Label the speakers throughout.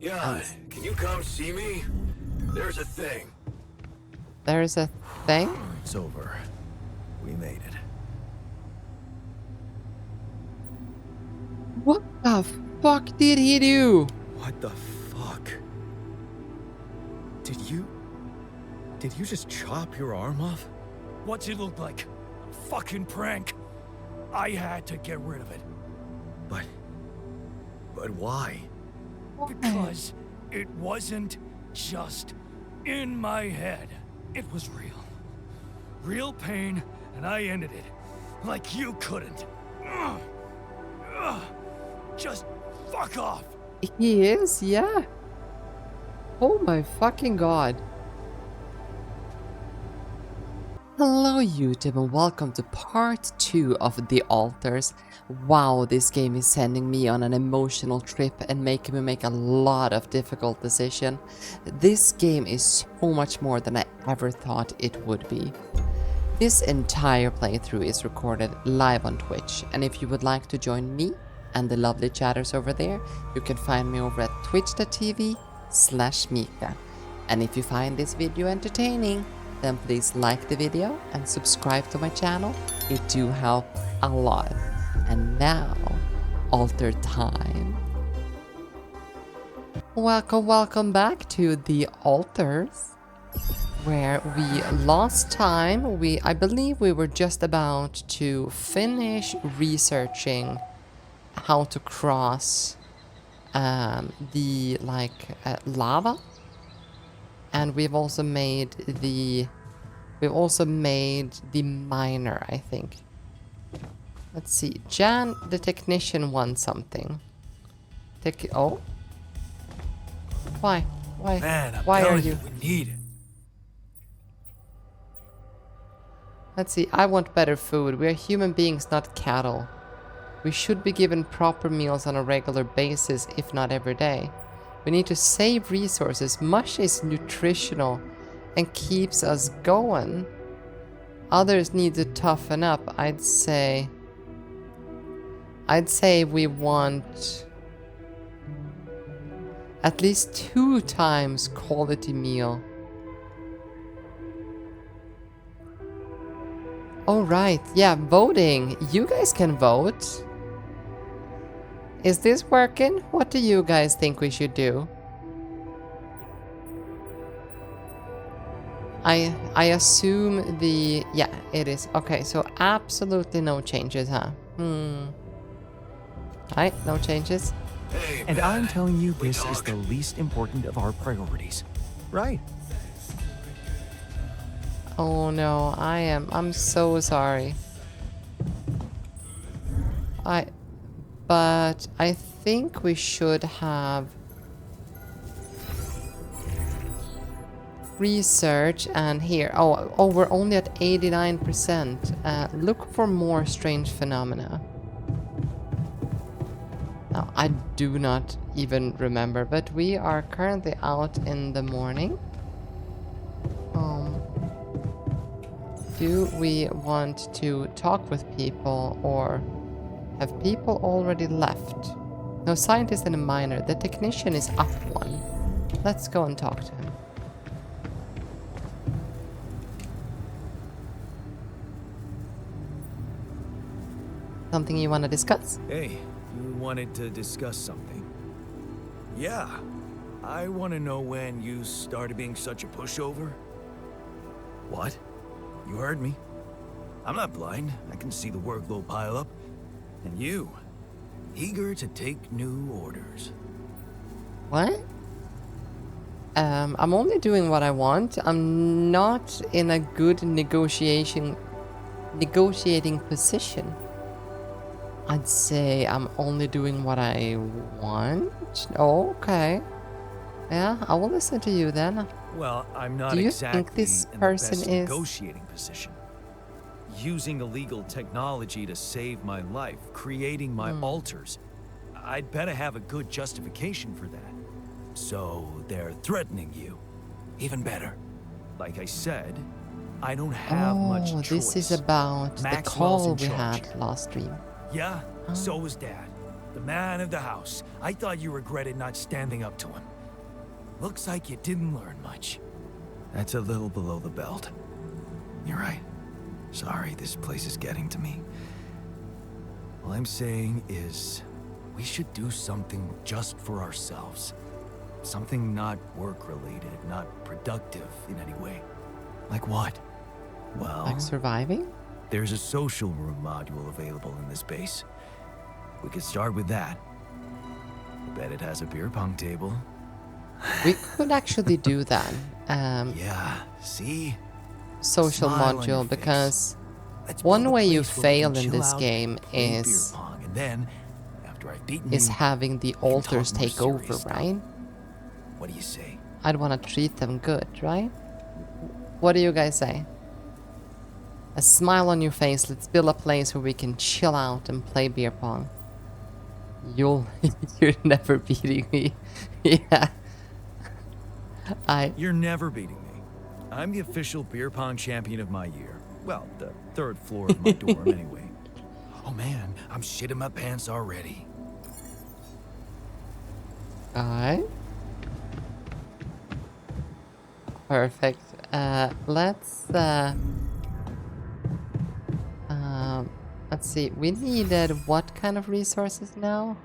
Speaker 1: Yeah, can you come see me? There's a thing.
Speaker 2: There's a thing?
Speaker 1: It's over. We made it.
Speaker 2: What the fuck did he do?
Speaker 1: What the fuck? Did you just chop your arm off?
Speaker 3: What's it look like? A fucking prank. I had to get rid of it.
Speaker 1: But why?
Speaker 3: Because it wasn't just in my head. It was real. Real pain, and I ended it. Like you couldn't. Just fuck off.
Speaker 2: He is, yeah. Oh my fucking god. Hello YouTube and welcome to part 2 of The Altars. Wow, this game is sending me on an emotional trip and making me make a lot of difficult decisions. This game is so much more than I ever thought it would be. This entire playthrough is recorded live on Twitch, and if you would like to join me and the lovely chatters over there, you can find me over at twitch.tv/Miwca. And if you find this video entertaining, then please like the video and subscribe to my channel. It do help a lot. And now, altar time. Welcome back to the altars, where we last time I believe we were just about to finish researching how to cross the lava. And we've also made the miner, I think. Let's see. Jan, the technician, wants something. Oh. Why?
Speaker 3: Man, I'm
Speaker 2: Why are
Speaker 3: telling
Speaker 2: you?
Speaker 3: We need it.
Speaker 2: Let's see. I want better food. We are human beings, not cattle. We should be given proper meals on a regular basis, if not every day. We need to save resources. Mush is nutritional and keeps us going. Others need to toughen up. I'd say we want at least 2 times quality meal. Oh right, yeah, voting. You guys can vote. Is this working? What do you guys think we should do? I assume yeah, it is. Okay, so absolutely no changes, huh? Right, no changes.
Speaker 1: Hey,
Speaker 4: And
Speaker 1: man,
Speaker 4: I'm telling you,
Speaker 1: we
Speaker 4: this is
Speaker 1: talk.
Speaker 4: the least important of our priorities. Right.
Speaker 2: Oh no, I'm so sorry. But I think we should have research and here. Oh, we're only at 89%. Look for more strange phenomena. Now, I do not even remember, but we are currently out in the morning. Do we want to talk with people, or have people already left? No, scientist and a miner. The technician is up 1. Let's go and talk to him. Something you want to discuss?
Speaker 1: Hey, you wanted to discuss something? Yeah. I want to know when you started being such a pushover. What? You heard me. I'm not blind. I can see the workload pile up. And you, eager to take new orders.
Speaker 2: What? I'm only doing what I want. I'm not in a good negotiating position. I'd say I'm only doing what I want. Oh, okay. Yeah, I will listen to you then.
Speaker 1: Well, I'm not
Speaker 2: Do you
Speaker 1: exactly
Speaker 2: think this
Speaker 1: in
Speaker 2: person
Speaker 1: the best
Speaker 2: is-
Speaker 1: negotiating position. Using illegal technology to save my life, creating my altars. I'd better have a good justification for that. So they're threatening you. Even better. Like I said, I don't have much choice.
Speaker 2: This is about the
Speaker 1: Maxwell's
Speaker 2: call
Speaker 1: in
Speaker 2: we
Speaker 1: charge.
Speaker 2: had last stream.
Speaker 1: Yeah, so was Dad. The man of the house. I thought you regretted not standing up to him. Looks like you didn't learn much. That's a little below the belt. You're right. Sorry, this place is getting to me. All I'm saying is, we should do something just for ourselves. Something not work-related, not productive in any way. Like what? Well,
Speaker 2: Like surviving?
Speaker 1: there's a social room module available in this base. We could start with that. I bet it has a beer pong table.
Speaker 2: We could actually do that.
Speaker 1: Yeah, see?
Speaker 2: Social
Speaker 1: Smile on your
Speaker 2: module,
Speaker 1: face.
Speaker 2: because
Speaker 1: Let's
Speaker 2: one
Speaker 1: build a
Speaker 2: way you
Speaker 1: place where we
Speaker 2: fail
Speaker 1: can
Speaker 2: in
Speaker 1: chill
Speaker 2: this
Speaker 1: out,
Speaker 2: game
Speaker 1: play beer
Speaker 2: is
Speaker 1: pong, and then, after I've beaten
Speaker 2: is
Speaker 1: you,
Speaker 2: having the
Speaker 1: we can
Speaker 2: altars
Speaker 1: talk more
Speaker 2: take over,
Speaker 1: serious stuff.
Speaker 2: right?
Speaker 1: What do you say?
Speaker 2: I'd want to treat them good, right? What do you guys say? A smile on your face. Let's build a place where we can chill out and play beer pong. You're never beating me. Yeah.
Speaker 1: You're never beating me. I'm the official beer pong champion of my year. Well, the third floor of my dorm, anyway. Oh man, I'm shitting my pants already.
Speaker 2: Alright. Perfect. Let's see. We needed what kind of resources now?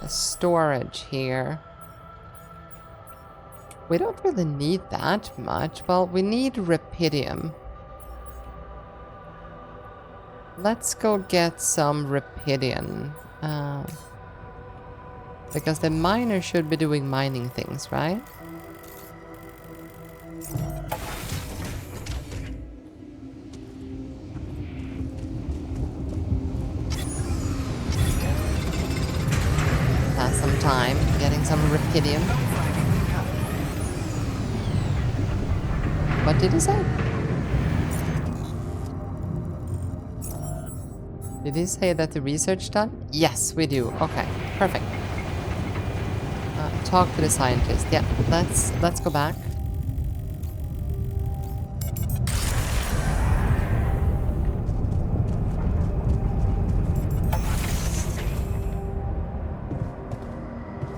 Speaker 2: Storage here. We don't really need that much. Well, we need rubidium. Let's go get some rubidium. Because the miner should be doing mining things, right? Pass some time getting some rubidium. What did he say? Did he say that the research done? Yes, we do. Okay, perfect. Talk to the scientist. Yeah, let's go back.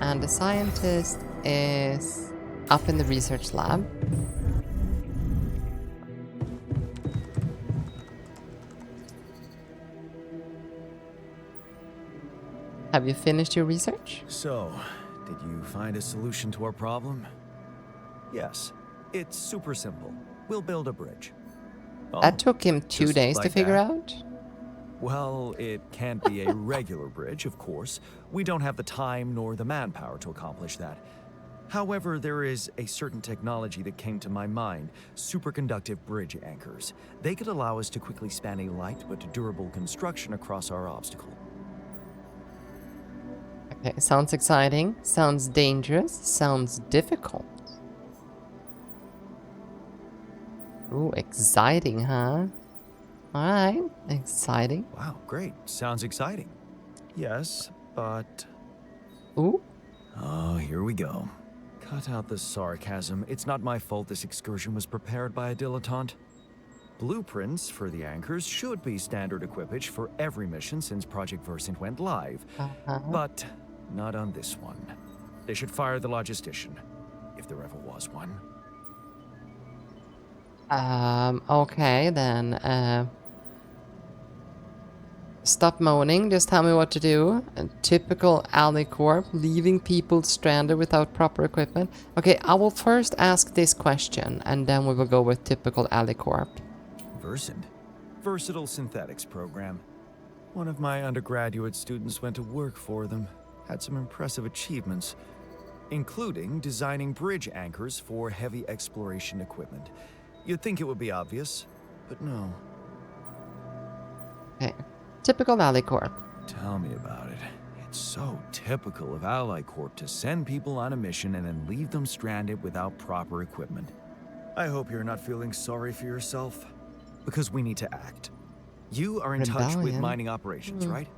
Speaker 2: And the scientist is up in the research lab. Have you finished your research?
Speaker 1: So, did you find a solution to our problem? Yes. It's super simple. We'll build a bridge. Oh,
Speaker 2: That took him 2
Speaker 1: just
Speaker 2: days to
Speaker 1: like
Speaker 2: figure
Speaker 1: that?
Speaker 2: out.
Speaker 1: Well, it can't be a regular bridge, of course. We don't have the time nor the manpower to accomplish that. However, there is a certain technology that came to my mind, superconductive bridge anchors. They could allow us to quickly span a light but durable construction across our obstacle.
Speaker 2: Okay, sounds exciting, sounds dangerous, sounds difficult. Ooh, exciting, huh? Alright, exciting.
Speaker 1: Wow, great. Sounds exciting. Yes, but...
Speaker 2: Ooh,
Speaker 1: Oh, here we go. Cut out the sarcasm. It's not my fault this excursion was prepared by a dilettante. Blueprints for the anchors should be standard equipage for every mission since Project Versant went live. But not on this one. They should fire the logistician, if there ever was one.
Speaker 2: okay then, stop moaning, just tell me what to do. Typical Alley Corp, leaving people stranded without proper equipment. Okay, I will first ask this question, and then we will go with typical Alley Corp.
Speaker 1: Versant? Versatile Synthetics program. One of my undergraduate students went to work for them. Had some impressive achievements, including designing bridge anchors for heavy exploration equipment. You'd think it would be obvious, but no.
Speaker 2: Okay, typical Alley Corp.
Speaker 1: Tell me about it. It's so typical of Ally Corp to send people on a mission and then leave them stranded without proper equipment. I hope you're not feeling sorry for yourself, because we need to act. You are in touch with
Speaker 2: Rebellion?
Speaker 1: mining operations, right?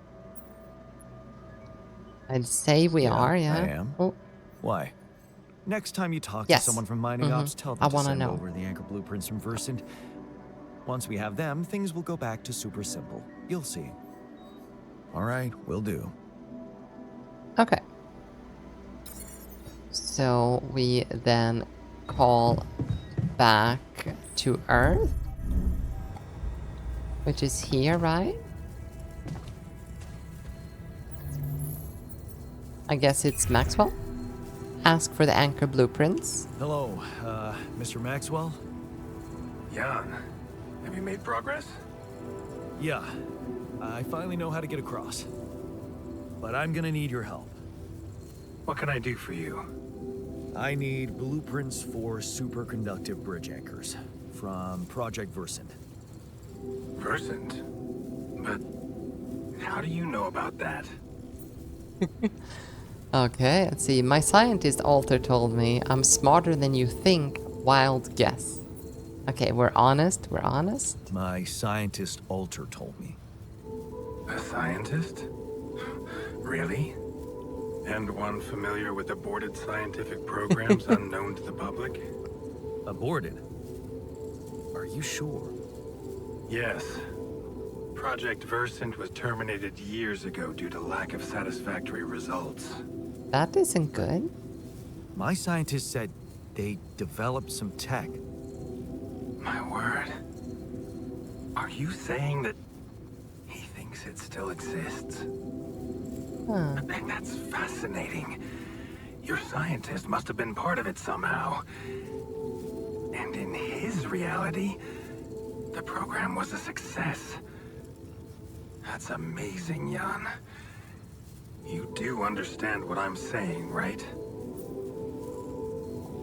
Speaker 2: I'd say we are, yeah.
Speaker 1: I am.
Speaker 2: Oh,
Speaker 1: Why? Next time you talk
Speaker 2: Yes.
Speaker 1: to someone from mining ops, tell them
Speaker 2: I
Speaker 1: to
Speaker 2: wanna
Speaker 1: send
Speaker 2: know.
Speaker 1: over the anchor blueprints from Versant. Once we have them, things will go back to super simple. You'll see. All right, will do.
Speaker 2: Okay. So we then call back to Earth, which is here, right? I guess it's Maxwell. Ask for the anchor blueprints.
Speaker 1: Hello, Mr. Maxwell?
Speaker 3: Jan, have you made progress?
Speaker 1: Yeah, I finally know how to get across. But I'm gonna need your help.
Speaker 3: What can I do for you?
Speaker 1: I need blueprints for superconductive bridge anchors from Project Versant.
Speaker 3: Versant? But how do you know about that?
Speaker 2: Okay, let's see. My scientist Alter told me I'm smarter than you think. Wild guess. Okay, we're honest. We're honest.
Speaker 1: My scientist Alter told me.
Speaker 3: A scientist? Really? And one familiar with aborted scientific programs unknown to the public?
Speaker 1: Aborted? Are you sure?
Speaker 3: Yes. Project Versant was terminated years ago due to lack of satisfactory results.
Speaker 2: That isn't good.
Speaker 1: My scientist said they developed some tech.
Speaker 3: My word. Are you saying that he thinks it still exists?
Speaker 2: Huh.
Speaker 3: That's fascinating. Your scientist must have been part of it somehow. And in his reality, the program was a success. That's amazing, Jan. You do understand what I'm saying, right?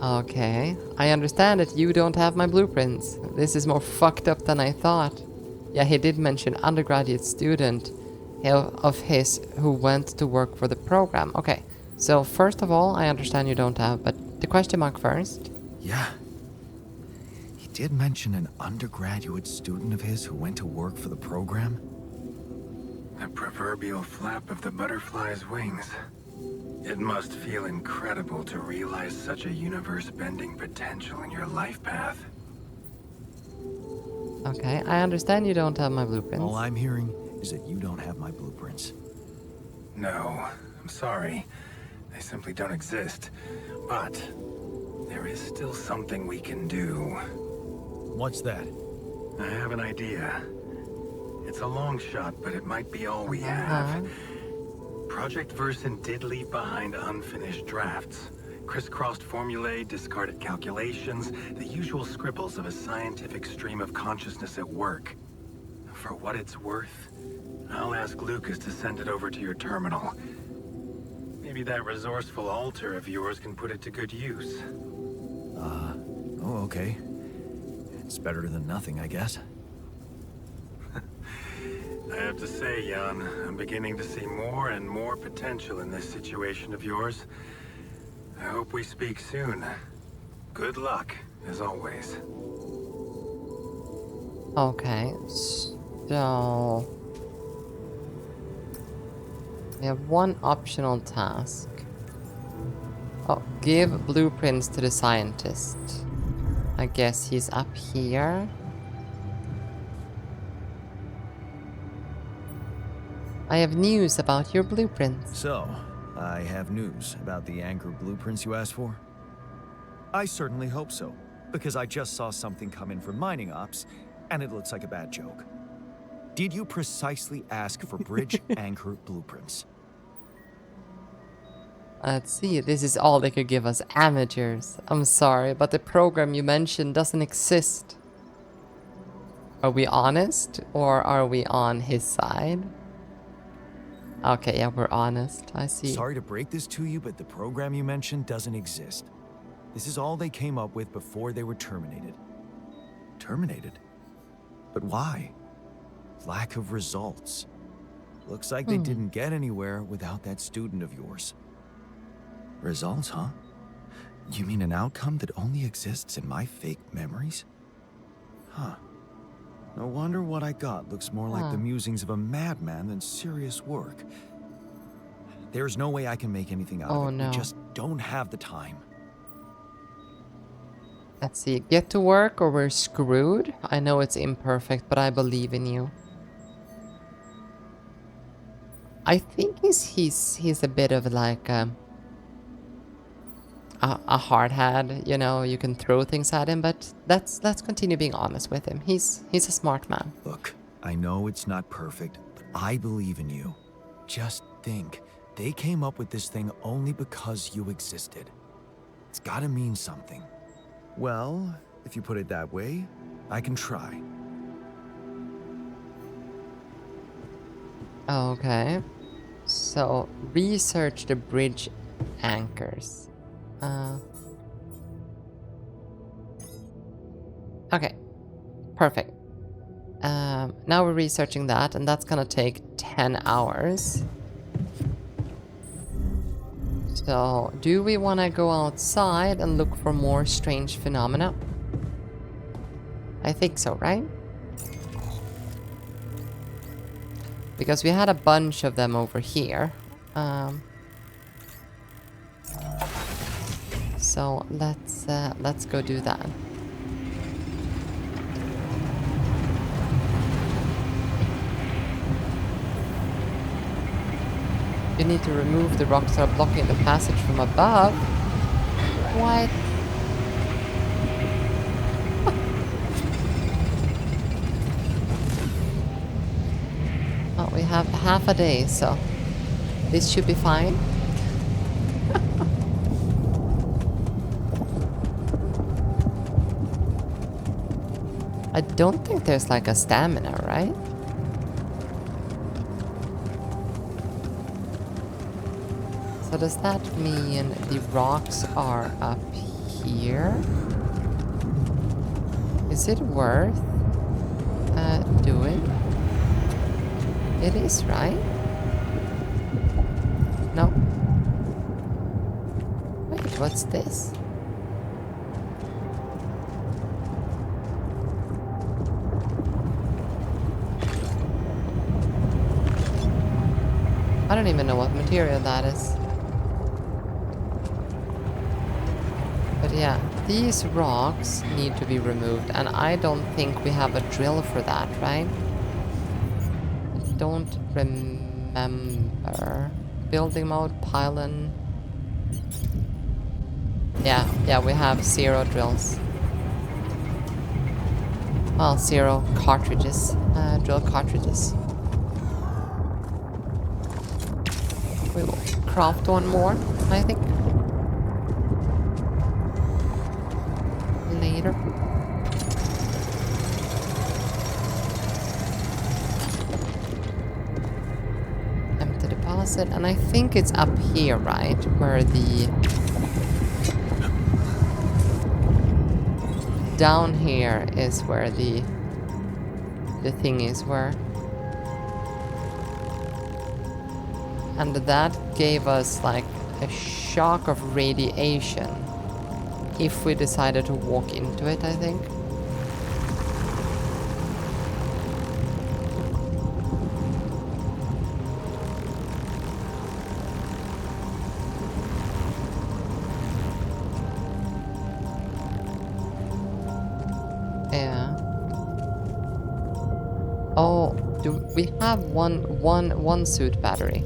Speaker 2: Okay, I understand that you don't have my blueprints. This is more fucked up than I thought. Yeah, he did mention undergraduate student of his who went to work for the program. Okay, so first of all, I understand you don't have, but the question mark first.
Speaker 1: Yeah. He did mention an undergraduate student of his who went to work for the program.
Speaker 3: The proverbial flap of the butterfly's wings. It must feel incredible to realize such a universe-bending potential in your life path.
Speaker 2: Okay, I understand you don't have my blueprints.
Speaker 1: All I'm hearing is that you don't have my blueprints.
Speaker 3: No, I'm sorry. They simply don't exist. But there is still something we can do.
Speaker 1: What's that?
Speaker 3: I have an idea. It's a long shot, but it might be all we have. Project Versant did leave behind unfinished drafts. Crisscrossed formulae, discarded calculations, the usual scribbles of a scientific stream of consciousness at work. For what it's worth, I'll ask Lucas to send it over to your terminal. Maybe that resourceful alter of yours can put it to good use.
Speaker 1: Oh, okay. It's better than nothing, I guess.
Speaker 3: I have to say, Jan, I'm beginning to see more and more potential in this situation of yours. I hope we speak soon. Good luck, as always.
Speaker 2: Okay, so we have one optional task. Oh, give blueprints to the scientist. I guess he's up here. I have news about your blueprints.
Speaker 1: So, I have news about the anchor blueprints you asked for? I certainly hope so, because I just saw something come in from mining ops, and it looks like a bad joke. Did you precisely ask for bridge anchor blueprints?
Speaker 2: Let's see, this is all they could give us, amateurs. I'm sorry, but the program you mentioned doesn't exist. Are we honest, or are we on his side? Okay, yeah, we're honest. I see.
Speaker 1: Sorry to break this to you, but the program you mentioned doesn't exist. This is all they came up with before they were terminated. Terminated? But why? Lack of results. Looks like they didn't get anywhere without that student of yours. Results, huh? You mean an outcome that only exists in my fake memories? Huh. No wonder what I got looks more like the musings of a madman than serious work. There's no way I can make anything out of it.
Speaker 2: No.
Speaker 1: We just don't have the time.
Speaker 2: Let's see, get to work or we're screwed. I know it's imperfect, but I believe in you. I think he's a bit of like a hard head, you know, you can throw things at him, but let's continue being honest with him. He's a smart man.
Speaker 1: Look, I know it's not perfect, but I believe in you. Just think, they came up with this thing only because you existed. It's gotta mean something. Well, if you put it that way, I can try.
Speaker 2: Okay. So, research the bridge anchors. Okay. Perfect. Now we're researching that, and that's gonna take 10 hours. So, do we want to go outside and look for more strange phenomena? I think so, right? Because we had a bunch of them over here. So let's go do that. You need to remove the rocks that are blocking the passage from above. What? Oh, we have half a day, so this should be fine. I don't think there's like a stamina, right? So does that mean the rocks are up here? Is it worth doing? It is, right? No. Wait, what's this? I don't even know what material that is. But yeah, these rocks need to be removed, and I don't think we have a drill for that, right? I don't remember. Building mode, pylon. Yeah, we have 0 drills. Well, 0 cartridges, drill cartridges. We will craft one more, I think. Later. Empty deposit, and I think it's up here, right? Where the... Down here is where the thing is where. And that gave us like a shock of radiation if we decided to walk into it, I think. Yeah. Oh, do we have one suit battery?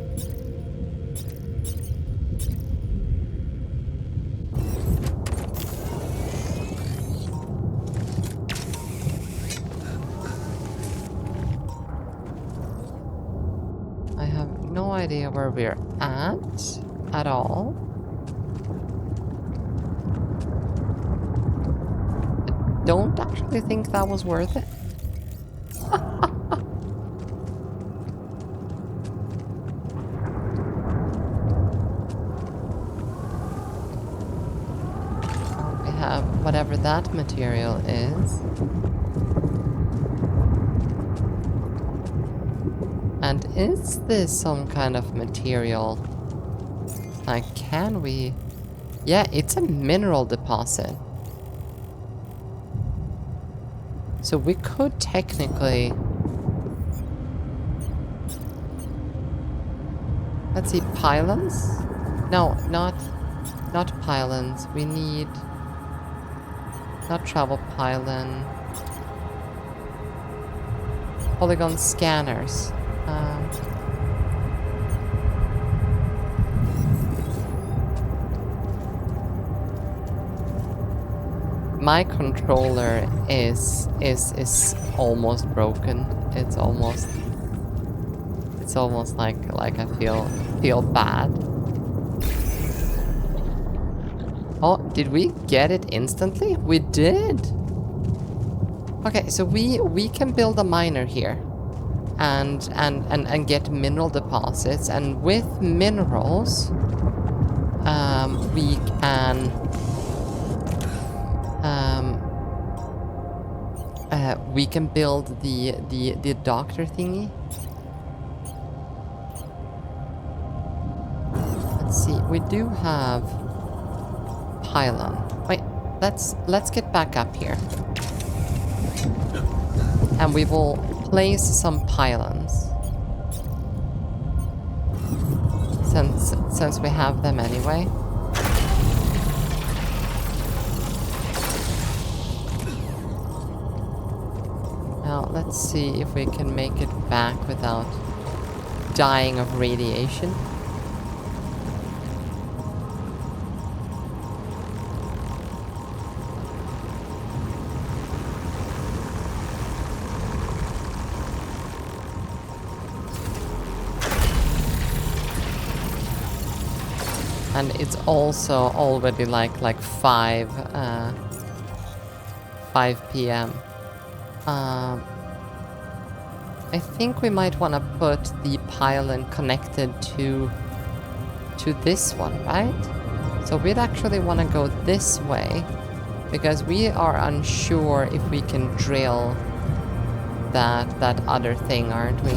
Speaker 2: I have no idea where we're at all. I don't actually think that was worth it. We have whatever that material is. And is this some kind of material? Like, can we... Yeah, it's a mineral deposit. So we could technically... Let's see, pylons? No, not pylons. We need... Not travel pylon. Polygon scanners. my controller is almost broken. It's almost like I feel bad. Oh, did we get it instantly? We did. Okay, so we can build a miner here and get mineral deposits, and with minerals we can build the doctor thingy. Let's see, we do have pylon. Wait, let's get back up here. And we will place some pylons. Since we have them anyway. Now let's see if we can make it back without dying of radiation. And it's also already like 5 p.m. I think we might want to put the pylon connected to this one, right? So we'd actually want to go this way because we are unsure if we can drill that other thing, aren't we?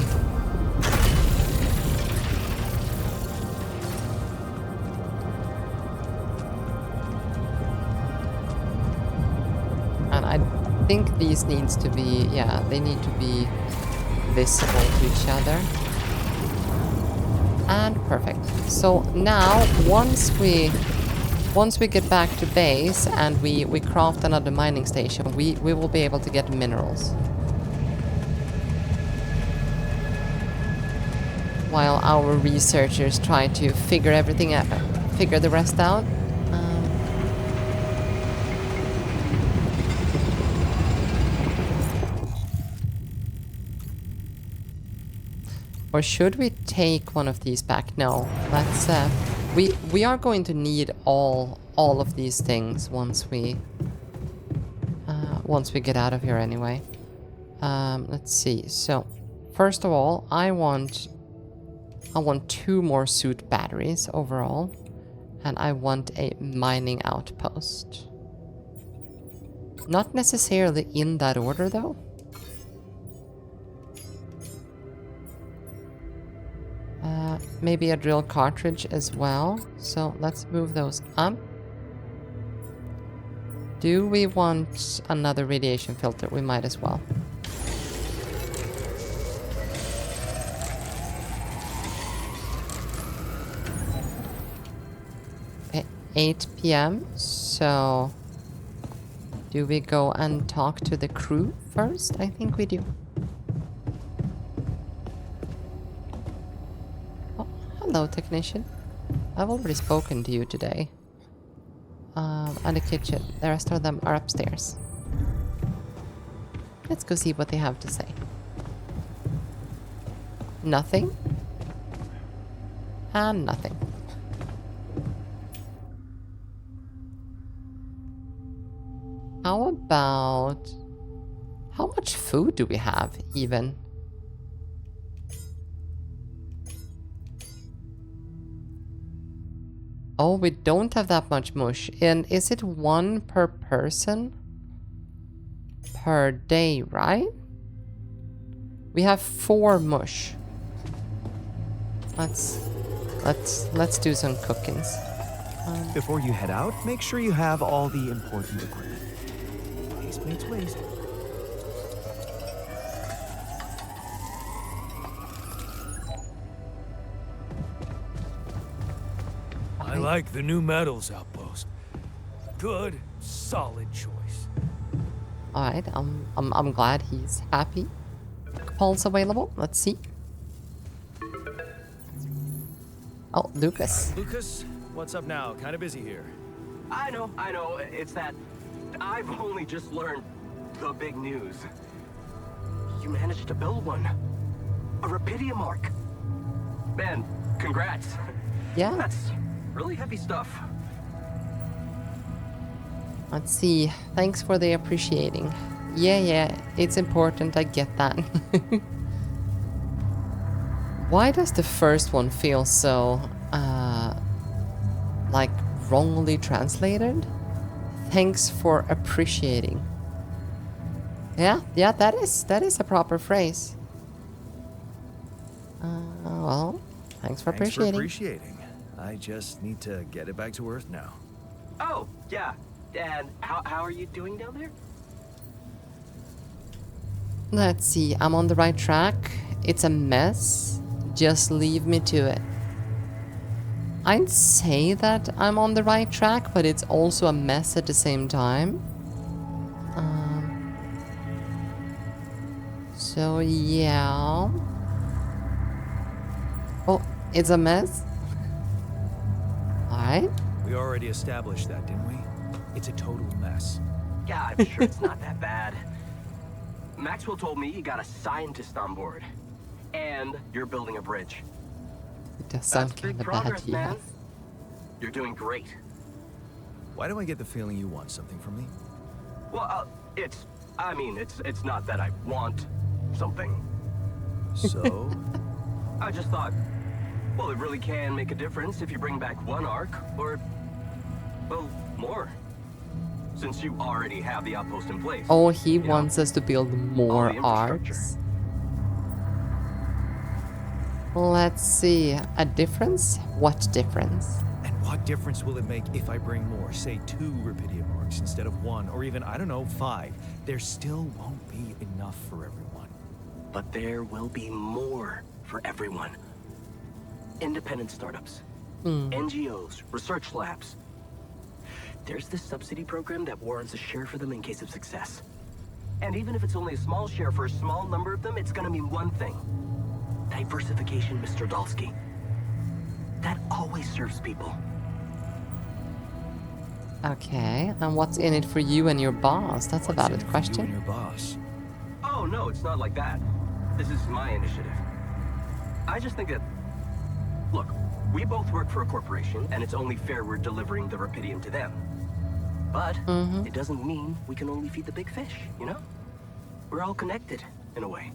Speaker 2: I think these needs to be, yeah, they need to be visible to each other. And perfect. So now, once we get back to base and we craft another mining station, we will be able to get minerals. While our researchers try to figure everything out, figure the rest out. Or should we take one of these back? No, let's we are going to need all of these things once we get out of here anyway. Let's see. So, first of all, I want 2 more suit batteries overall, and I want a mining outpost. Not necessarily in that order though. Maybe a drill cartridge as well. So let's move those up. Do we want another radiation filter? We might as well. Okay, 8 p.m. So do we go and talk to the crew first? I think we do. Hello, technician. I've already spoken to you today. And the kitchen. The rest of them are upstairs. Let's go see what they have to say. Nothing. And nothing. How about... How much food do we have, even? Oh, we don't have that much mush. And is it 1 per person? Per day, right? We have 4 mush. Let's do some cookings.
Speaker 4: Before you head out, make sure you have all the important equipment. Waste makes waste.
Speaker 1: I like the new metals outpost. Good, solid choice.
Speaker 2: Alright, I'm glad he's happy. Calls available. Let's see. Oh, Lucas.
Speaker 1: Lucas, what's up now? Kinda busy here.
Speaker 5: I know. It's that I've only just learned the big news. You managed to build one. A Rapidium arc. Man, congrats.
Speaker 2: Yeah.
Speaker 5: That's really heavy stuff.
Speaker 2: Let's see. Thanks for the appreciating. Yeah, it's important. I get that. Why does the first one feel so, like, wrongly translated? Thanks for appreciating. Yeah, that is a proper phrase. Well, thanks for appreciating.
Speaker 1: I just need to get it back to Earth now.
Speaker 5: Oh, yeah. And how are you doing down there?
Speaker 2: Let's see, I'm on the right track. It's a mess. Just leave me to it. I'd say that I'm on the right track, but it's also a mess at the same time. So yeah. Oh, it's a mess? Alright.
Speaker 1: We already established that, didn't we? It's a total mess.
Speaker 5: Yeah, I'm sure it's not that bad. Maxwell told me you got a scientist on board. And you're building a bridge.
Speaker 2: It does sound
Speaker 5: That's big
Speaker 2: kind of
Speaker 5: progress,
Speaker 2: bad, yeah.
Speaker 5: man. You're doing great.
Speaker 1: Why do I get the feeling you want something from me?
Speaker 5: Well, it's not that I want something.
Speaker 1: So?
Speaker 5: I just thought, well, it really can make a difference if you bring back one arc, or, well, more. Since you already have the outpost in place.
Speaker 2: Oh, he
Speaker 5: You know,
Speaker 2: wants us to build
Speaker 5: all
Speaker 2: more
Speaker 5: the infrastructure.
Speaker 2: arcs. Let's see. A difference? What difference?
Speaker 1: And what difference will it make if I bring more, say 2 Rapidium arcs instead of 1, or even, I don't know, 5? There still won't be enough for everyone.
Speaker 5: But there will be more for everyone. Independent startups, NGOs, research labs. There's this subsidy program that warrants a share for them in case of success. And even if it's only a small share for a small number of them, it's gonna mean one thing. Diversification, Mr. Dalsky. That always serves people.
Speaker 2: Okay, and what's in it for you and your boss? That's a
Speaker 1: What's in
Speaker 2: valid
Speaker 1: it for you
Speaker 2: question.
Speaker 1: and your boss?
Speaker 5: Oh, no, it's not like that. This is my initiative. I just think that... Look, we both work for a corporation, and it's only fair we're delivering the Rapidium to them. But it doesn't mean we can only feed the big fish, you know? We're all connected, in a way.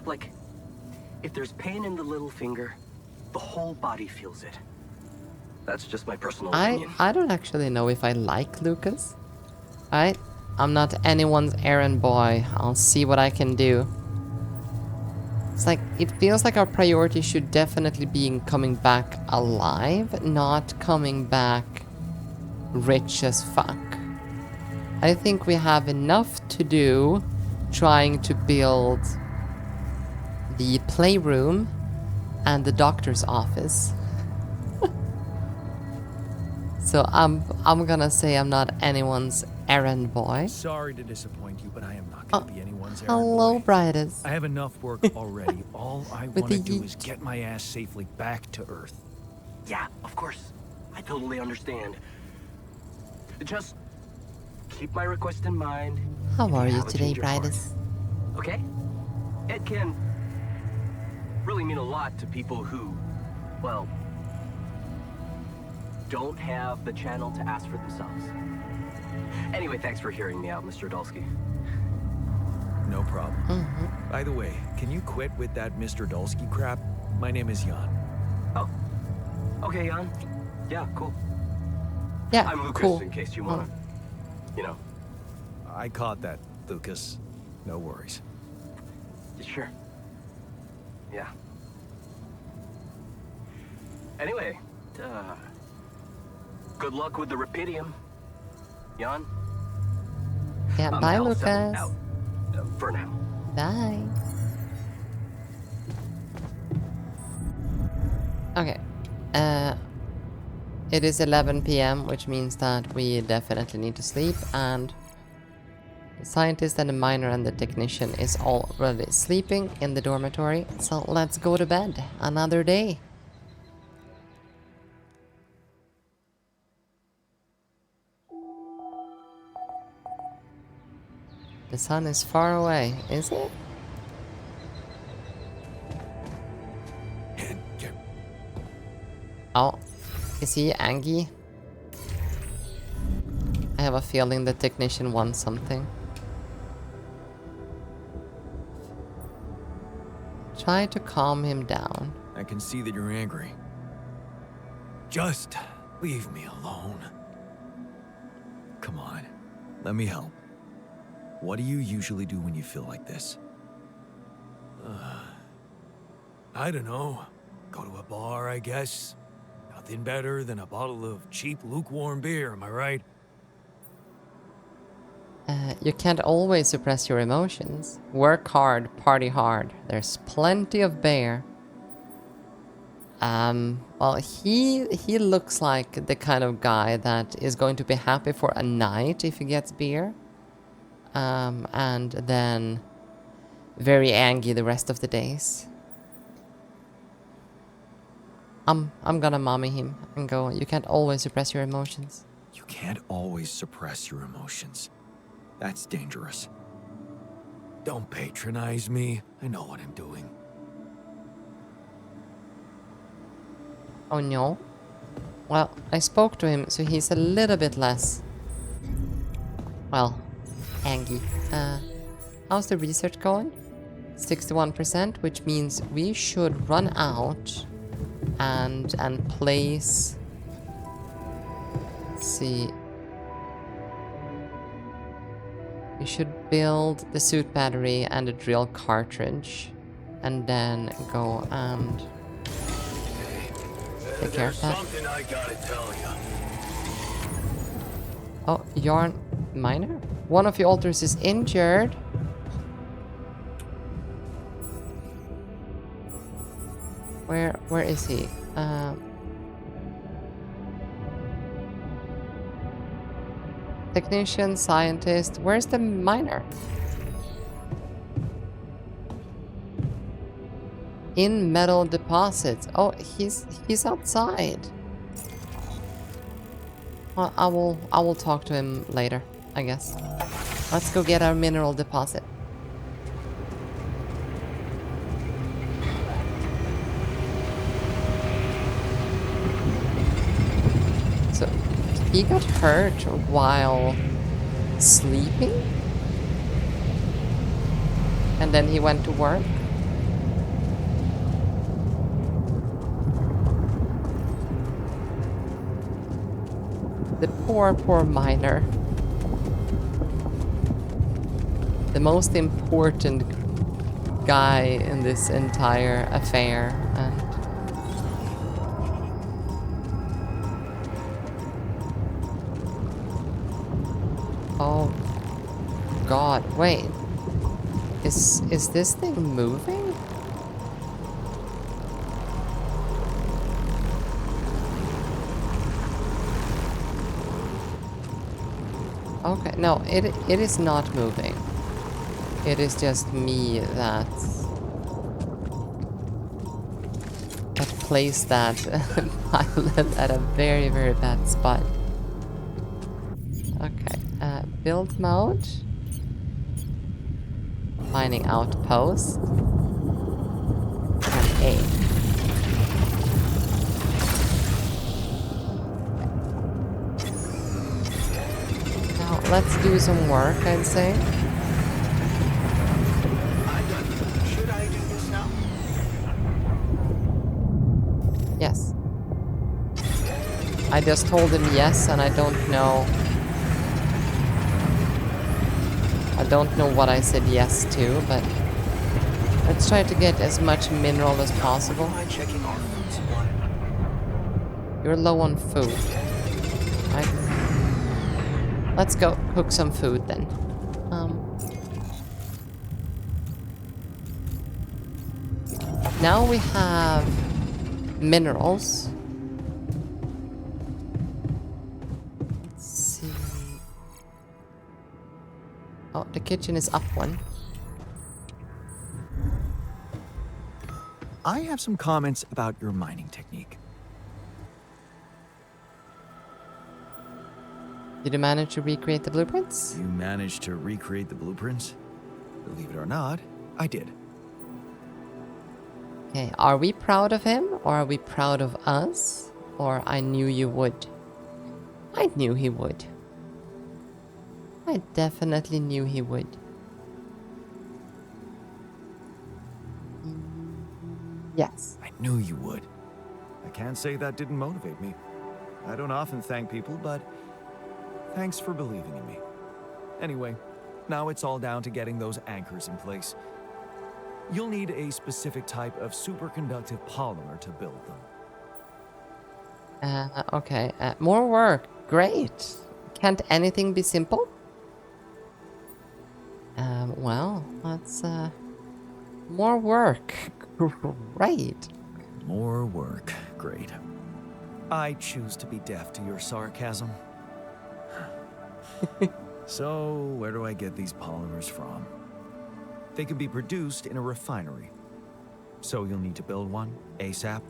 Speaker 5: Like, if there's pain in the little finger, the whole body feels it. That's just my personal opinion.
Speaker 2: I don't actually know if I like Lucas. Alright, I'm not anyone's errand boy. I'll see what I can do. It's like, it feels like our priority should definitely be in coming back alive, not coming back rich as fuck. I think we have enough to do trying to build the playroom and the doctor's office. So I'm gonna say I'm not anyone's errand boy.
Speaker 1: Sorry to disappoint you, but I am not going to be anyone's errand
Speaker 2: Hello,
Speaker 1: boy.
Speaker 2: Brightest.
Speaker 1: I have enough work already. All I
Speaker 2: With
Speaker 1: want
Speaker 2: the
Speaker 1: to do
Speaker 2: yeet.
Speaker 1: is get my ass safely back to Earth.
Speaker 5: Yeah, of course. I totally understand. Just keep my request in mind.
Speaker 2: How
Speaker 5: if
Speaker 2: are you
Speaker 5: have a
Speaker 2: today,
Speaker 5: change of heart.
Speaker 2: Brightest?
Speaker 5: Okay? It can really mean a lot to people who, well, don't have the channel to ask for themselves. Anyway, thanks for hearing me out, Mr. Dulsky.
Speaker 1: No problem. By the way, can you quit with that Mr. Dulsky crap? My name is Jan.
Speaker 5: Oh, okay, Jan. Yeah, cool.
Speaker 2: Yeah,
Speaker 5: I'm Lucas,
Speaker 2: cool.
Speaker 5: in case you want to, you know.
Speaker 1: I caught that, Lucas. No worries.
Speaker 5: Sure. Yeah. Anyway, good luck with the Rapidium, Jan.
Speaker 2: Yeah, bye,
Speaker 5: L7
Speaker 2: Lucas.
Speaker 5: out, for now.
Speaker 2: Bye. Okay. It is 11 p.m., which means that we definitely need to sleep, and the scientist and the miner and the technician is already sleeping in the dormitory, so let's go to bed. Another day. The sun is far away, is it? Oh, is he angry? I have a feeling the technician wants something. Try to calm him down.
Speaker 1: I can see that you're angry. Just leave me alone. Come on, let me help. What do you usually do when you feel like this? I don't know. Go to a bar, I guess. Nothing better than a bottle of cheap, lukewarm beer, am I right?
Speaker 2: You can't always suppress your emotions. Work hard, party hard. There's plenty of beer. Well, he looks like the kind of guy that is going to be happy for a night if he gets beer. And then very angry the rest of the days. I'm gonna mommy him and go, you can't always suppress your emotions.
Speaker 1: You can't always suppress your emotions. That's dangerous. Don't patronize me. I know what I'm doing.
Speaker 2: Oh no. Well, I spoke to him, so he's a little bit less, well, angry. How's the research going? 61%, which means we should run out and place. Let's see. We should build the suit battery and a drill cartridge, and then go and take care of that.
Speaker 3: Something I gotta tell you.
Speaker 2: Oh, yarn miner? One of your altars is injured. Where is he? Technician, scientist. Where's the miner? In metal deposits. Oh, he's outside. Well, I will talk to him later, I guess. Let's go get our mineral deposit. So he got hurt while sleeping? And then he went to work? The poor miner. The most important guy in this entire affair. And oh God, wait. Is this thing moving? Okay, no, it is not moving. It is just me that placed that pilot at a very bad spot. Okay, build mode. Mining outpost. And A. Now let's do some work, I'd say.
Speaker 3: Should I do this now?
Speaker 2: Yes. I just told him yes, and I don't know. I don't know what I said yes to, but let's try to get as much mineral as possible.
Speaker 3: Am I checking our food supply?
Speaker 2: You're low on food. Right. Let's go cook some food then. Now we have minerals. Let's see. Oh, the kitchen is up one.
Speaker 1: I have some comments about your mining technique.
Speaker 2: Did you manage to recreate the blueprints?
Speaker 1: You managed to recreate the blueprints? Believe it or not, I did.
Speaker 2: Okay, are we proud of him or are we proud of us? Or I knew you would. I knew he would. I definitely knew he would. Yes.
Speaker 1: I knew you would. I can't say that didn't motivate me. I don't often thank people, but thanks for believing in me. Anyway, now it's all down to getting those anchors in place. You'll need a specific type of superconductive polymer to build them.
Speaker 2: Okay, more work. Great. Can't anything be simple? Well, that's, more work. Great.
Speaker 1: More work. Great. I choose to be deaf to your sarcasm. So, where do I get these polymers from? They can be produced in a refinery. So you'll need to build one ASAP.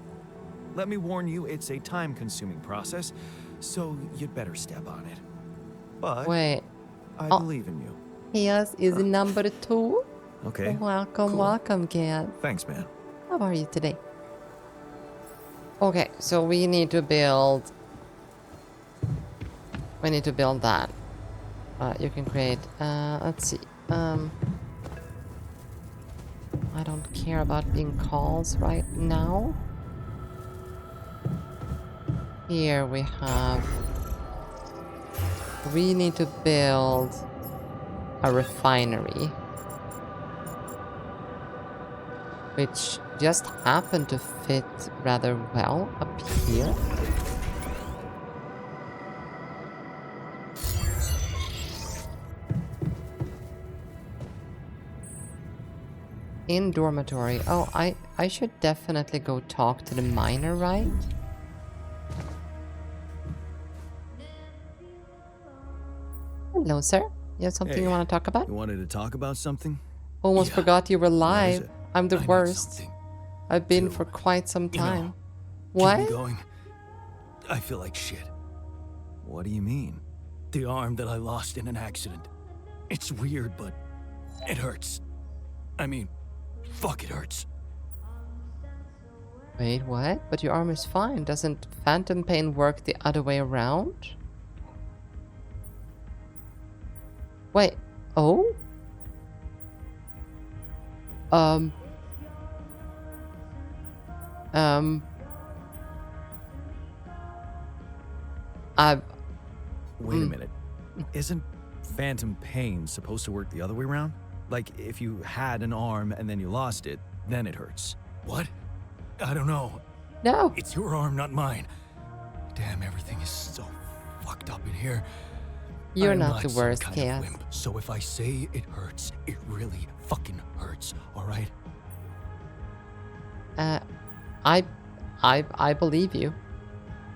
Speaker 1: Let me warn you, it's a time-consuming process, so you'd better step on it. But
Speaker 2: Wait.
Speaker 1: I believe in you.
Speaker 2: Yes, is it number 2?
Speaker 1: Okay.
Speaker 2: Welcome,
Speaker 1: cool.
Speaker 2: welcome, kid.
Speaker 1: Thanks, man.
Speaker 2: How are you today? Okay, so we need to build... We need to build that. You can create... let's see. I don't care about being calls right now. Here we have... We need to build a refinery. Which just happened to fit rather well up here. In dormitory. Oh, I should definitely go talk to the miner, right? Hello, sir. You have something
Speaker 1: Hey,
Speaker 2: you want to talk about?
Speaker 1: You wanted to talk about something?
Speaker 2: Almost
Speaker 1: Yeah.
Speaker 2: forgot you were
Speaker 1: What is
Speaker 2: live.
Speaker 1: it?
Speaker 2: I'm the
Speaker 1: I need
Speaker 2: worst.
Speaker 1: something
Speaker 2: I've been
Speaker 1: to,
Speaker 2: for quite some
Speaker 1: you know,
Speaker 2: time.
Speaker 1: Keep
Speaker 2: What?
Speaker 1: me going. I feel like shit. What do you mean? The arm that I lost in an accident. It's weird, but it hurts. I mean, fuck, it hurts.
Speaker 2: Wait, what? But your arm is fine. Doesn't phantom pain work the other way around? Wait. Oh?
Speaker 1: Wait a minute. Isn't phantom pain supposed to work the other way around? Like, if you had an arm and then you lost it, then it hurts. What? I don't know.
Speaker 2: No.
Speaker 1: It's your arm, not mine. Damn, everything is so fucked up in here.
Speaker 2: You're
Speaker 1: I'm
Speaker 2: not the
Speaker 1: some
Speaker 2: worst,
Speaker 1: kind of
Speaker 2: Chaos.
Speaker 1: wimp, so if I say it hurts, it really fucking hurts, alright?
Speaker 2: I believe you.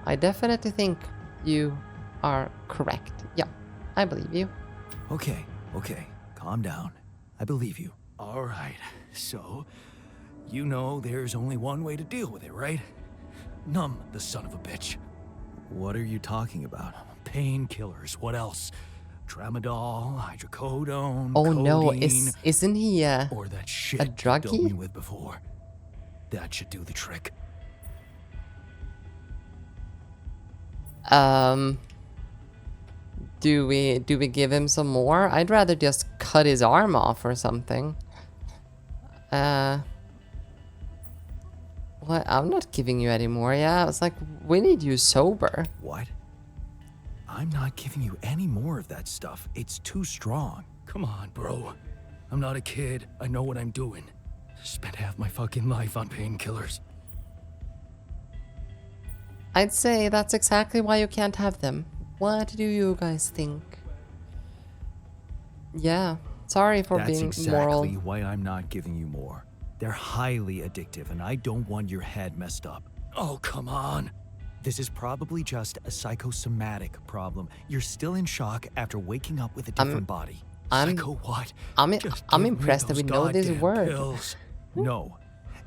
Speaker 2: I definitely think you are correct. Yeah, I believe you.
Speaker 1: Okay, calm down. I believe you. Alright, so, you know there's only one way to deal with it, right? Numb the son of a bitch. What are you talking about? Painkillers, what else? Tramadol, hydrocodone,
Speaker 2: Oh
Speaker 1: codeine,
Speaker 2: no, isn't he
Speaker 1: or that shit
Speaker 2: a
Speaker 1: you doped me
Speaker 2: druggie?
Speaker 1: with before. That should do the trick.
Speaker 2: Do we give him some more? I'd rather just cut his arm off or something. What? I'm not giving you any more. Yeah, it's like we need you sober.
Speaker 1: What? I'm not giving you any more of that stuff. It's too strong. Come on, bro. I'm not a kid. I know what I'm doing. Spent half my fucking life on painkillers.
Speaker 2: I'd say that's exactly why you can't have them. What do you guys think? Yeah, sorry for
Speaker 1: That's
Speaker 2: being
Speaker 1: exactly
Speaker 2: moral.
Speaker 1: why I'm not giving you more. They're highly addictive, and I don't want your head messed up. Oh, come on. This is probably just a psychosomatic problem. You're still in shock after waking up with a different body. Psycho what? Just
Speaker 2: I'm
Speaker 1: give me
Speaker 2: impressed that we
Speaker 1: those
Speaker 2: know this
Speaker 1: goddamn
Speaker 2: word.
Speaker 1: pills. No,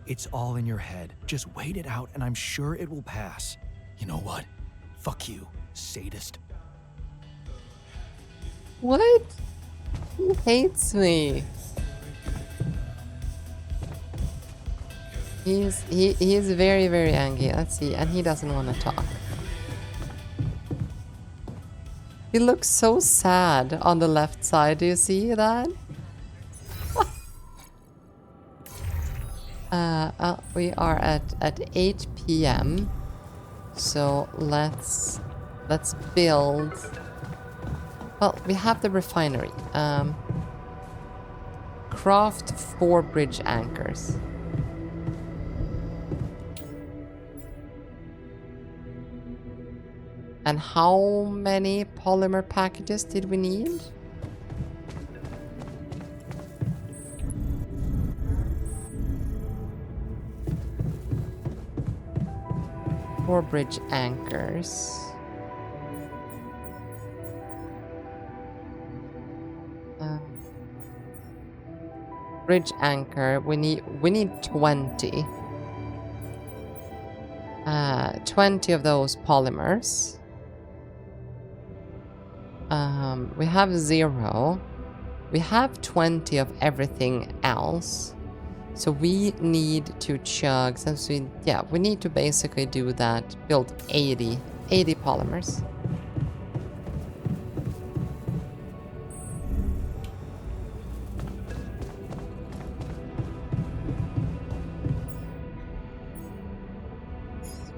Speaker 1: it's all in your head. Just wait it out, and I'm sure it will pass. You know what? Fuck you, sadist.
Speaker 2: What? He hates me. He's very, very angry. Let's see, and he doesn't want to talk. He looks so sad on the left side. Do you see that? We are at 8 p.m. So let's build. Well, we have the refinery. Craft 4 bridge anchors. And how many polymer packages did we need? Four bridge anchors. Bridge anchor. We need 20. 20 of those polymers. We have 0. We have 20 of everything else. So we need to chug, since we need to basically do that, build 80 polymers.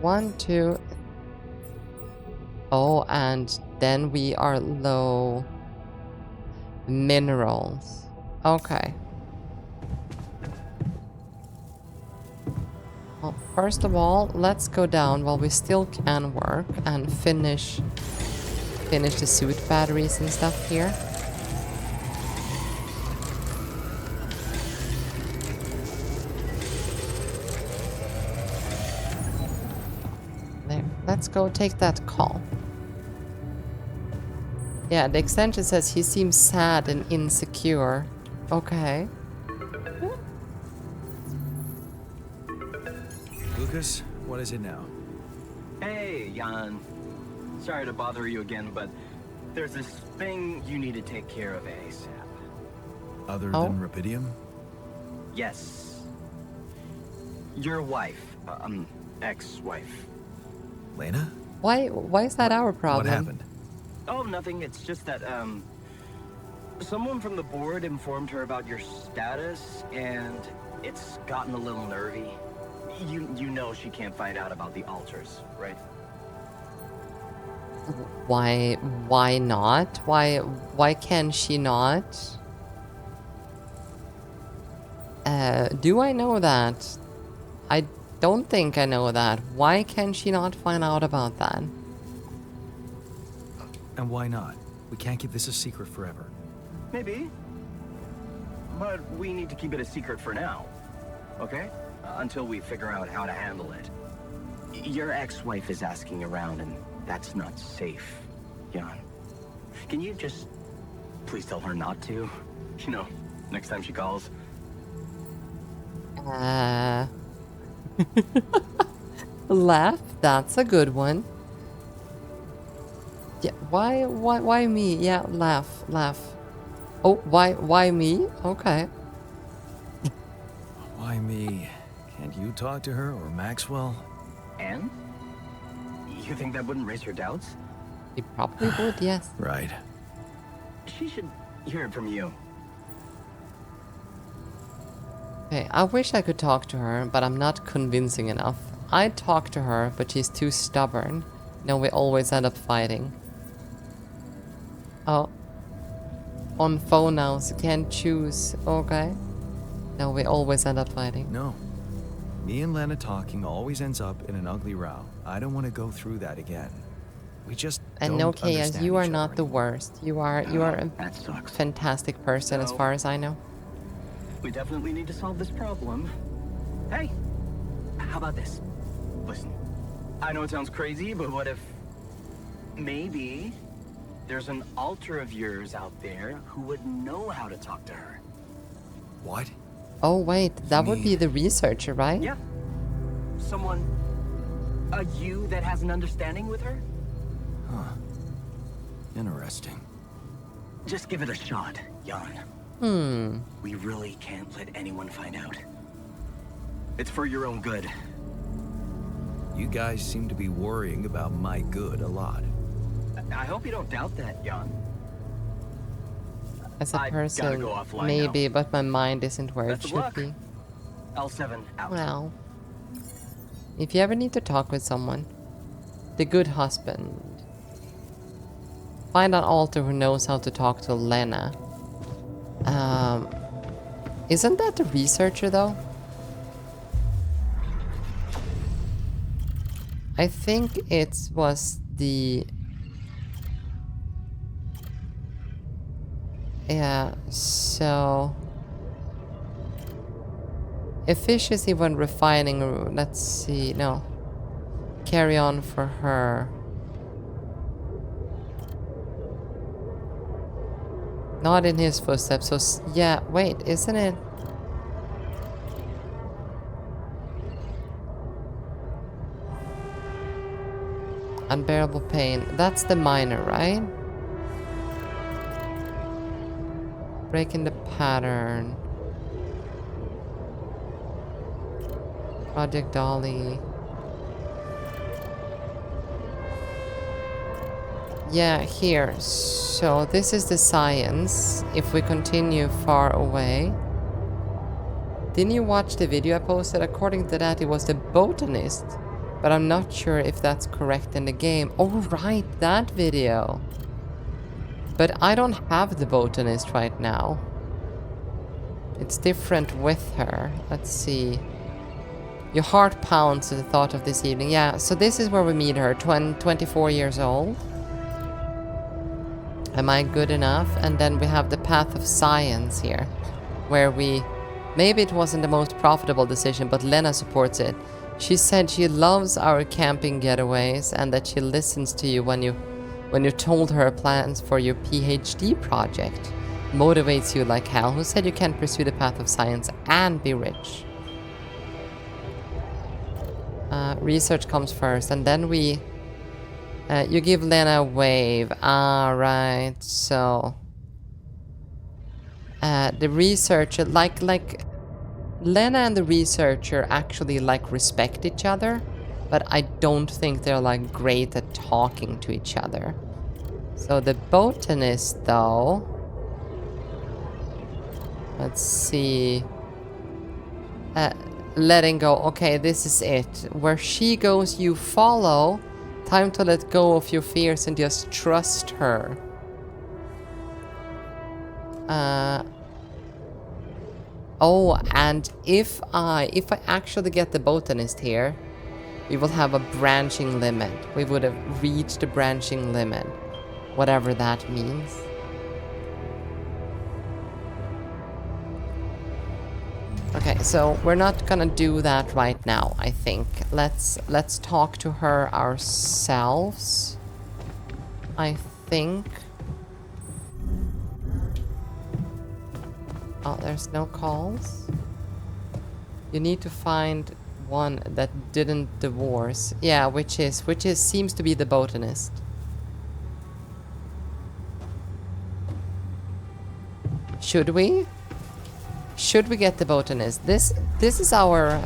Speaker 2: One, two. Oh, and then we are low minerals. Okay. Well, first of all, let's go down while we still can work and finish the suit batteries and stuff here. There, let's go take that call. Yeah, the extension says he seems sad and insecure. Okay.
Speaker 1: Lucas, what is it now?
Speaker 5: Hey, Jan. Sorry to bother you again, but there's this thing you need to take care of ASAP.
Speaker 1: Other than Rapidium?
Speaker 5: Yes. Your wife, ex-wife.
Speaker 1: Lena?
Speaker 2: Why is that our problem?
Speaker 1: What happened?
Speaker 5: Oh, nothing. It's just that, someone from the board informed her about your status, and it's gotten a little nervy. You know she can't find out about the altars, right?
Speaker 2: Why not? Why can she not? Do I know that? I don't think I know that. Why can she not find out about that?
Speaker 1: And why not? We can't keep this a secret forever.
Speaker 5: Maybe. But we need to keep it a secret for now, okay? Until we figure out how to handle it. Your ex-wife is asking around, and that's not safe, Jan. Can you just please tell her not to? You know, next time she calls.
Speaker 2: Laugh, that's a good one. Yeah, why me? Yeah, laugh. Oh, why me? Okay.
Speaker 1: Why me? Can't you talk to her or Maxwell?
Speaker 5: And? You think that wouldn't raise her doubts?
Speaker 2: He probably would, yes.
Speaker 1: Right.
Speaker 5: She should hear it from you.
Speaker 2: Okay, I wish I could talk to her, but I'm not convincing enough. I'd talk to her, but she's too stubborn. No, we always end up fighting. Oh. On phone now, so can't choose. Okay. No, we always end up fighting.
Speaker 1: No. Me and Lena talking always ends up in an ugly row. I don't want to go through that again. We just
Speaker 2: and
Speaker 1: don't
Speaker 2: no, Chaos,
Speaker 1: understand
Speaker 2: you are
Speaker 1: each
Speaker 2: not
Speaker 1: other
Speaker 2: the
Speaker 1: anymore.
Speaker 2: worst. You are a
Speaker 5: That sucks.
Speaker 2: fantastic person as
Speaker 5: No.
Speaker 2: far as I know.
Speaker 5: We definitely need to solve this problem. Hey, how about this? Listen, I know it sounds crazy, but what if maybe there's an alter of yours out there who would know how to talk to her?
Speaker 1: What?
Speaker 2: Oh wait, that would be the researcher, right?
Speaker 5: Yeah. Someone, you that has an understanding with her?
Speaker 1: Huh. Interesting.
Speaker 5: Just give it a shot, Jan.
Speaker 2: Hmm.
Speaker 5: We really can't let anyone find out. It's for your own good.
Speaker 1: You guys seem to be worrying about my good a lot.
Speaker 5: I hope you don't doubt that, Jan.
Speaker 2: As a
Speaker 5: I gotta
Speaker 2: person,
Speaker 5: go offline
Speaker 2: maybe,
Speaker 5: now.
Speaker 2: but my mind isn't where
Speaker 5: Best
Speaker 2: it
Speaker 5: of
Speaker 2: should
Speaker 5: luck.
Speaker 2: be.
Speaker 5: L7 out.
Speaker 2: Well, if you ever need to talk with someone, the good husband, find an alter who knows how to talk to Lena. Isn't that the researcher though? I think it was the... Yeah, so... Efficiency when refining, let's see, no. Carry on for her. Not in his footsteps, so yeah, wait, isn't it? Unbearable pain, that's the minor, right? Breaking the pattern. Project Dolly. Yeah, here. So this is the science. If we continue far away. Didn't you watch the video I posted? According to that, it was the botanist. But I'm not sure if that's correct in the game. Oh, right, that video. But I don't have the botanist right now. It's different with her. Let's see. Your heart pounds at the thought of this evening. Yeah, so this is where we meet her. 24 years old. Am I good enough? And then we have the path of science here. Where we... Maybe it wasn't the most profitable decision, but Lena supports it. She said she loves our camping getaways and that she listens to you when you told her plans for your PhD project. Motivates you like hell. Who said you can't pursue the path of science and be rich? Research comes first, and then we... you give Lena a wave. Ah, right. So... the researcher... Like... Lena and the researcher actually, like, respect each other. But I don't think they're, like, great at talking to each other. So the botanist, though... Let's see... letting go. Okay, this is it. Where she goes, you follow. Time to let go of your fears and just trust her. Oh, and if I actually get the botanist here, we will have a branching limit. We would have reached the branching limit. Whatever that means. Okay, so we're not gonna do that right now, I think. Let's talk to her ourselves. I think. Oh, there's no calls. You need to find one that didn't divorce. Yeah, which seems to be the botanist. Should we? Should we get the botanist? This is our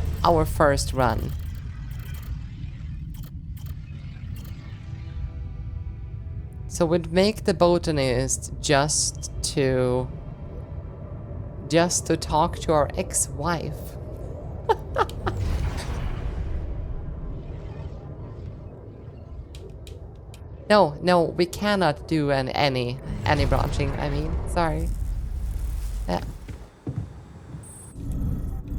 Speaker 2: first run. So we'd make the botanist just to talk to our ex-wife. No, we cannot do any branching. I mean, sorry. Yeah.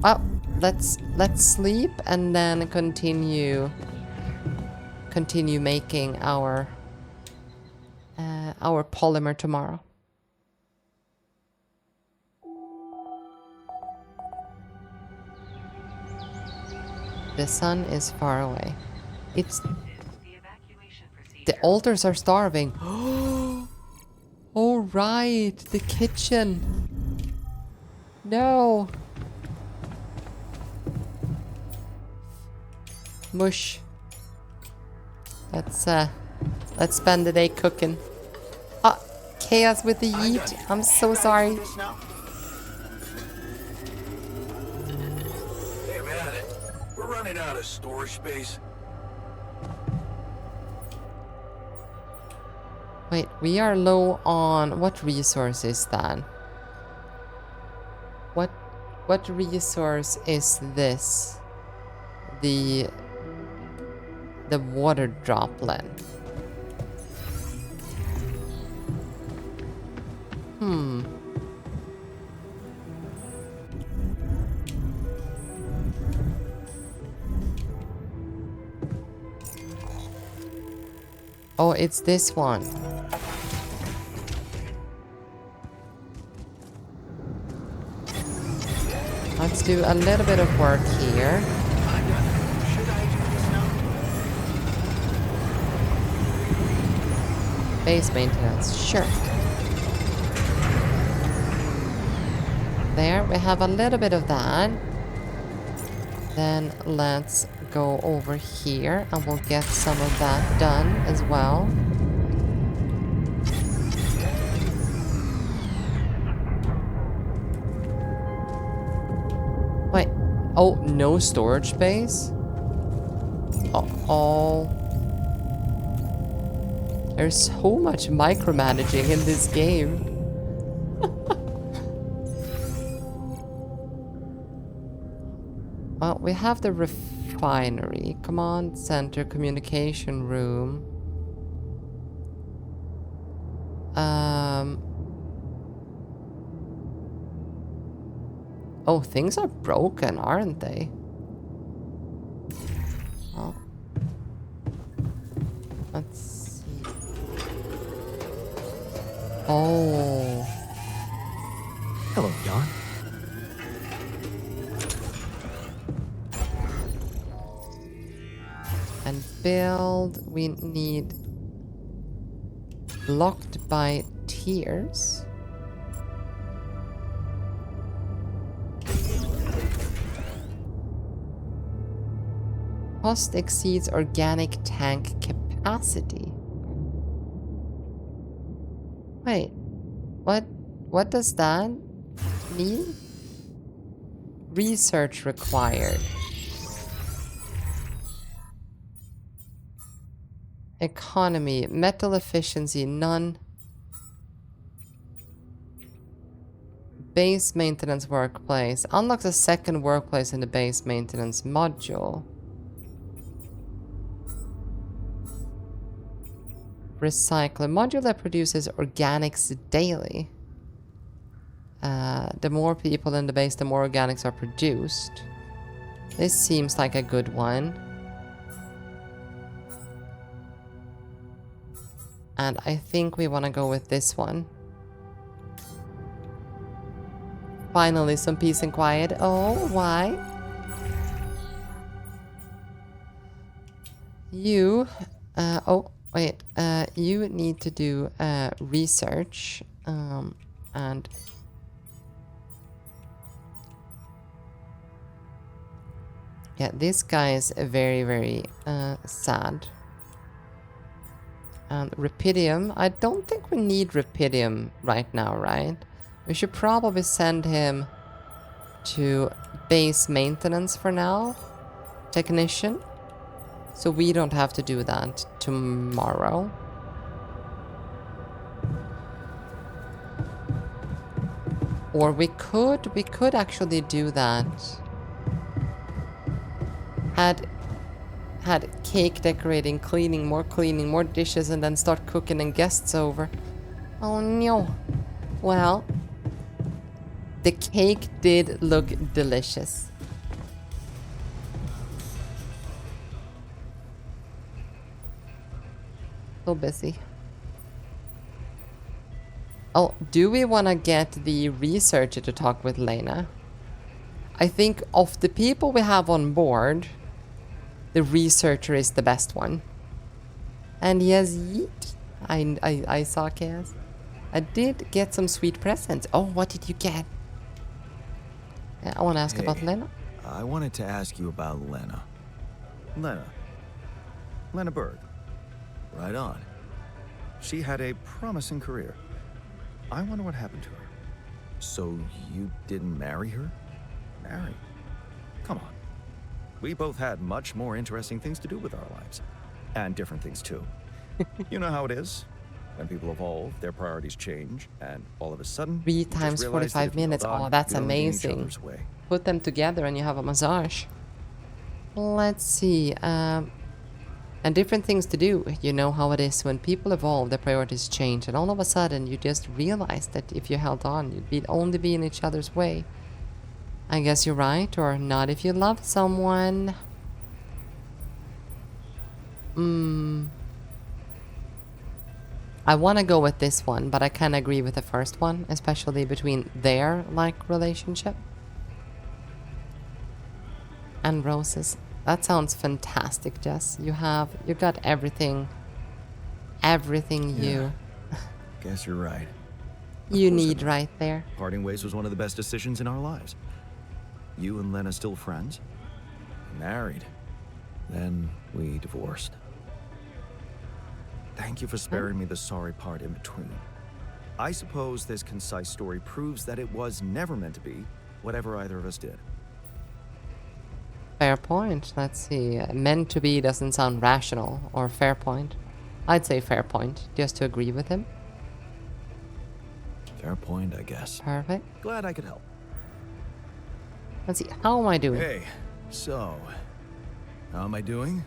Speaker 2: Well, let's sleep and then continue making our polymer tomorrow. The sun is far away. It's the altars are starving. Oh right, the kitchen. No. Mush. Let's spend the day cooking. Chaos with the yeet. I'm so sorry.
Speaker 1: Hey man, we're running out of storage space.
Speaker 2: Wait, we are low on what resource is that? What resource is this? The water droplet. Oh, it's this one. Let's do a little bit of work here. Base maintenance, sure. There, we have a little bit of that. Then let's go over here and we'll get some of that done as well. Wait, oh, no storage space? Uh-oh. There's so much micromanaging in this game. Well, we have the refinery, command center, communication room. Oh, things are broken, aren't they? Oh. Let's see. Oh.
Speaker 4: Hello, Jan.
Speaker 2: And build, we need blocked by tiers. Cost exceeds organic tank capacity. Wait, what does that mean? Research required. Economy, metal efficiency, none. Base maintenance workplace. Unlocks a second workplace in the base maintenance module. Recycler. Module that produces organics daily. The more people in the base, the more organics are produced. This seems like a good one. And I think we want to go with this one. Finally, some peace and quiet. Oh, why? You, oh, wait, you need to do research, and yeah, this guy is very, very sad. And Rapidium, I don't think we need Rapidium right now, right? We should probably send him to base maintenance for now, technician, so we don't have to do that tomorrow. Or we could actually do that. Had cake decorating, cleaning, more dishes, and then start cooking and guests over. Oh no. Well, the cake did look delicious. So busy. Oh, do we want to get the researcher to talk with Lena? I think of the people we have on board, the researcher is the best one. And yes, yeet. I saw Chaos. I did get some sweet presents. Oh, what did you get? Yeah, I want to ask about Lena.
Speaker 1: I wanted to ask you about Lena.
Speaker 4: Lena Berg.
Speaker 1: Right on.
Speaker 4: She had a promising career.
Speaker 1: I wonder what happened to her. So you didn't marry her? Marry? Come on. We both had much more interesting things to do with our lives. And different things too. You know how it is. When people evolve, their priorities change, and all of a sudden,
Speaker 2: 3
Speaker 1: you just
Speaker 2: times
Speaker 1: realize that
Speaker 2: 45
Speaker 1: if you
Speaker 2: minutes.
Speaker 1: hold on,
Speaker 2: Oh, that's
Speaker 1: you'll only get in each
Speaker 2: amazing.
Speaker 1: other's way.
Speaker 2: Put them together and you have a massage. Let's see. And different things to do. You know how it is when people evolve, their priorities change, and all of a sudden you just realize that if you held on, you'd only be in each other's way. I guess you're right, or not if you love someone. I want to go with this one, but I kind of agree with the first one, especially between their, like, relationship. And roses. That sounds fantastic, Jess. You got everything. Everything
Speaker 1: Guess you're right.
Speaker 2: you
Speaker 1: course I
Speaker 2: need
Speaker 1: do.
Speaker 2: right there.
Speaker 1: Parting ways was one of the best decisions in our lives. You and Lena still friends? Married. Then we divorced. Thank you for sparing me the sorry part in between. I suppose this concise story proves that it was never meant to be, whatever either of us did.
Speaker 2: Fair point. Let's see. Meant to be doesn't sound rational, or fair point. I'd say fair point, just to agree with him.
Speaker 1: Fair point, I guess.
Speaker 2: Perfect.
Speaker 1: Glad I could help.
Speaker 2: Let's see. How am I doing?
Speaker 1: Hey, so, how am I doing?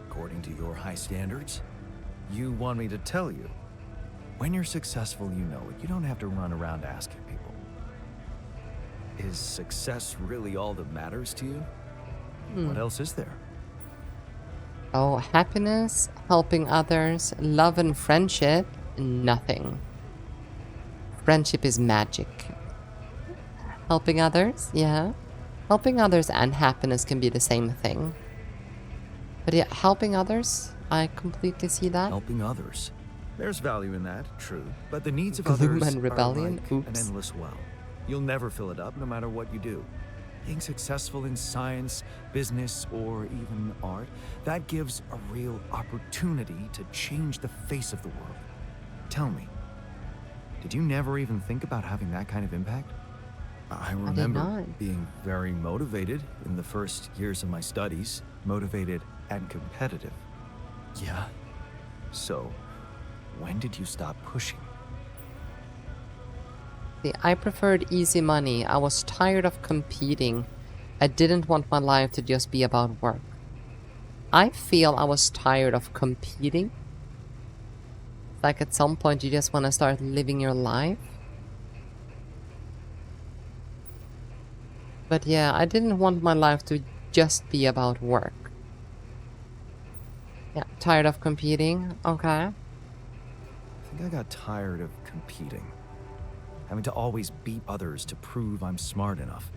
Speaker 1: According to your high standards? You want me to tell you. When you're successful, you know it. You don't have to run around asking people. Is success really all that matters to you? What else is there?
Speaker 2: Oh, happiness, helping others, love and friendship, nothing. Friendship is magic. Helping others, yeah. Helping others and happiness can be the same thing. But yeah, helping others, I completely see that.
Speaker 1: Helping others. There's value in that, true. But the needs of
Speaker 2: Gloom
Speaker 1: others
Speaker 2: and rebellion?
Speaker 1: are like an
Speaker 2: Oops.
Speaker 1: endless well. You'll never fill it up, no matter what you do. Being successful in science, business, or even art, that gives a real opportunity to change the face of the world. Tell me, did you never even think about having that kind of impact? I remember
Speaker 2: not.
Speaker 1: being very motivated in the first years of my studies, motivated and competitive. Yeah. So, when did you stop pushing?
Speaker 2: See, I preferred easy money. I was tired of competing. I didn't want my life to just be about work. I feel I was tired of competing. Like at some point you just want to start living your life. But yeah, I didn't want my life to just be about work. Yeah, tired of competing. Okay.
Speaker 1: I think I got tired of competing. Having to always beat others to prove I'm smart enough.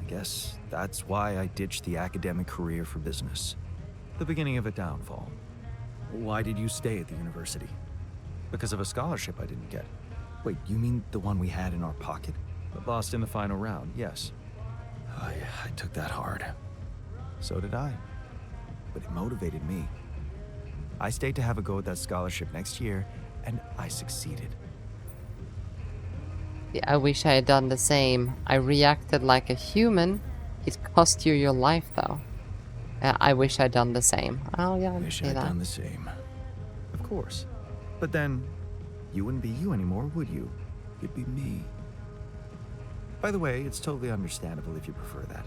Speaker 1: I guess that's why I ditched the academic career for business. The beginning of a downfall. Why did you stay at the university? Because of a scholarship I didn't get. Wait, you mean the one we had in our pocket? But lost in the final round, yes. I took that hard. So did I. But it motivated me. I stayed to have a go at that scholarship next year, and I succeeded.
Speaker 2: Yeah, I wish I had done the same. I reacted like a human. It cost you your life, though. I wish I'd done the same. Oh, yeah, I
Speaker 1: Wish
Speaker 2: see
Speaker 1: I'd
Speaker 2: that.
Speaker 1: done the same. Of course. But then, you wouldn't be you anymore, would you? You'd be me. By the way, it's totally understandable if you prefer that.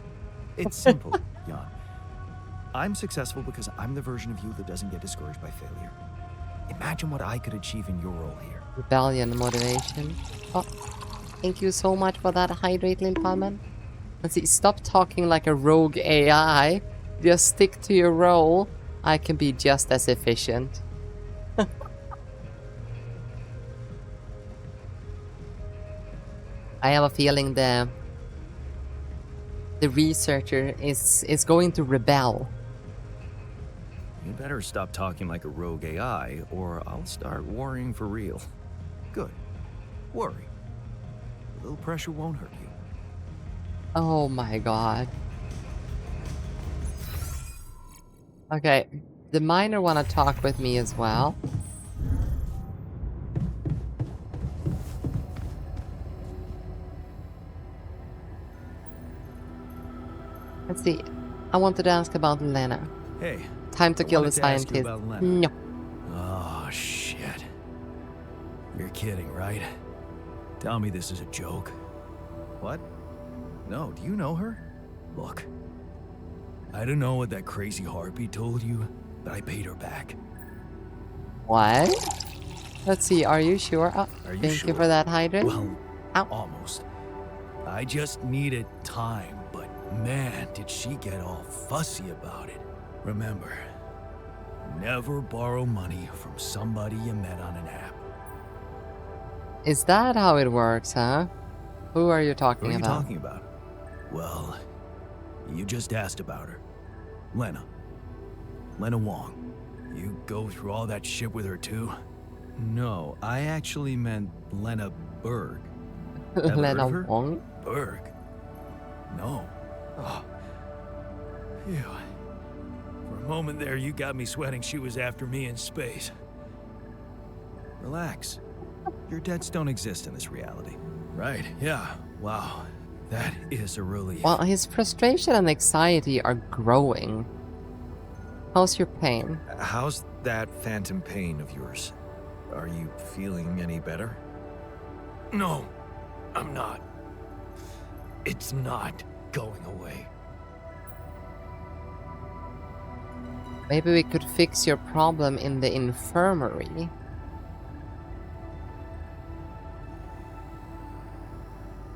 Speaker 1: It's simple, Jan. I'm successful because I'm the version of you that doesn't get discouraged by failure. Imagine what I could achieve in your role here.
Speaker 2: Rebellion, motivation. Oh, thank you so much for that hydrate, Lil Palman. Let's see, stop talking like a rogue AI. Just stick to your role. I can be just as efficient. I have a feeling the researcher is going to rebel.
Speaker 1: You better stop talking like a rogue AI, or I'll start worrying for real. Good. Worry. A little pressure won't hurt you.
Speaker 2: Oh my god. Okay, the miner wanna talk with me as well. Let's see. I wanted to ask about Lena.
Speaker 1: Hey.
Speaker 2: Time to
Speaker 1: I
Speaker 2: kill the
Speaker 1: wanted to ask you
Speaker 2: scientist.
Speaker 1: about Lena.
Speaker 2: No.
Speaker 1: Oh, shit. You're kidding, right? Tell me this is a joke. What? No, do you know her? Look. I don't know what that crazy harpy told you, but I paid her back.
Speaker 2: What? Let's see. Are you sure? Oh,
Speaker 1: Are you
Speaker 2: thank
Speaker 1: sure?
Speaker 2: you for that hydrant.
Speaker 1: Well,
Speaker 2: Ow.
Speaker 1: almost. I just needed time, but man, did she get all fussy about it. Remember, never borrow money from somebody you met on an app.
Speaker 2: Is that how it works, huh? Who are you
Speaker 1: Who
Speaker 2: talking
Speaker 1: are you
Speaker 2: about?
Speaker 1: talking about? Well, you just asked about her. Lena. Lena Wong. You go through all that shit with her too? No, I actually meant Lena Berg. Ever heard
Speaker 2: Lena
Speaker 1: of her?
Speaker 2: Wong?
Speaker 1: Berg? No. Oh. Phew. For a moment there, you got me sweating she was after me in space. Relax. Your debts don't exist in this reality. Right, yeah. Wow. That is a relief.
Speaker 2: Well, his frustration and anxiety are growing. How's your pain?
Speaker 1: How's that phantom pain of yours? Are you feeling any better? No, I'm not. It's not going away.
Speaker 2: Maybe we could fix your problem in the infirmary.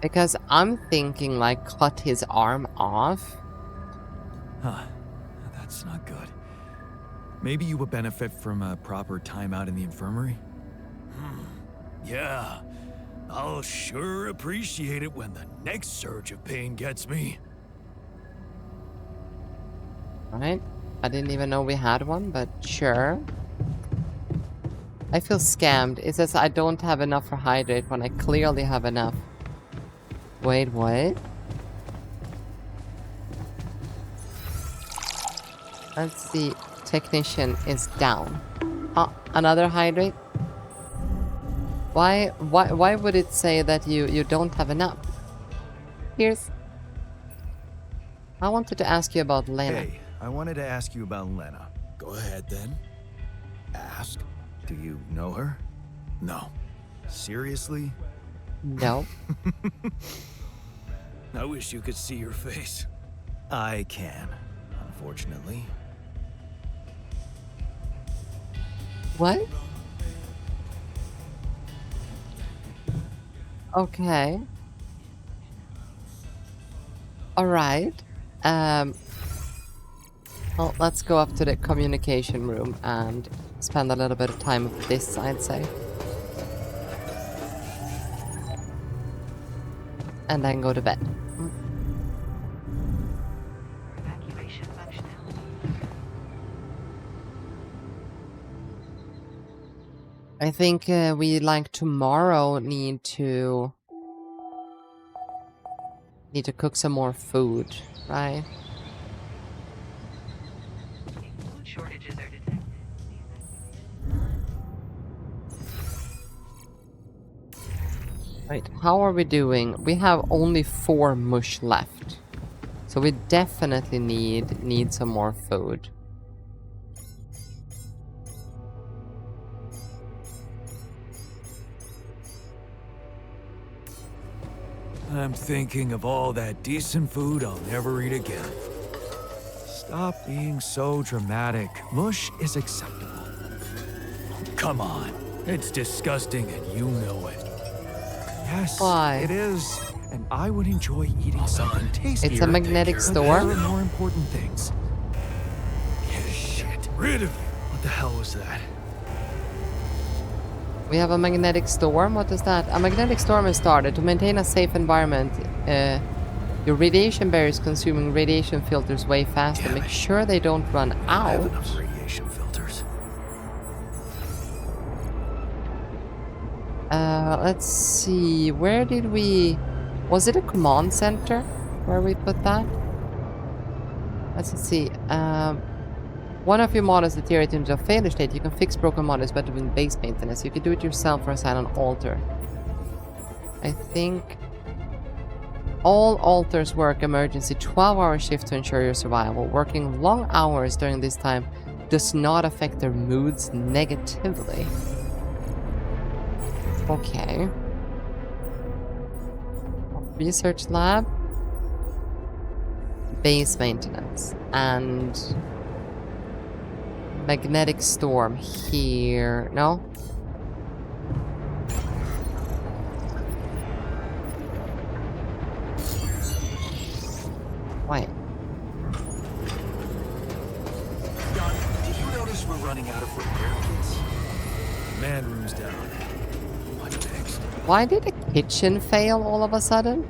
Speaker 2: Because I'm thinking like cut his arm off.
Speaker 1: Huh. That's not good. Maybe you would benefit from a proper timeout in the infirmary? Yeah. I'll sure appreciate it when the next surge of pain gets me.
Speaker 2: Right? I didn't even know we had one, but sure. I feel scammed. It says I don't have enough for hydrate when I clearly have enough. Wait, what? Let's see. Technician is down. Oh, another hydrate? Why would it say that you don't have enough? Here's... I wanted to ask you about Lena.
Speaker 1: Hey, I wanted to ask you about Lena. Go ahead then. Ask. Do you know her? No. Seriously?
Speaker 2: No.
Speaker 1: I wish you could see your face. I can, unfortunately.
Speaker 2: What? Okay. Alright. Well, let's go up to the communication room and spend a little bit of time with this, I'd say. And then go to bed.
Speaker 6: Evacuation functionality.
Speaker 2: I think we like tomorrow need to cook some more food, right?
Speaker 6: Food shortages are detected.
Speaker 2: Right, how are we doing? We have only 4 mush left. So we definitely need some more food.
Speaker 1: I'm thinking of all that decent food I'll never eat again. Stop being so dramatic. Mush is acceptable. Come on. It's disgusting and you know it. Yes,
Speaker 2: Why?
Speaker 1: it is. And I would enjoy eating something tastier.
Speaker 2: It's a magnetic
Speaker 1: But
Speaker 2: store?
Speaker 1: there are more important things. Get shit rid of you. What the hell was that?
Speaker 2: We have a magnetic storm. What is that? A magnetic storm has started. To maintain a safe environment, your radiation barriers consuming radiation filters way faster.
Speaker 1: Damn
Speaker 2: Make
Speaker 1: it.
Speaker 2: sure they don't run
Speaker 1: I have
Speaker 2: out.
Speaker 1: enough radiation filters.
Speaker 2: Let's see. Where did we... Was it a command center where we put that? Let's see. One of your models deteriorated into a failure state. You can fix broken models by doing base maintenance. You can do it yourself or assign an alter. I think... All alters work emergency 12-hour shift to ensure your survival. Working long hours during this time does not affect their moods negatively. Okay. Research lab. Base maintenance. And magnetic storm here. No? Wait.
Speaker 1: John, did you notice we're running out of repair kits? Man room's down. What's next?
Speaker 2: Why did the kitchen fail all of a sudden?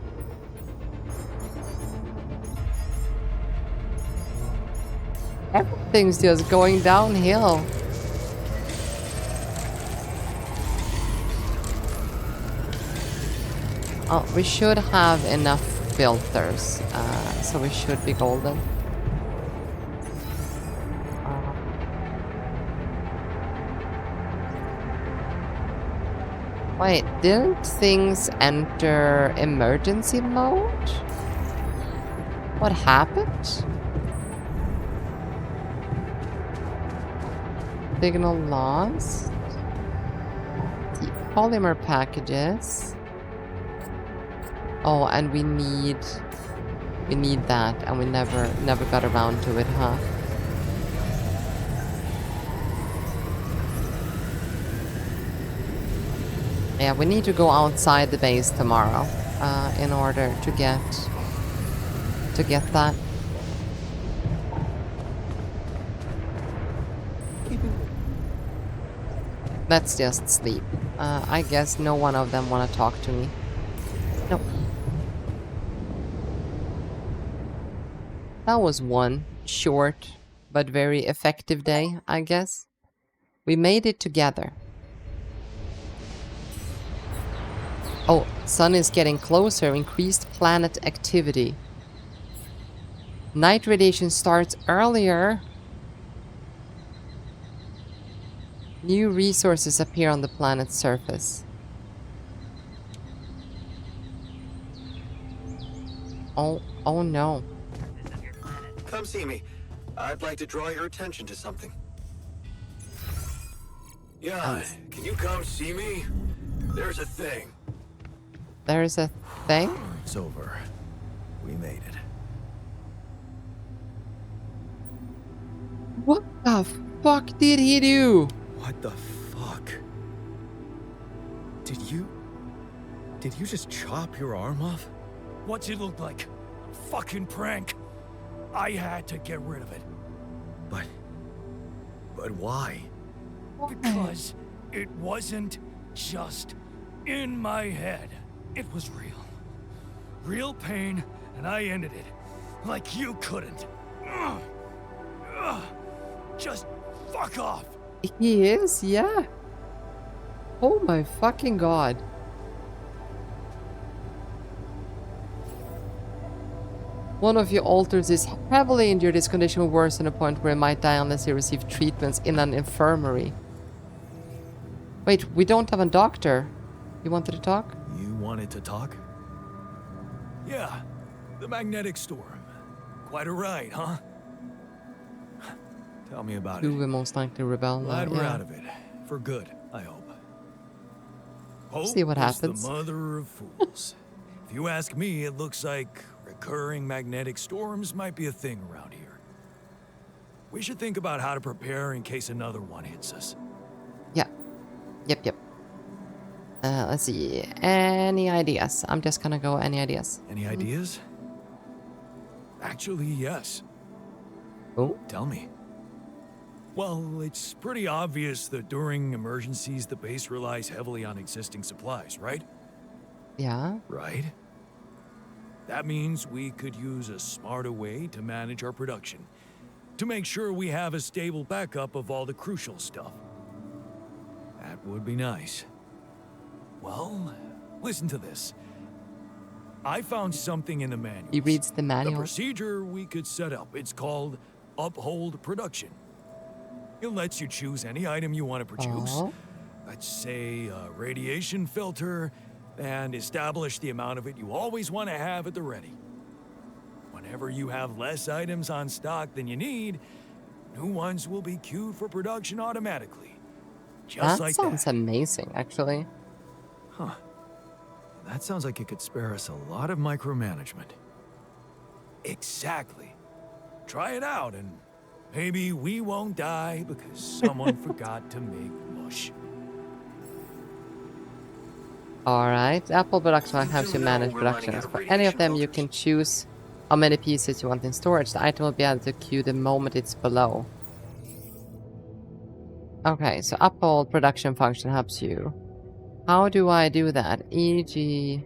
Speaker 2: Everything's just going downhill. Oh, we should have enough filters, so we should be golden. Wait, didn't things enter emergency mode? What happened? Signal lost. The polymer packages. Oh, and we need that, and we never got around to it, huh? Yeah, we need to go outside the base tomorrow, in order to get that. Let's just sleep. I guess no one of them want to talk to me. Nope. That was one short but very effective day, I guess. We made it together. Oh, sun is getting closer. Increased planet activity. Night radiation starts earlier. New resources appear on the planet's surface. Oh no.
Speaker 6: Surface of your planet.
Speaker 1: Come see me. I'd like to draw your attention to something. Yeah, can you come see me? There's a thing.
Speaker 2: There's a thing?
Speaker 1: It's over. We made it.
Speaker 2: What the fuck did he do?
Speaker 1: What the fuck? Did you just chop your arm off?
Speaker 7: What's it look like? A fucking prank. I had to get rid of it.
Speaker 1: But why?
Speaker 7: Because it wasn't just in my head. It was real. Real pain, and I ended it. Like you couldn't. Just fuck off.
Speaker 2: He is, yeah. Oh my fucking god. One of your alters is heavily injured. His condition will worsen to the point where he might die unless he receives treatments in an infirmary. Wait, we don't have a doctor. You wanted to talk?
Speaker 1: You wanted to talk?
Speaker 7: Yeah, the magnetic storm. Quite a ride, huh?
Speaker 1: Tell me about
Speaker 2: Who
Speaker 1: it.
Speaker 2: will most likely rebel now?
Speaker 1: Glad we're
Speaker 2: Yeah.
Speaker 1: out of it. For good, I hope. Hope
Speaker 2: See what
Speaker 1: is
Speaker 2: happens.
Speaker 1: the mother of fools. If you ask me, it looks like recurring magnetic storms might be a thing around here. We should think about how to prepare in case another one hits us.
Speaker 2: Yeah. Yep. Let's see. Any ideas? I'm just gonna go any ideas.
Speaker 1: Any ideas? Actually, yes.
Speaker 2: Oh?
Speaker 1: Tell me. Well, it's pretty obvious that during emergencies, the base relies heavily on existing supplies, right?
Speaker 2: Yeah.
Speaker 1: Right. That means we could use a smarter way to manage our production, to make sure we have a stable backup of all the crucial stuff. That would be nice. Well, listen to this. I found something in the manual.
Speaker 2: He reads the
Speaker 1: The
Speaker 2: manual.
Speaker 1: procedure we could set up. It's called Uphold Production. It lets you choose any item you want to produce.
Speaker 2: Oh.
Speaker 1: Let's say a radiation filter, and establish the amount of it you always want to have at the ready. Whenever you have less items on stock than you need, new ones will be queued for production automatically. Just
Speaker 2: That
Speaker 1: like
Speaker 2: sounds
Speaker 1: that.
Speaker 2: amazing, actually.
Speaker 1: Huh. That sounds like it could spare us a lot of micromanagement. Exactly. Try it out and maybe we won't die because someone forgot to make mush.
Speaker 2: Alright, Apple production helps you
Speaker 3: know
Speaker 2: manage
Speaker 3: we're running
Speaker 2: productions.
Speaker 3: out of
Speaker 2: For any of
Speaker 3: radiation
Speaker 2: them, you
Speaker 3: filters.
Speaker 2: can choose how many pieces you want in storage. The item will be added to queue the moment it's below. Okay, so Apple production function helps you. How do I do that? E.g.,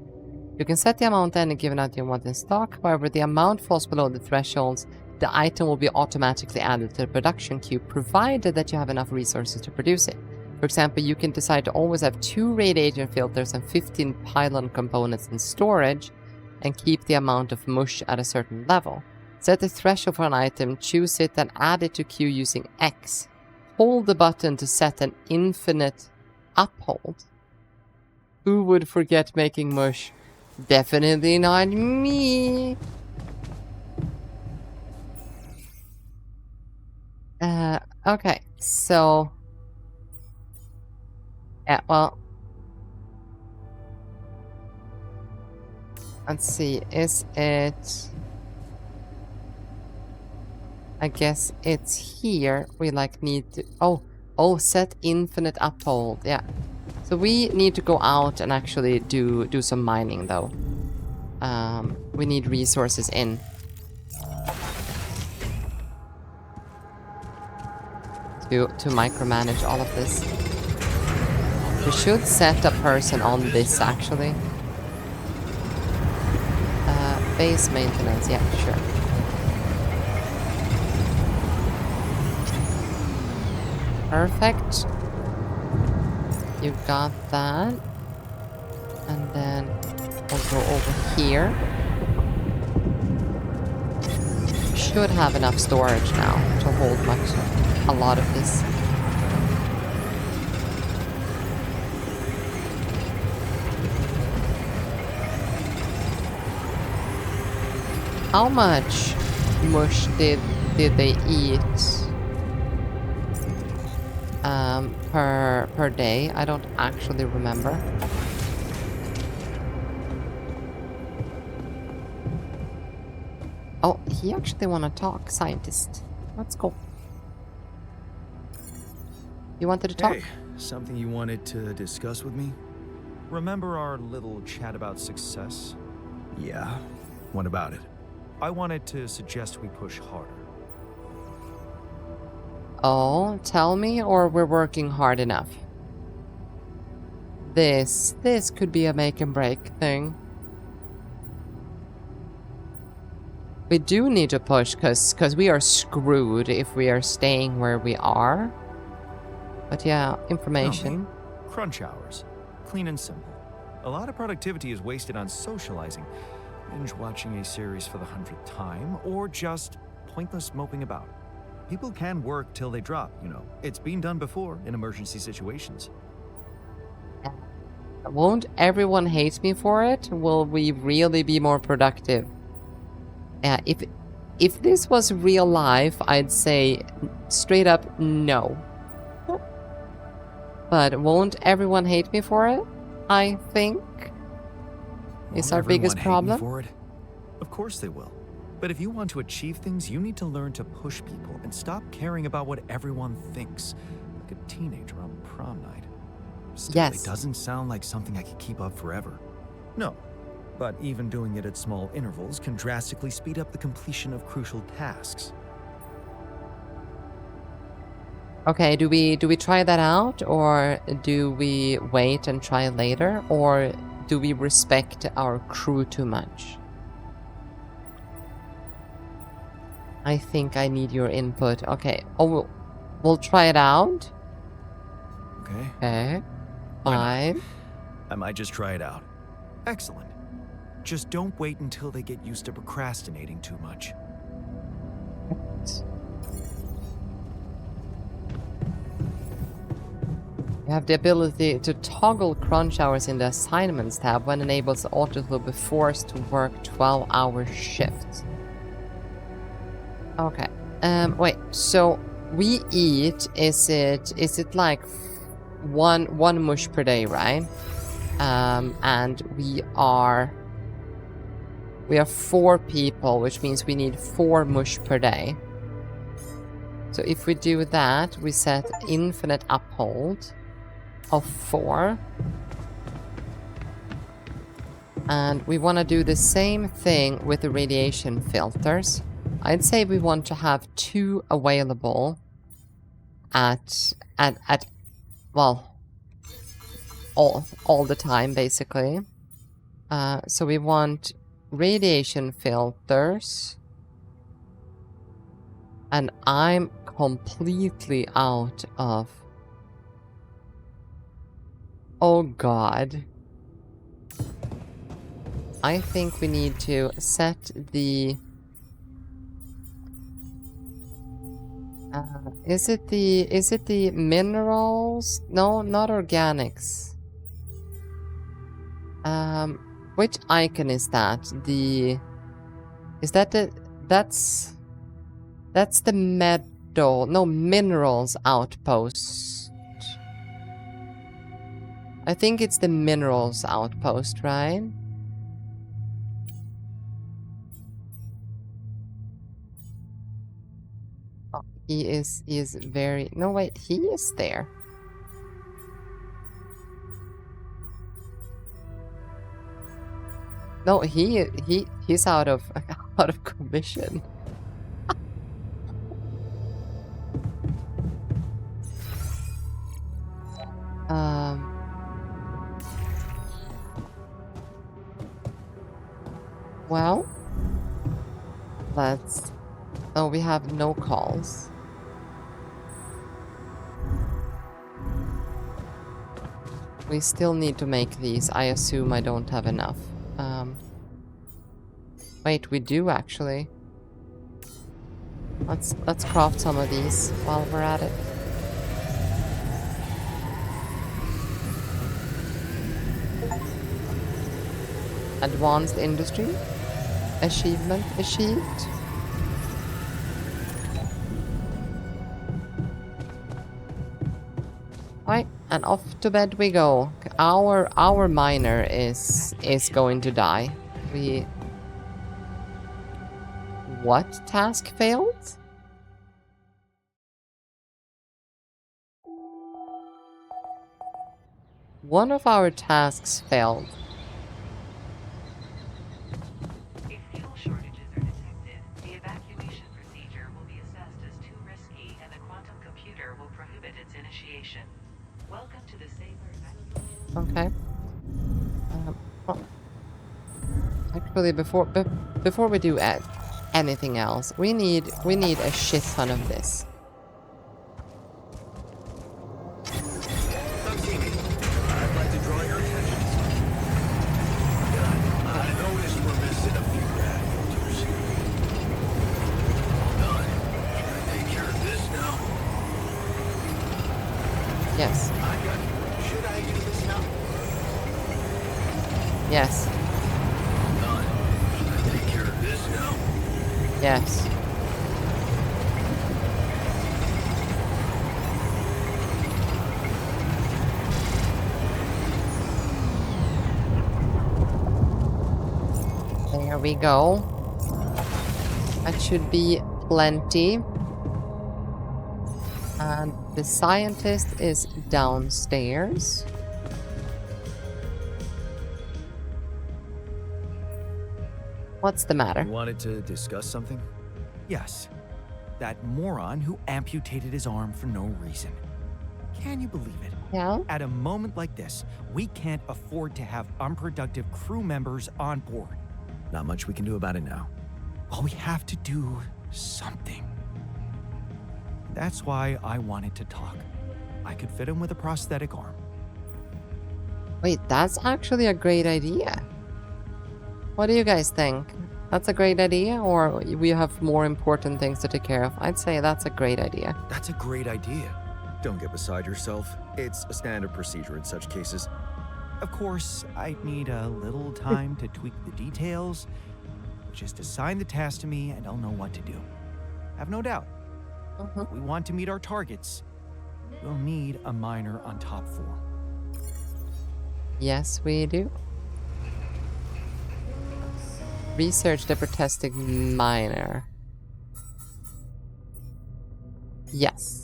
Speaker 2: you can set the amount any given item you want in stock. However, the amount falls below the thresholds, the item will be automatically added to the production queue, provided that you have enough resources to produce it. For example, you can decide to always have 2 radiation filters and 15 pylon components in storage, and keep the amount of mush at a certain level. Set the threshold for an item, choose it, and add it to queue using X. Hold the button to set an infinite uphold. Who would forget making mush? Definitely not me. Okay, so... yeah, well... let's see, is it... I guess it's here we like need to... oh, set infinite uphold, yeah. So we need to go out and actually do some mining though. We need resources in. To micromanage all of this. We should set a person on this actually. Base maintenance, yeah, sure. Perfect. You got that. And then we'll go over here. Should have enough storage now to hold a lot of this. How much mush did they eat per day? I don't actually remember. Oh, he actually wanna talk, scientist. Let's go. You wanted to talk?
Speaker 1: Hey, something you wanted to discuss with me?
Speaker 4: Remember our little chat about success?
Speaker 1: Yeah. What about it?
Speaker 4: I wanted to suggest we push harder.
Speaker 2: Oh, tell me, or we're working hard enough. This could be a make and break thing. We do need to push, cause we are screwed if we are staying where we are. But yeah, information.
Speaker 4: Crunch hours. Clean and simple. A lot of productivity is wasted on socializing, binge watching a series for the 100th time, or just pointless moping about. People can work till they drop, you know. It's been done before in emergency situations.
Speaker 2: Won't everyone hate me for it? Will we really be more productive? Yeah, if this was real life, I'd say straight up no. But won't everyone hate me for it? I think is our biggest problem.
Speaker 1: For it?
Speaker 4: Of course they will. But if you want to achieve things, you need to learn to push people and stop caring about what everyone thinks, like a teenager on prom night. Still,
Speaker 2: Yes.
Speaker 4: It doesn't sound like something I could keep up forever. No. But even doing it at small intervals can drastically speed up the completion of crucial tasks.
Speaker 2: Okay, do we try that out, or do we wait and try later, or do we respect our crew too much? I think I need your input. Okay. Oh, we'll try it out.
Speaker 1: Okay.
Speaker 2: Okay.
Speaker 1: Why not?
Speaker 2: Fine.
Speaker 1: I might just try it out.
Speaker 4: Excellent. Just don't wait until they get used to procrastinating too much.
Speaker 2: You have the ability to toggle crunch hours in the assignments tab when enables the auto to be forced to work 12-hour shifts. Okay. Wait. So we eat. Is it like one mush per day, right? And we are 4 people, which means we need 4 mush per day. So if we do that, we set infinite uphold of 4. And we want to do the same thing with the radiation filters. I'd say we want to have 2 available at well, all the time, basically. So we want radiation filters. And I'm completely out of... Oh god. I think we need to set the... is it the minerals? No, not organics. Which icon is that? That's the metal, no, minerals outpost. I think it's the minerals outpost, right? Oh, he is very, no wait, he is there. No, he's out of commission. Well, let's... Oh, we have no calls. We still need to make these. I assume I don't have enough. Wait, we do actually. Let's craft some of these while we're at it. Advanced industry. Achievement achieved. Right, and off to bed we go. Our miner is going to die. What task failed? One of our tasks failed.
Speaker 6: If fuel shortages are detected, the evacuation procedure will be assessed as too risky and the quantum computer will prohibit its initiation. Welcome to the safer evacuation.
Speaker 2: Okay. Well, actually, before we do anything else, we need a shit ton of this.
Speaker 1: I'd like to draw your attention to something. I noticed we're missing a few rad filters. All done. Should I take care of this now?
Speaker 2: Yes.
Speaker 1: I got it. Should I do this now?
Speaker 2: Yes.
Speaker 1: Done. Should I take care of this now?
Speaker 2: Yes. There we go. That should be plenty. And the scientist is downstairs. What's the matter?
Speaker 1: You wanted to discuss something?
Speaker 4: Yes. That moron who amputated his arm for no reason. Can you believe it?
Speaker 2: Yeah?
Speaker 4: At a moment like this, we can't afford to have unproductive crew members on board.
Speaker 1: Not much we can do about it now.
Speaker 4: Well, we have to do something. That's why I wanted to talk. I could fit him with a prosthetic arm.
Speaker 2: Wait, that's actually a great idea. What do you guys think? That's a great idea, or we have more important things to take care of? I'd say that's a great idea.
Speaker 1: That's a great idea. Don't get beside yourself.
Speaker 4: It's a standard procedure in such cases. Of course, I'd need a little time to tweak the details. Just assign the task to me and I'll know what to do. Have no doubt. If we want to meet our targets, we'll need a miner on top 4.
Speaker 2: Yes, we do. Research the protesting miner. Yes.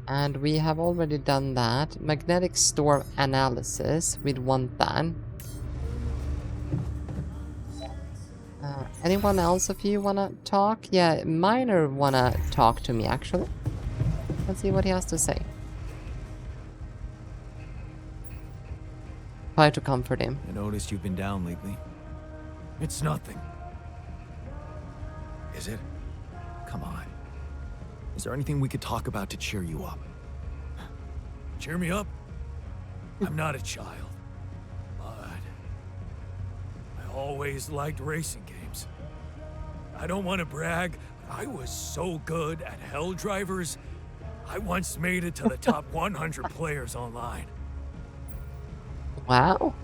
Speaker 2: And we have already done that. Magnetic storm analysis. We'd want that. Anyone else of you wanna talk? Yeah, Miner wanna talk to me actually. Let's see what he has to say. Try to comfort him.
Speaker 1: I noticed you've been down lately. It's nothing. Is it? Come on. Is there anything we could talk about to cheer you up? Cheer me up? I'm not a child. But I always liked racing games. I don't want to brag, but I was so good at Hell Drivers, I once made it to the top 100 players online.
Speaker 2: Wow.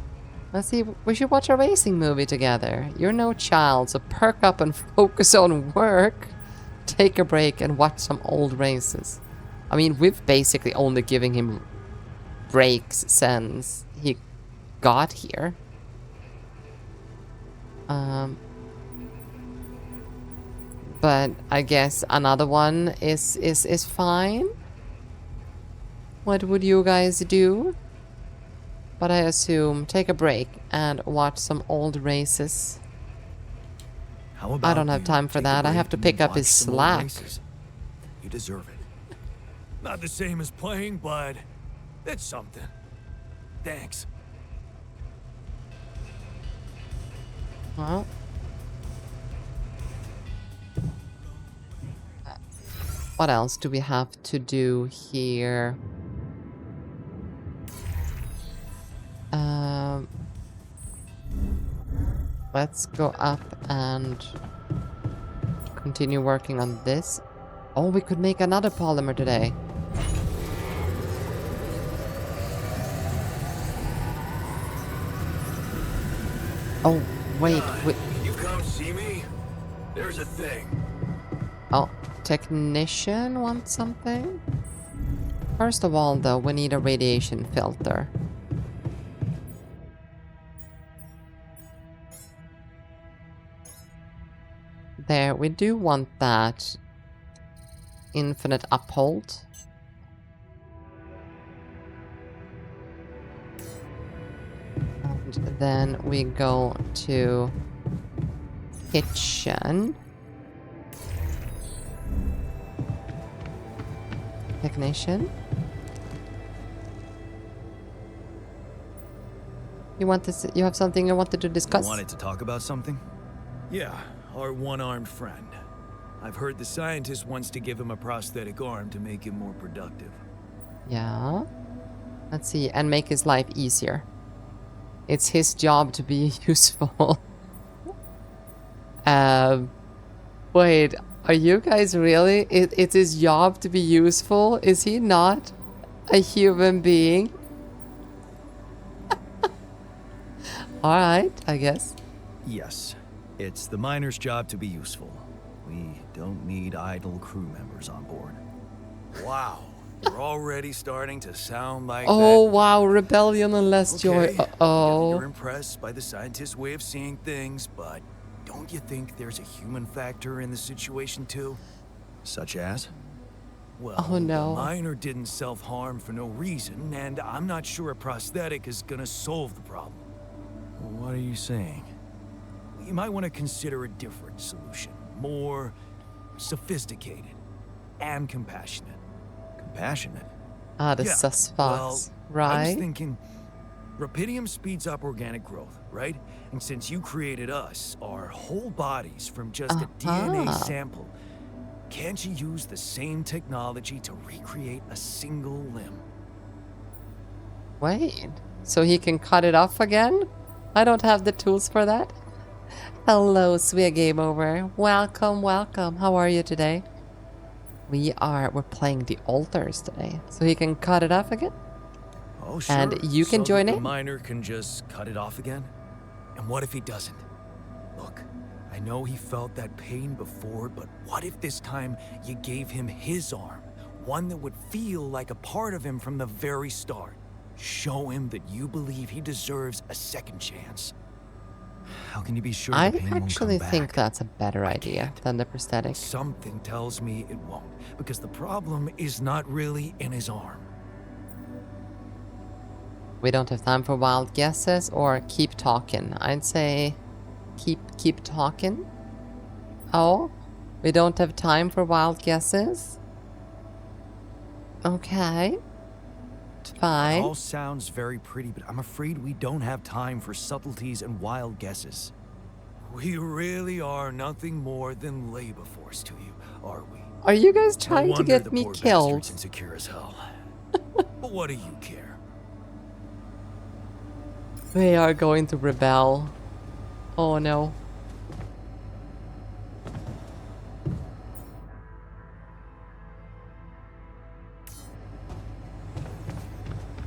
Speaker 2: Let's see, we should watch a racing movie together. You're no child, so perk up and focus on work. Take a break and watch some old races. I mean, we've basically only given him breaks since he got here. But I guess another one is fine. What would you guys do? But I assume take a break and watch some old races.
Speaker 1: How about
Speaker 2: I don't have time for that. I have to pick up his slack.
Speaker 1: You deserve it. Not the same as playing, but it's something. Thanks.
Speaker 2: Well. What else do we have to do here? Let's go up and continue working on this. Oh, we could make another polymer today. Oh, wait.
Speaker 1: You come see me? There's a thing.
Speaker 2: Oh, technician wants something? First of all, though, we need a radiation filter. There, we do want that. Infinite uphold. And then we go to kitchen. Technician. You want this? You have something you wanted to discuss?
Speaker 1: You wanted to talk about something? Yeah, our one-armed friend. I've heard the scientist wants to give him a prosthetic arm to make him more productive.
Speaker 2: Yeah. Let's see, and make his life easier. It's his job to be useful. Wait, are you guys really? It's his job to be useful? Is he not a human being? Alright, I guess.
Speaker 1: Yes, it's the miner's job to be useful. We don't need idle crew members on board. Wow, you're already starting to sound like
Speaker 2: Oh,
Speaker 1: that.
Speaker 2: wow, rebellion and less joy.
Speaker 1: Okay,
Speaker 2: Uh-oh.
Speaker 1: you're impressed by the scientist's way of seeing things, but don't you think there's a human factor in the situation too? Such as? Well,
Speaker 2: Oh, no.
Speaker 1: the miner didn't self-harm for no reason, and I'm not sure a prosthetic is gonna solve the problem. What are you saying? You might want to consider a different solution. More sophisticated and compassionate. Compassionate?
Speaker 2: Ah, the
Speaker 1: Yeah,
Speaker 2: sus
Speaker 1: well,
Speaker 2: fox.
Speaker 1: I was
Speaker 2: Right?
Speaker 1: thinking, Rapidium speeds up organic growth, right? And since you created us, our whole bodies from just a DNA sample, can't you use the same technology to recreate a single limb?
Speaker 2: Wait, so he can cut it off again? I don't have the tools for that. Hello, Swea Game Over. Welcome, welcome. How are you today? We're playing the altars today. So he can cut it off again?
Speaker 1: Oh, sure.
Speaker 2: And you can
Speaker 1: So
Speaker 2: join
Speaker 1: that the
Speaker 2: in?
Speaker 1: miner can just cut it off again? And what if he doesn't? Look, I know he felt that pain before, but what if this time you gave him his arm? One that would feel like a part of him from the very start. Show him that you believe he deserves a second chance.
Speaker 4: How can you be sure
Speaker 2: I
Speaker 4: the pain won't
Speaker 2: actually
Speaker 4: come
Speaker 2: think
Speaker 4: back?
Speaker 2: that's a better idea
Speaker 1: can't.
Speaker 2: than the prosthetic.
Speaker 1: Something tells me it won't, because the problem is not really in his arm.
Speaker 2: We don't have time for wild guesses or keep talking. I'd say keep talking. Oh, we don't have time for wild guesses. Okay.
Speaker 1: It
Speaker 2: Fine.
Speaker 1: all sounds very pretty, but I'm afraid we don't have time for subtleties and wild guesses. We really are nothing more than labor force to you, are we?
Speaker 2: Are you guys
Speaker 1: No
Speaker 2: trying to
Speaker 1: wonder
Speaker 2: get
Speaker 1: the
Speaker 2: me
Speaker 1: poor
Speaker 2: killed?
Speaker 1: bastard's insecure as hell. But what do you care?
Speaker 2: They are going to rebel. Oh no.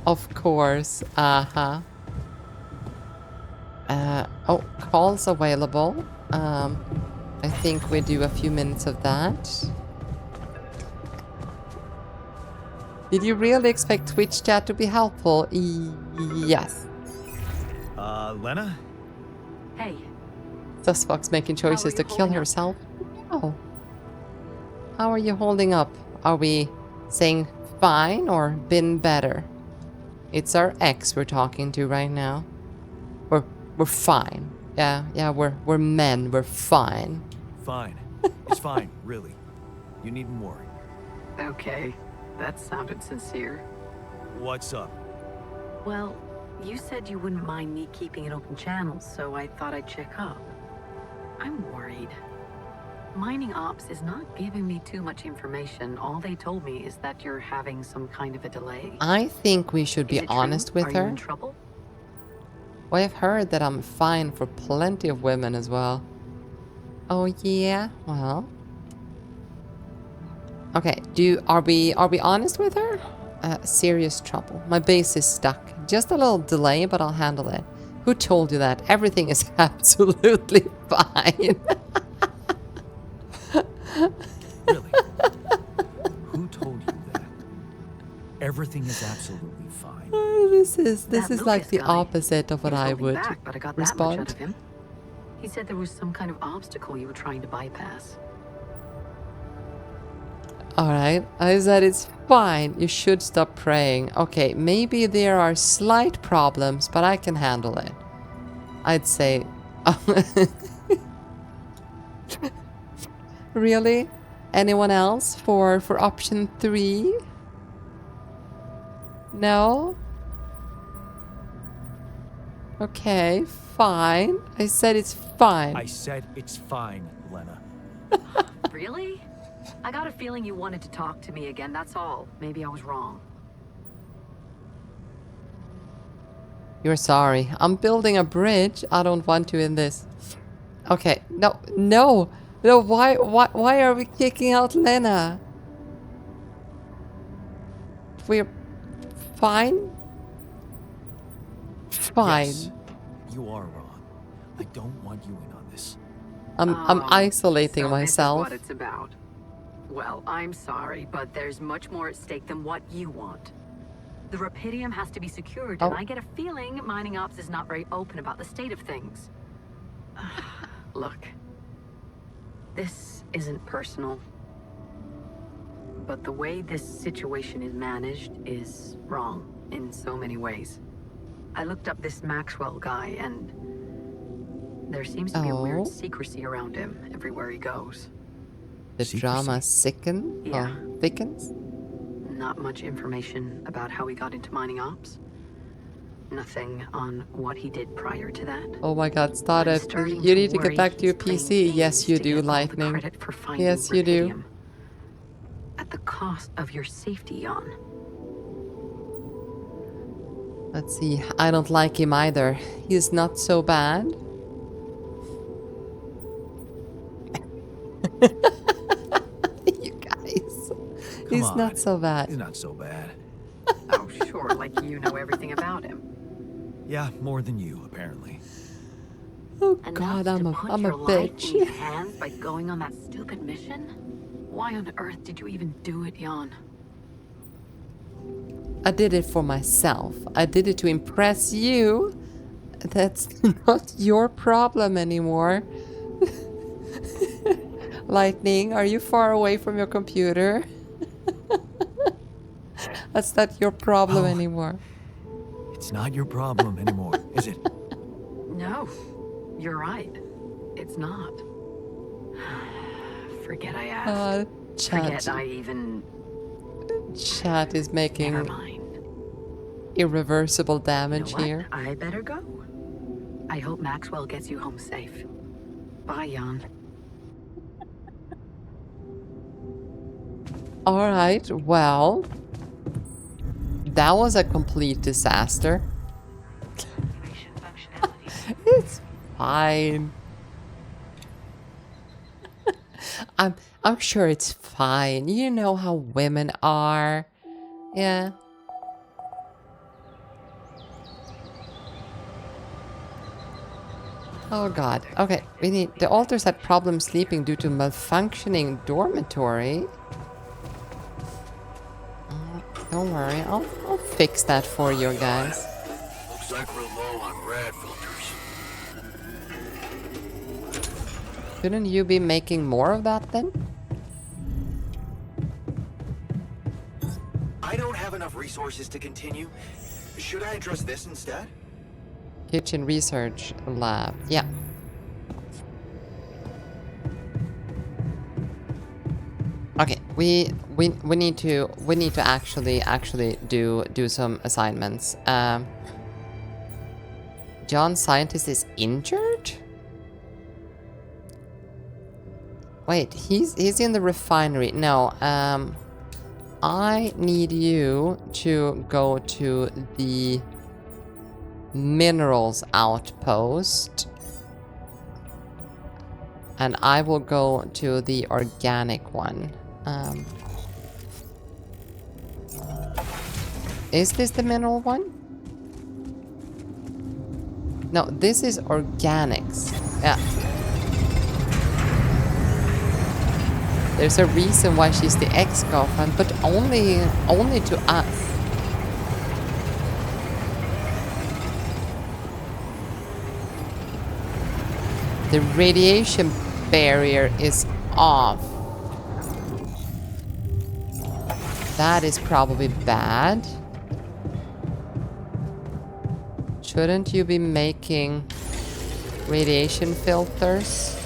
Speaker 2: Of course. Uh-huh. Oh, calls available. I think we do a few minutes of that. Did you really expect Twitch chat to be helpful? Yes.
Speaker 4: Lena?
Speaker 5: Hey,
Speaker 2: Susfox making choices
Speaker 5: you
Speaker 2: to kill
Speaker 5: holding up?
Speaker 2: herself. Oh. How are you holding up? Are we saying fine or been better? It's our ex we're talking to right now. We're fine. Yeah, we're men. We're fine.
Speaker 1: Fine. It's fine, really. You needn't worry.
Speaker 8: Okay, that sounded sincere.
Speaker 1: What's up?
Speaker 8: Well, you said you wouldn't mind me keeping an open channel, so I thought I'd check up. I'm worried. Mining Ops is not giving me too much information. All they told me is that you're having some kind of a delay.
Speaker 2: I think we should
Speaker 8: Is
Speaker 2: be
Speaker 8: it true?
Speaker 2: honest with
Speaker 8: Are
Speaker 2: her.
Speaker 8: you in trouble?
Speaker 2: Well, I've heard that I'm fine for plenty of women as well. Oh yeah? Well. Okay, are we honest with her? Serious trouble. My base is stuck. Just a little delay, but I'll handle it. Who told you that? Everything is absolutely fine.
Speaker 1: Really? Who told you that? Everything is absolutely fine.
Speaker 2: This is
Speaker 8: That
Speaker 2: like
Speaker 8: Lucas
Speaker 2: the
Speaker 8: guy,
Speaker 2: opposite of
Speaker 8: he
Speaker 2: what
Speaker 8: was
Speaker 2: I
Speaker 8: holding
Speaker 2: would
Speaker 8: back, but I got that much out
Speaker 2: respond.
Speaker 8: of him. He said there was some kind of obstacle you were trying to bypass.
Speaker 2: Alright, I said it's fine. You should stop praying. Okay, maybe there are slight problems, but I can handle it. I'd say... Really? Anyone else for option 3? No? Okay, fine. I said it's fine.
Speaker 1: I said it's fine, Lena.
Speaker 8: Really? I got a feeling you wanted to talk to me again, that's all. Maybe I was wrong.
Speaker 2: You're sorry. I'm building a bridge. I don't want to in this. Okay. No. Why are we kicking out Lena? We're fine. Fine.
Speaker 1: Yes, you are wrong. I don't want you in on this.
Speaker 2: I'm isolating
Speaker 8: so
Speaker 2: myself.
Speaker 8: This is what it's about. Well, I'm sorry, but there's much more at stake than what you want. The Rapidium has to be secured, and
Speaker 2: Oh.
Speaker 8: I get a feeling Mining Ops is not very open about the state of things. Look, this isn't personal, but the way this situation is managed is wrong in so many ways. I looked up this Maxwell guy, and there seems to be a
Speaker 2: Oh.
Speaker 8: weird secrecy around him everywhere he goes.
Speaker 2: The
Speaker 1: Secrecy.
Speaker 2: drama
Speaker 8: Yeah.
Speaker 2: thickens.
Speaker 8: Not much information about how he got into Mining Ops. Nothing on what he did prior to that.
Speaker 2: Oh my god, start
Speaker 8: I'm
Speaker 2: it.
Speaker 8: starting
Speaker 2: You need to
Speaker 8: worry
Speaker 2: get back to your
Speaker 8: he's
Speaker 2: PC.
Speaker 8: playing
Speaker 2: Yes,
Speaker 8: games
Speaker 2: you
Speaker 8: to
Speaker 2: do,
Speaker 8: get all the
Speaker 2: Lightning.
Speaker 8: credit for finding
Speaker 2: Yes, you do.
Speaker 8: Rapidium. At the cost of your safety, Jan.
Speaker 2: Let's see. I don't like him either. He's not so bad. You guys. he's
Speaker 1: on.
Speaker 2: not so bad.
Speaker 1: He's not so bad.
Speaker 8: Oh, sure, like you know everything about him.
Speaker 1: Yeah, more than you, apparently.
Speaker 2: Oh
Speaker 8: Enough
Speaker 2: god,
Speaker 8: to
Speaker 2: I'm
Speaker 8: put
Speaker 2: a
Speaker 8: your life
Speaker 2: bitch.
Speaker 8: in his hands by going on that stupid mission? Why on earth did you even do it, Jan?
Speaker 2: I did it for myself. I did it to impress you. That's not your problem anymore. Lightning, are you far away from your computer? That's not your problem
Speaker 1: Oh.
Speaker 2: anymore.
Speaker 1: It's not your problem anymore, is it?
Speaker 8: No, you're right. It's not. Forget I asked. Forget I even...
Speaker 2: Chat is
Speaker 8: Never
Speaker 2: making
Speaker 8: mind.
Speaker 2: irreversible
Speaker 8: You know
Speaker 2: damage
Speaker 8: what?
Speaker 2: here.
Speaker 8: I better go. I hope Maxwell gets you home safe. Bye, Jan.
Speaker 2: Alright, well. That was a complete disaster.
Speaker 6: Evacuation functionality.
Speaker 2: It's fine. I'm sure it's fine. You know how women are. Yeah. Oh god. Okay, we need the alters had problems sleeping due to malfunctioning dormitory. Don't worry, I'll fix that for you guys.
Speaker 1: Looks like we're low on rad filters.
Speaker 2: Shouldn't you be making more of that then?
Speaker 9: I don't have enough resources to continue. Should I address this instead?
Speaker 2: Kitchen research lab. Yeah. Okay, we need to actually do some assignments. John scientist is injured? Wait, he's in the refinery. No, I need you to go to the minerals outpost. And I will go to the organic one. Is this the mineral one? No, this is organics. Yeah. There's a reason why she's the ex-girlfriend, but only to us. The radiation barrier is off. That is probably bad. Shouldn't you be making radiation filters?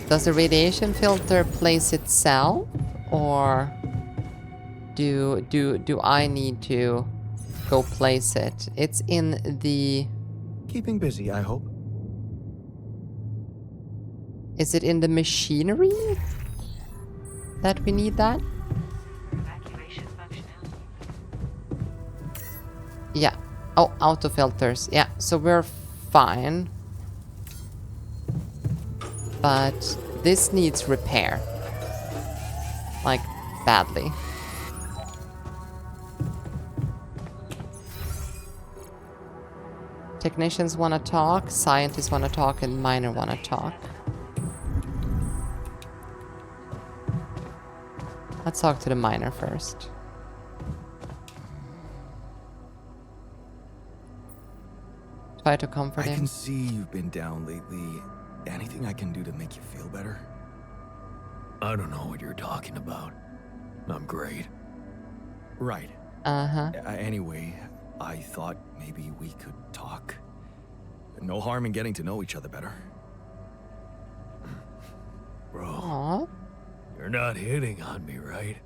Speaker 2: Does the radiation filter place itself, or do I need to go place it? It's in the...
Speaker 1: Keeping busy, I hope.
Speaker 2: Is it in the machinery that we need that?
Speaker 6: Evacuation functionality.
Speaker 2: Yeah. Oh, auto filters. Yeah, so we're fine. But this needs repair. Like, badly. Technicians want to talk, scientists want to talk, and miner want to talk. Let's talk to the miner first. Try to comfort
Speaker 1: I
Speaker 2: him.
Speaker 1: can see you've been down lately. Anything I can do to make you feel better? I don't know what you're talking about. I'm great. Right.
Speaker 2: Uh-huh.
Speaker 1: Anyway, I thought maybe we could talk. No harm in getting to know each other better. Bro,
Speaker 2: Aw.
Speaker 1: you're not hitting on me, right?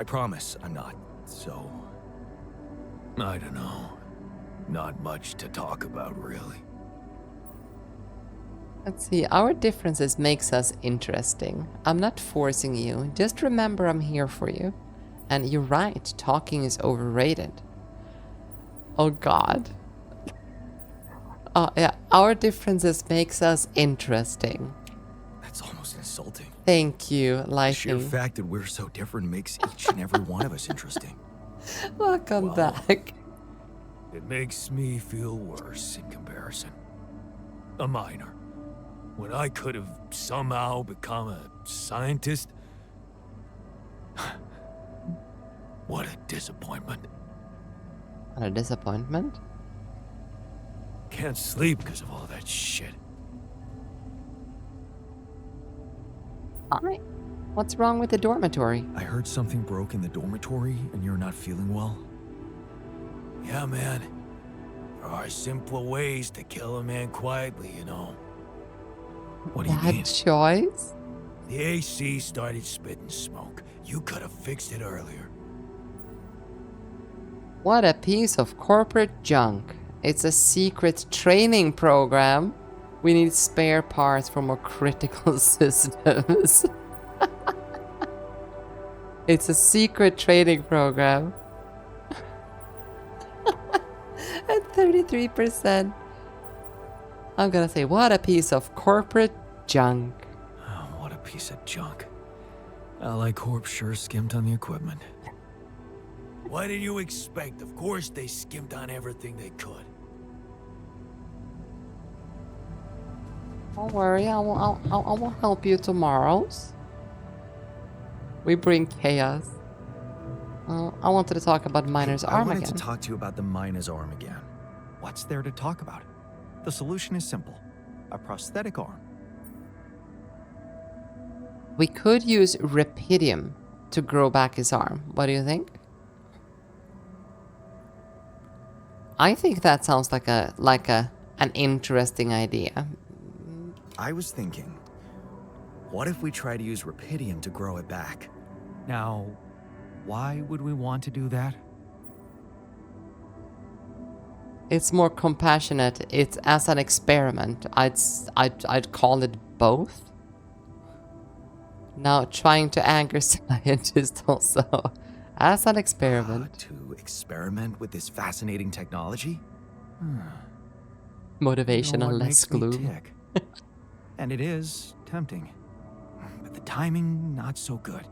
Speaker 1: I promise I'm not, so... I don't know. Not much to talk about, really.
Speaker 2: Let's see, our differences makes us interesting. I'm not forcing you. Just remember I'm here for you. And you're right, talking is overrated. Oh god. Oh yeah, our differences makes us interesting.
Speaker 1: That's almost insulting.
Speaker 2: Thank you,
Speaker 1: The sheer
Speaker 2: Lightning.
Speaker 1: fact that we're so different makes each and every one of us interesting.
Speaker 2: Welcome
Speaker 1: Well,
Speaker 2: back.
Speaker 7: It makes me feel worse in comparison. A minor. When I could have somehow become a scientist. What a disappointment.
Speaker 2: What a disappointment.
Speaker 7: Can't sleep because of all that shit.
Speaker 2: Hi. What's wrong with the dormitory?
Speaker 1: I heard something broke in the dormitory and you're not feeling well.
Speaker 7: Yeah, man. There are simpler ways to kill a man quietly, you know.
Speaker 1: What do you
Speaker 2: Bad
Speaker 1: mean?
Speaker 2: choice?
Speaker 7: The AC started spitting smoke. You could have fixed it earlier.
Speaker 2: What a piece of corporate junk. It's a secret training program. We need spare parts for more critical systems. It's a secret training program. At 33%. I'm gonna say, what a piece of corporate junk.
Speaker 1: Oh, what a piece of junk. Ally Corp sure skimped on the equipment.
Speaker 7: What did you expect? Of course they skimped on everything they could.
Speaker 2: Don't worry, I will help you tomorrows. We bring chaos. I wanted to talk about Miner's
Speaker 4: I
Speaker 2: arm
Speaker 4: wanted
Speaker 2: again.
Speaker 4: to talk to you about the Miner's arm again. What's there to talk about? The solution is simple. A prosthetic arm.
Speaker 2: We could use Rapidium to grow back his arm. What do you think? I think that sounds like an interesting idea.
Speaker 4: I was thinking, what if we try to use Rapidium to grow it back? Now, why would we want to do that?
Speaker 2: It's more compassionate. It's as an experiment. I'd call it both. Now trying to anger scientists also as an experiment.
Speaker 4: To experiment with this fascinating technology?
Speaker 2: Motivation
Speaker 4: You know
Speaker 2: and
Speaker 4: what
Speaker 2: less
Speaker 4: makes me
Speaker 2: gloom.
Speaker 4: tick? And it is tempting. But the timing, not so good.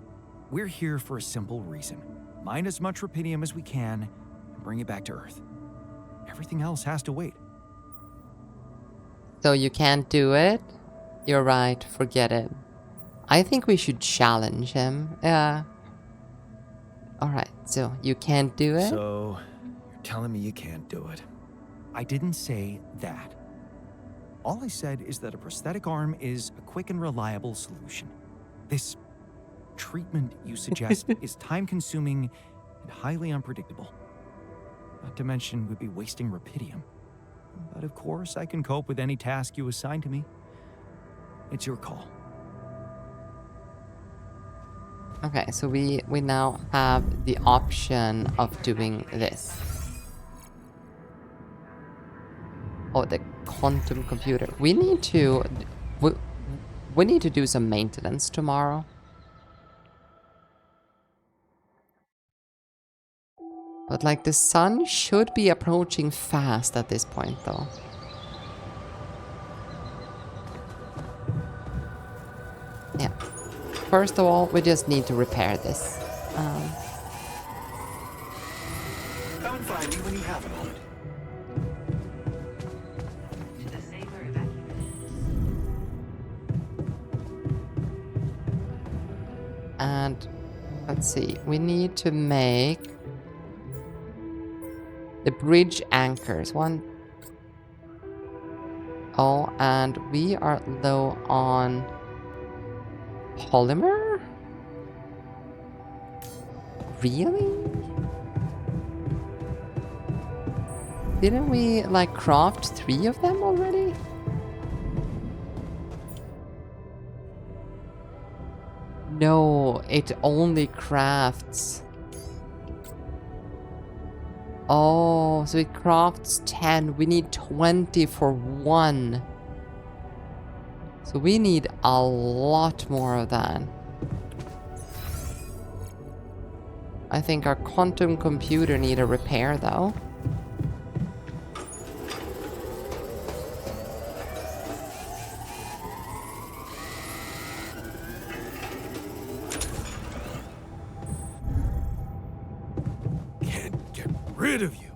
Speaker 4: We're here for a simple reason. Mine as much Rapidium as we can and bring it back to Earth. Everything else has to wait.
Speaker 2: So you can't do it? You're right, forget it. I think we should challenge him. Yeah. Alright, so you can't do it?
Speaker 4: So, you're telling me you can't do it. I didn't say that. All I said is that a prosthetic arm is a quick and reliable solution. This treatment you suggest is time-consuming and highly unpredictable. Not to mention we'd be wasting Rapidium. But of course, I can cope with any task you assign to me. It's your call.
Speaker 2: Okay, so we now have the option of doing this. Oh, the quantum computer. We need to we need to do some maintenance tomorrow. But like the sun should be approaching fast at this point though. Yeah. First of all, we just need to repair this.
Speaker 9: Come and find me when you have a moment.
Speaker 6: To the Saber evacuation.
Speaker 2: And let's see, we need to make the bridge anchors. One. Oh, and we are low on polymer? Really? Didn't we like craft 3 of them already? No, it only crafts. Oh, so it crafts 10. We need 20 for 1. So we need a lot more of that. I think our quantum computer need a repair, though.
Speaker 1: Can't get rid of you.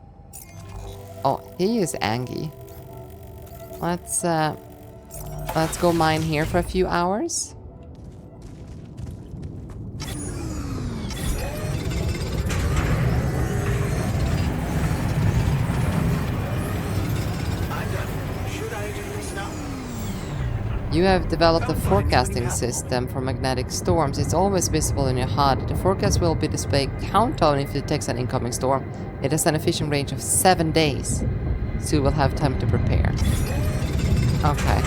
Speaker 2: Oh, he is angry. Let's go mine here for a few hours. You have developed a forecasting system for magnetic storms. It's always visible in your HUD. The forecast will be displayed countdown if it detects an incoming storm. It has an efficient range of 7 days, so you will have time to prepare. Okay.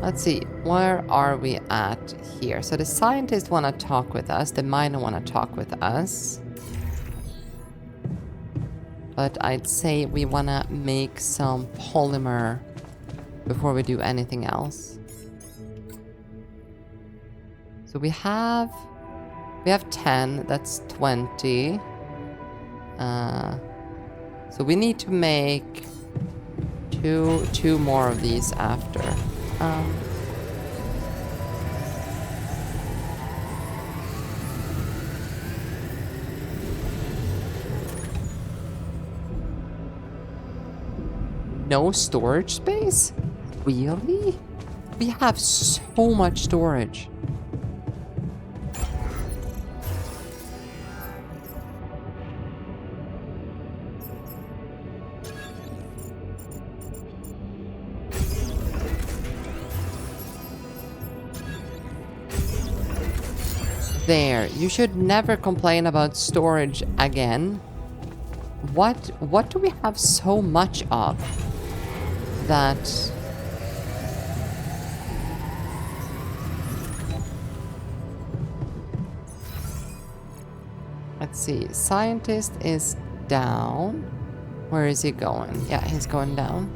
Speaker 2: Let's see, where are we at here? So the scientists want to talk with us, the miner want to talk with us. But I'd say we want to make some polymer before we do anything else. So we have 10, that's 20. So we need to make two more of these after. No storage space? Really? We have so much storage. There, you should never complain about storage again. What do we have so much of that? Let's see, scientist is down. Where is he going? Yeah, he's going down.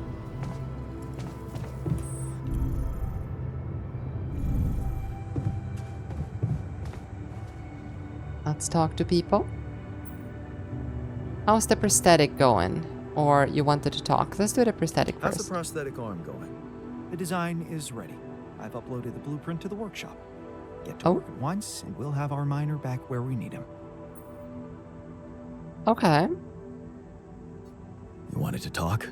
Speaker 2: Let's talk to people. How's the prosthetic going? Or you wanted to talk? Let's do the prosthetic
Speaker 4: How's
Speaker 2: first.
Speaker 4: the prosthetic arm going? The design is ready. I've uploaded the blueprint to the workshop. Get to work at once, and we'll have our miner back where we need him.
Speaker 2: Okay.
Speaker 1: You wanted to talk?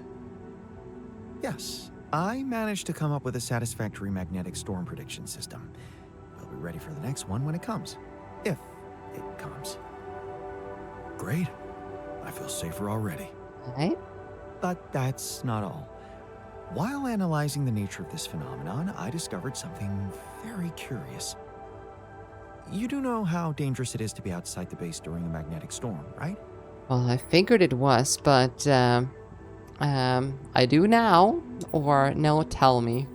Speaker 4: Yes, I managed to come up with a satisfactory magnetic storm prediction system. We'll be ready for the next one when it comes. If it comes.
Speaker 1: Great. I feel safer already.
Speaker 2: Right.
Speaker 4: But that's not all. While analyzing the nature of this phenomenon, I discovered something very curious. You do know how dangerous it is to be outside the base during a magnetic storm, right?
Speaker 2: Well, I figured it was, but I do now. Or no, tell me.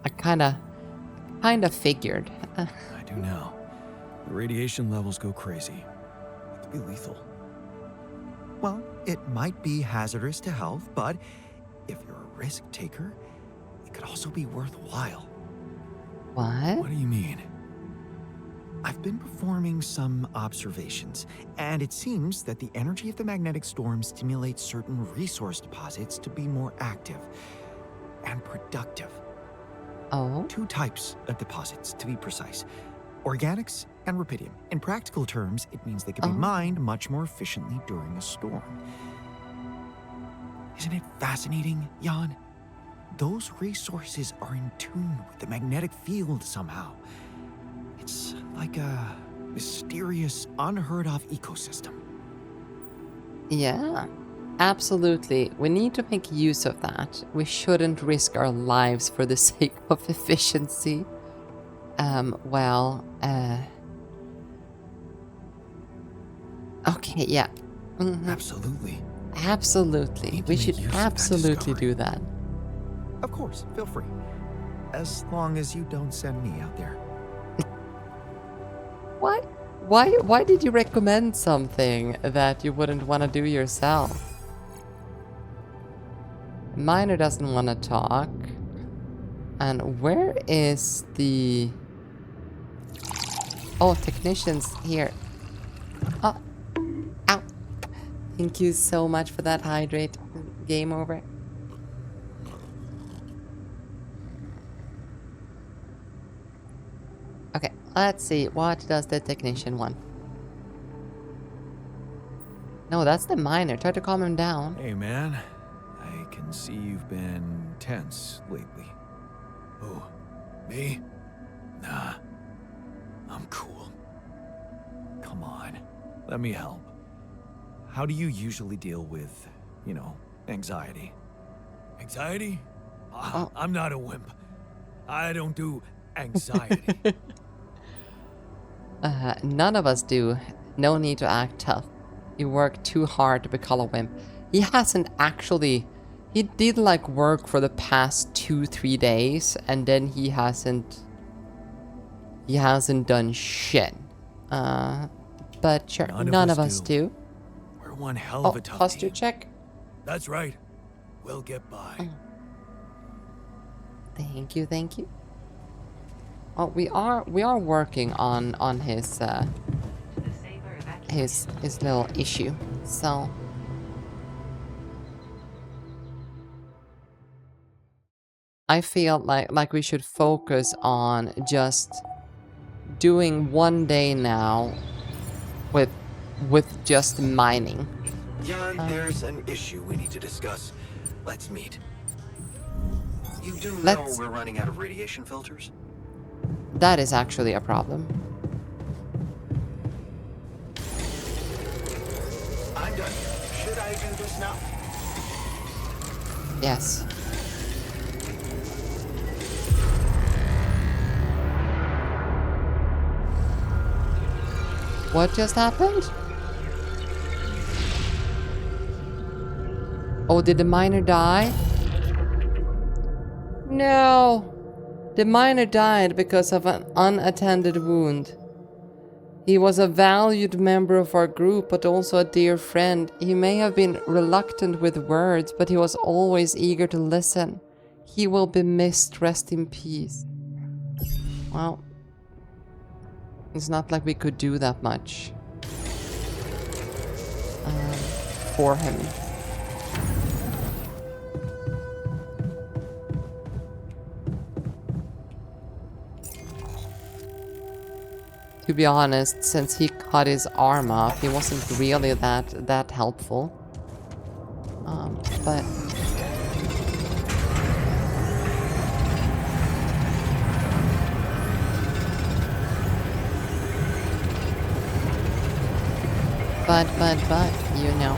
Speaker 2: I kind of figured.
Speaker 1: I do now. The radiation levels go crazy. It could be lethal.
Speaker 4: Well, it might be hazardous to health, but if you're a risk taker, it could also be worthwhile.
Speaker 2: What?
Speaker 1: What do you mean?
Speaker 4: I've been performing some observations, and it seems that the energy of the magnetic storm stimulates certain resource deposits to be more active and productive.
Speaker 2: Oh.
Speaker 4: 2 types of deposits, to be precise. Organics and rubidium. In practical terms, it means they can be mined much more efficiently during a storm. Isn't it fascinating, Jan? Those resources are in tune with the magnetic field somehow. It's like a mysterious, unheard of ecosystem.
Speaker 2: Yeah, absolutely. We need to make use of that. We shouldn't risk our lives for the sake of efficiency. Okay, yeah. Mm-hmm.
Speaker 1: Absolutely.
Speaker 2: Absolutely. We should absolutely do that.
Speaker 4: Of course, feel free. As long as you don't send me out there.
Speaker 2: Why did you recommend something that you wouldn't want to do yourself? Miner doesn't want to talk. And where is the... Oh, technician's here. Oh, ow. Thank you so much for that hydrate. Game over. Okay, let's see. What does the technician want? No, that's the miner. Try to calm him down.
Speaker 1: Hey, man. I can see you've been tense lately. Oh, me? Nah. I'm cool. Come on. Let me help. How do you usually deal with, you know, anxiety? Anxiety?
Speaker 2: Oh.
Speaker 1: I'm not a wimp. I don't do anxiety.
Speaker 2: None of us do. No need to act tough. You work too hard to become a wimp. He hasn't actually... He did like work for the past 2-3 days, and then he hasn't done shit. But sure, none of us do.
Speaker 1: We're one hell of a tough
Speaker 2: posture
Speaker 1: team.
Speaker 2: check.
Speaker 1: That's right. We'll get by.
Speaker 2: Thank you, thank you. Oh, we are working on his little issue. So I feel like we should focus on just doing one day now with just mining.
Speaker 9: Jan, there's an issue we need to discuss. Let's meet. You do know we're running out of radiation filters?
Speaker 2: That is actually a problem.
Speaker 9: I'm done. Should I do this now?
Speaker 2: Yes. What just happened? Oh, did the miner die? No! The miner died because of an unattended wound. He was a valued member of our group, but also a dear friend. He may have been reluctant with words, but he was always eager to listen. He will be missed. Rest in peace. Well, it's not like we could do that much for him. To be honest, since he cut his arm off, he wasn't really that helpful. But you know,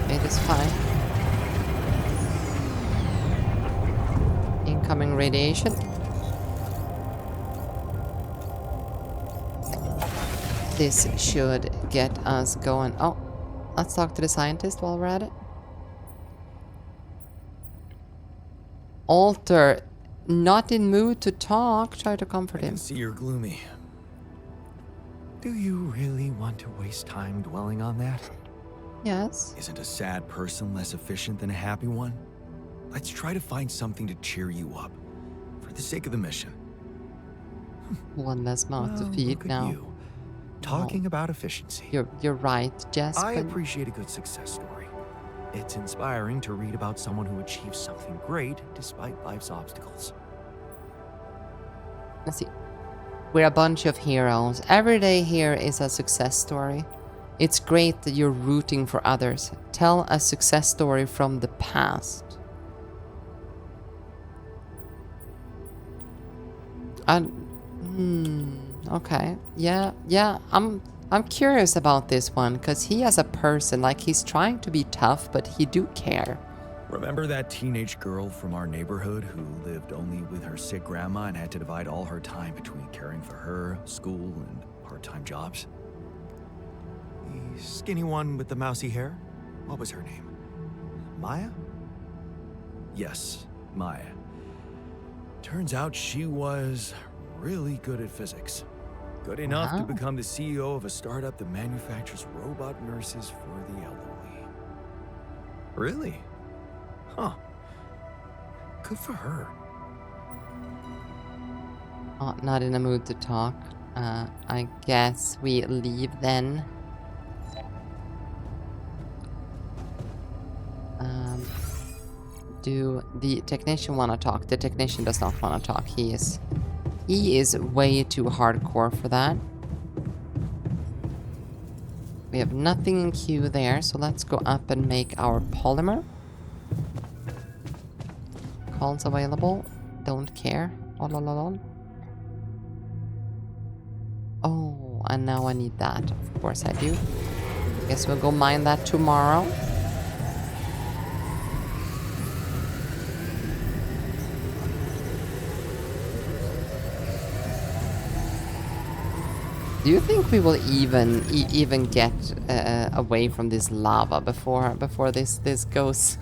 Speaker 2: it is fine. Incoming radiation. This should get us going. Oh, let's talk to the scientist while we're at it. Alter, not in mood to talk. Try to comfort him.
Speaker 1: I can see you're gloomy. Do you really want to waste time dwelling on that?
Speaker 2: Yes.
Speaker 1: Isn't a sad person less efficient than a happy one? Let's try to find something to cheer you up, for the sake of the mission.
Speaker 2: One less mouth to feed now.
Speaker 1: You. Talking about efficiency.
Speaker 2: You're right, Jess.
Speaker 1: I appreciate a good success story. It's inspiring to read about someone who achieves something great despite life's obstacles.
Speaker 2: Let's see. We're a bunch of heroes. Every day here is a success story. It's great that you're rooting for others. Tell a success story from the past. Okay. Yeah. I'm curious about this one because he as a person, like he's trying to be tough, but he do care.
Speaker 1: Remember that teenage girl from our neighborhood who lived only with her sick grandma and had to divide all her time between caring for her, school, and part-time jobs? The skinny one with the mousy hair? What was her name? Maya? Yes, Maya. Turns out she was really good at physics. Good enough to
Speaker 2: Wow.
Speaker 1: become the CEO of a startup that manufactures robot nurses for the elderly. Really? Huh. Good for her.
Speaker 2: Oh, not in a mood to talk. I guess we leave then. Do the technician want to talk? The technician does not want to talk. He is way too hardcore for that. We have nothing in queue there, so let's go up and make our polymer. Calls available. Don't care. Oh, la, la, la. Oh, and now I need that. Of course I do. Guess we'll go mine that tomorrow. Do you think we will even get away from this lava before this goes?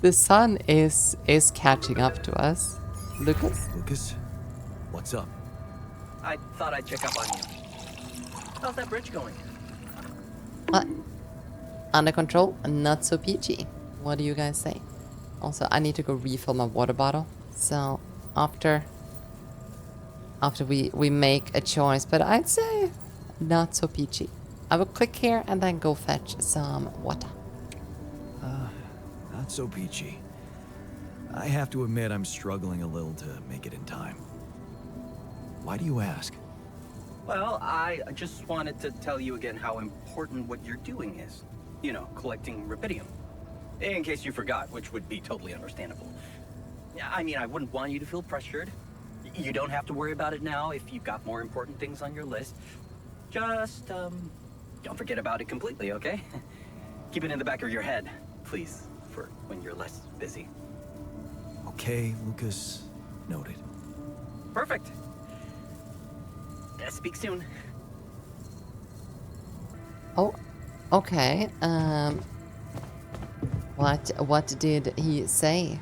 Speaker 2: The sun is catching up to us. Lucas?
Speaker 1: Lucas, what's up?
Speaker 5: I thought I'd check up on you. How's that bridge going?
Speaker 2: Under control, not so peachy. What do you guys say? Also, I need to go refill my water bottle. So after we make a choice, but I'd say not so peachy. I will click here and then go fetch some water.
Speaker 1: Not so peachy. I have to admit I'm struggling a little to make it in time. Why do you ask?
Speaker 5: Well, I just wanted to tell you again how important what you're doing is. You know, collecting rubidium. In case you forgot, which would be totally understandable. Yeah, I mean, I wouldn't want you to feel pressured. You don't have to worry about it now if you've got more important things on your list. Just, don't forget about it completely, okay? Keep it in the back of your head, please, for when you're less busy.
Speaker 1: Okay, Lucas. Noted.
Speaker 5: Perfect. Speak soon.
Speaker 2: Oh, okay. What did he say?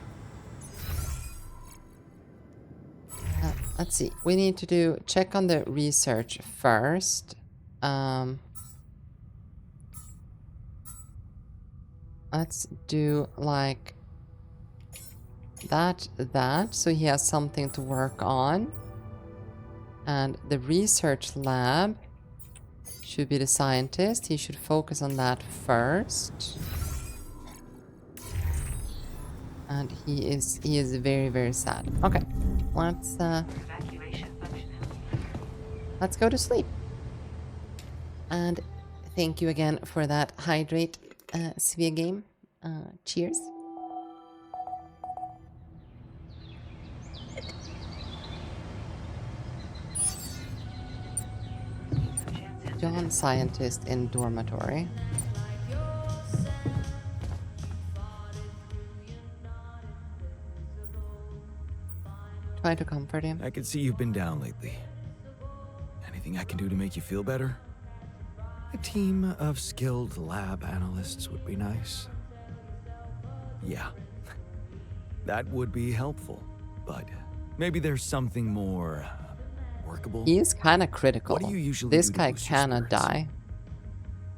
Speaker 2: Let's see. We need to check on the research first. Let's do like that. So he has something to work on. And the research lab should be the scientist. He should focus on that first. And he is very, very sad. Okay, let's go to sleep. And thank you again for that hydrate Svea game. Cheers. John, scientist in dormitory. Try to comfort him.
Speaker 1: I can see you've been down lately. Anything I can do to make you feel better? A team of skilled lab analysts would be nice. Yeah, that would be helpful, but maybe there's something more workable.
Speaker 2: He is kind of critical.
Speaker 1: What do you usually
Speaker 2: This
Speaker 1: do to
Speaker 2: guy
Speaker 1: boost your
Speaker 2: cannot
Speaker 1: spirits?
Speaker 2: die.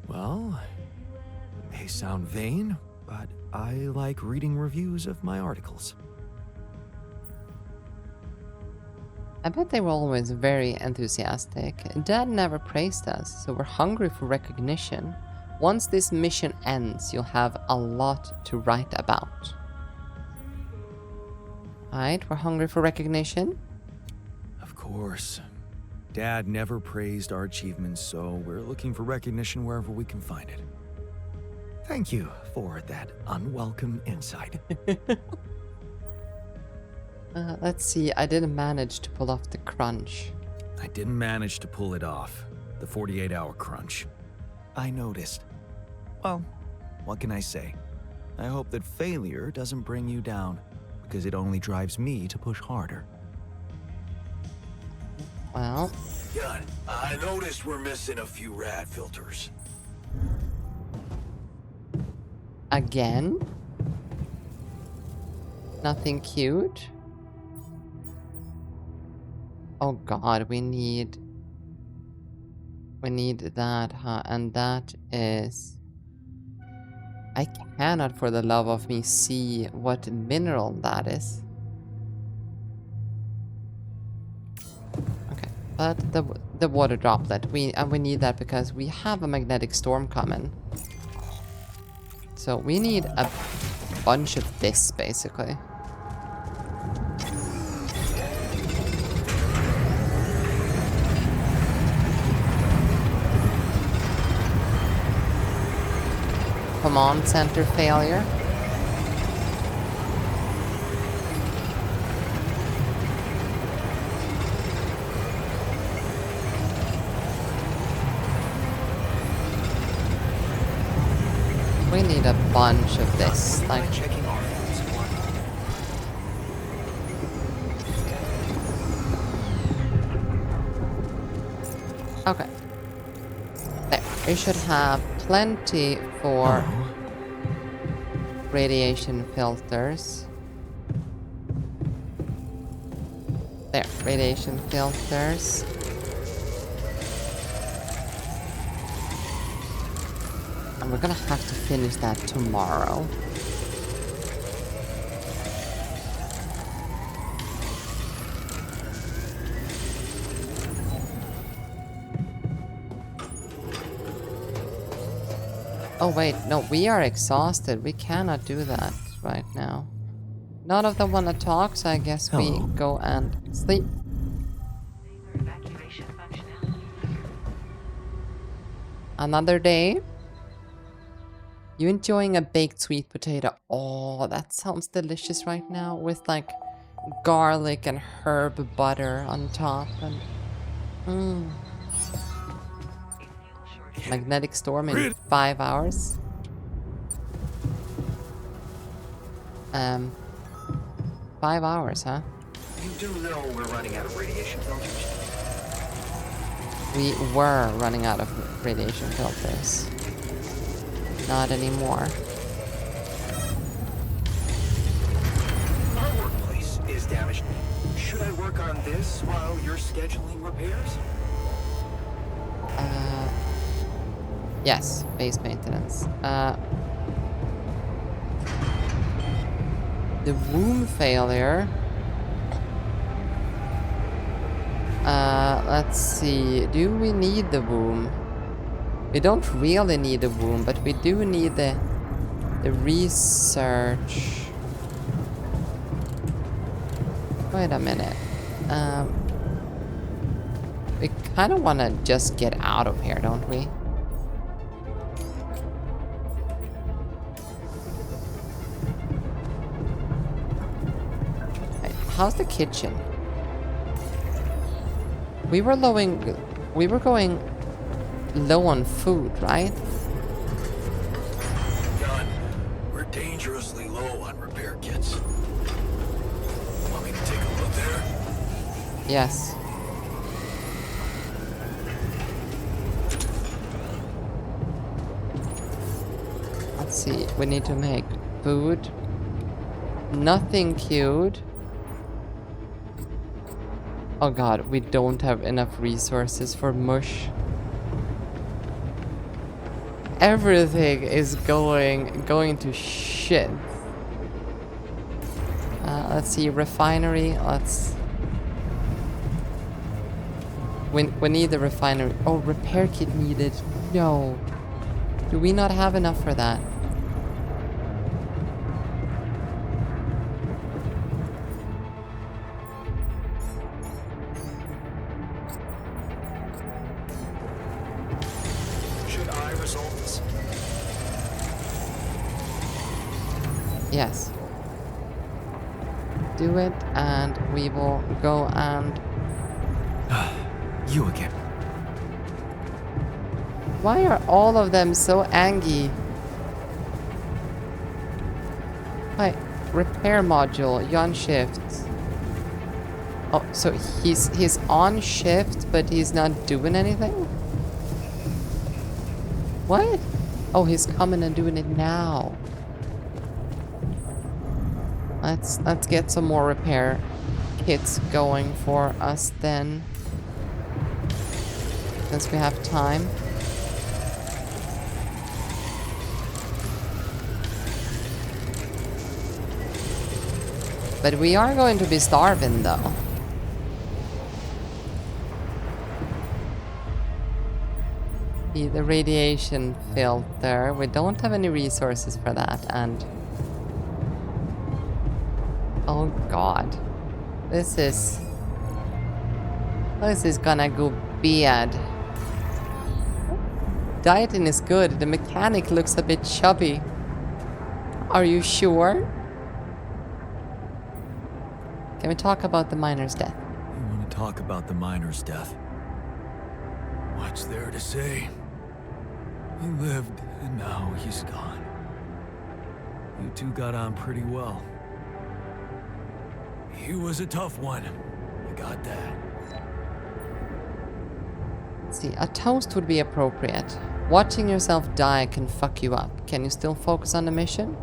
Speaker 1: Well, it may sound vain, but I like reading reviews of my articles.
Speaker 2: I bet they were always very enthusiastic. Dad never praised us, so we're hungry for recognition. Once this mission ends, you'll have a lot to write about. Alright, we're hungry for recognition.
Speaker 1: Of course. Dad never praised our achievements, so we're looking for recognition wherever we can find it. Thank you for that unwelcome insight.
Speaker 2: Let's see, I didn't manage to pull off the crunch.
Speaker 1: I didn't manage to pull it off, the 48-hour crunch. I noticed. Well, what can I say? I hope that failure doesn't bring you down, because it only drives me to push harder.
Speaker 2: Well,
Speaker 9: Good. I noticed we're missing a few rad filters.
Speaker 2: again? Nothing cute? Oh god, we need that, huh? And that is... I cannot for the love of me see what mineral that is. Okay, but the water droplet, we need that because we have a magnetic storm coming. So we need a bunch of this, basically. Command center failure. We need a bunch of this, like...
Speaker 9: Checking our food supply.
Speaker 2: Okay. There. We should have plenty for radiation filters. There, radiation filters. And we're gonna have to finish that tomorrow. Oh wait, no, we are exhausted. We cannot do that right now. None of them want to talk, so I guess we go and sleep.
Speaker 6: Evacuation functionality.
Speaker 2: Another day. You enjoying a baked sweet potato? Oh, that sounds delicious right now with like garlic and herb butter on top and magnetic storm in 5 hours. 5 hours, huh?
Speaker 9: You do know we're running out of radiation filters?
Speaker 2: We were running out of radiation filters. Not anymore.
Speaker 9: Our workplace is damaged. Should I work on this while you're scheduling repairs?
Speaker 2: Yes, base maintenance. The womb failure. Let's see. Do we need the womb? We don't really need the womb, but we do need the research. Wait a minute. We kind of want to just get out of here, don't we? Wait, how's the kitchen? We were going low on food, right?
Speaker 9: Gun, we're dangerously low on repair kits. Want me to take a look there?
Speaker 2: Yes. Let's see. We need to make food. Nothing queued. Oh god, we don't have enough resources for mush. Everything is going to shit. Let's see, refinery. We need the refinery. Oh, repair kit needed. No. Do we not have enough for that?
Speaker 9: Should I resolve this?
Speaker 2: Yes. Do it, and we will go and...
Speaker 4: You again.
Speaker 2: Why are all of them so angry? Hi, repair module, you on shift. Oh, so he's on shift, but he's not doing anything? What? Oh, he's coming and doing it now. Let's get some more repair kits going for us then. Since we have time. But we are going to be starving though. The radiation filter. We don't have any resources for that, and oh god. This is gonna go bad. Dieting is good. The mechanic looks a bit chubby. Are you sure? Can we talk about the miner's death?
Speaker 1: You want to talk about the miner's death? What's there to say? He lived, and now he's gone. You two got on pretty well. He was a tough one. I got that.
Speaker 2: Let's see, a toast would be appropriate. Watching yourself die can fuck you up. Can you still focus on the mission?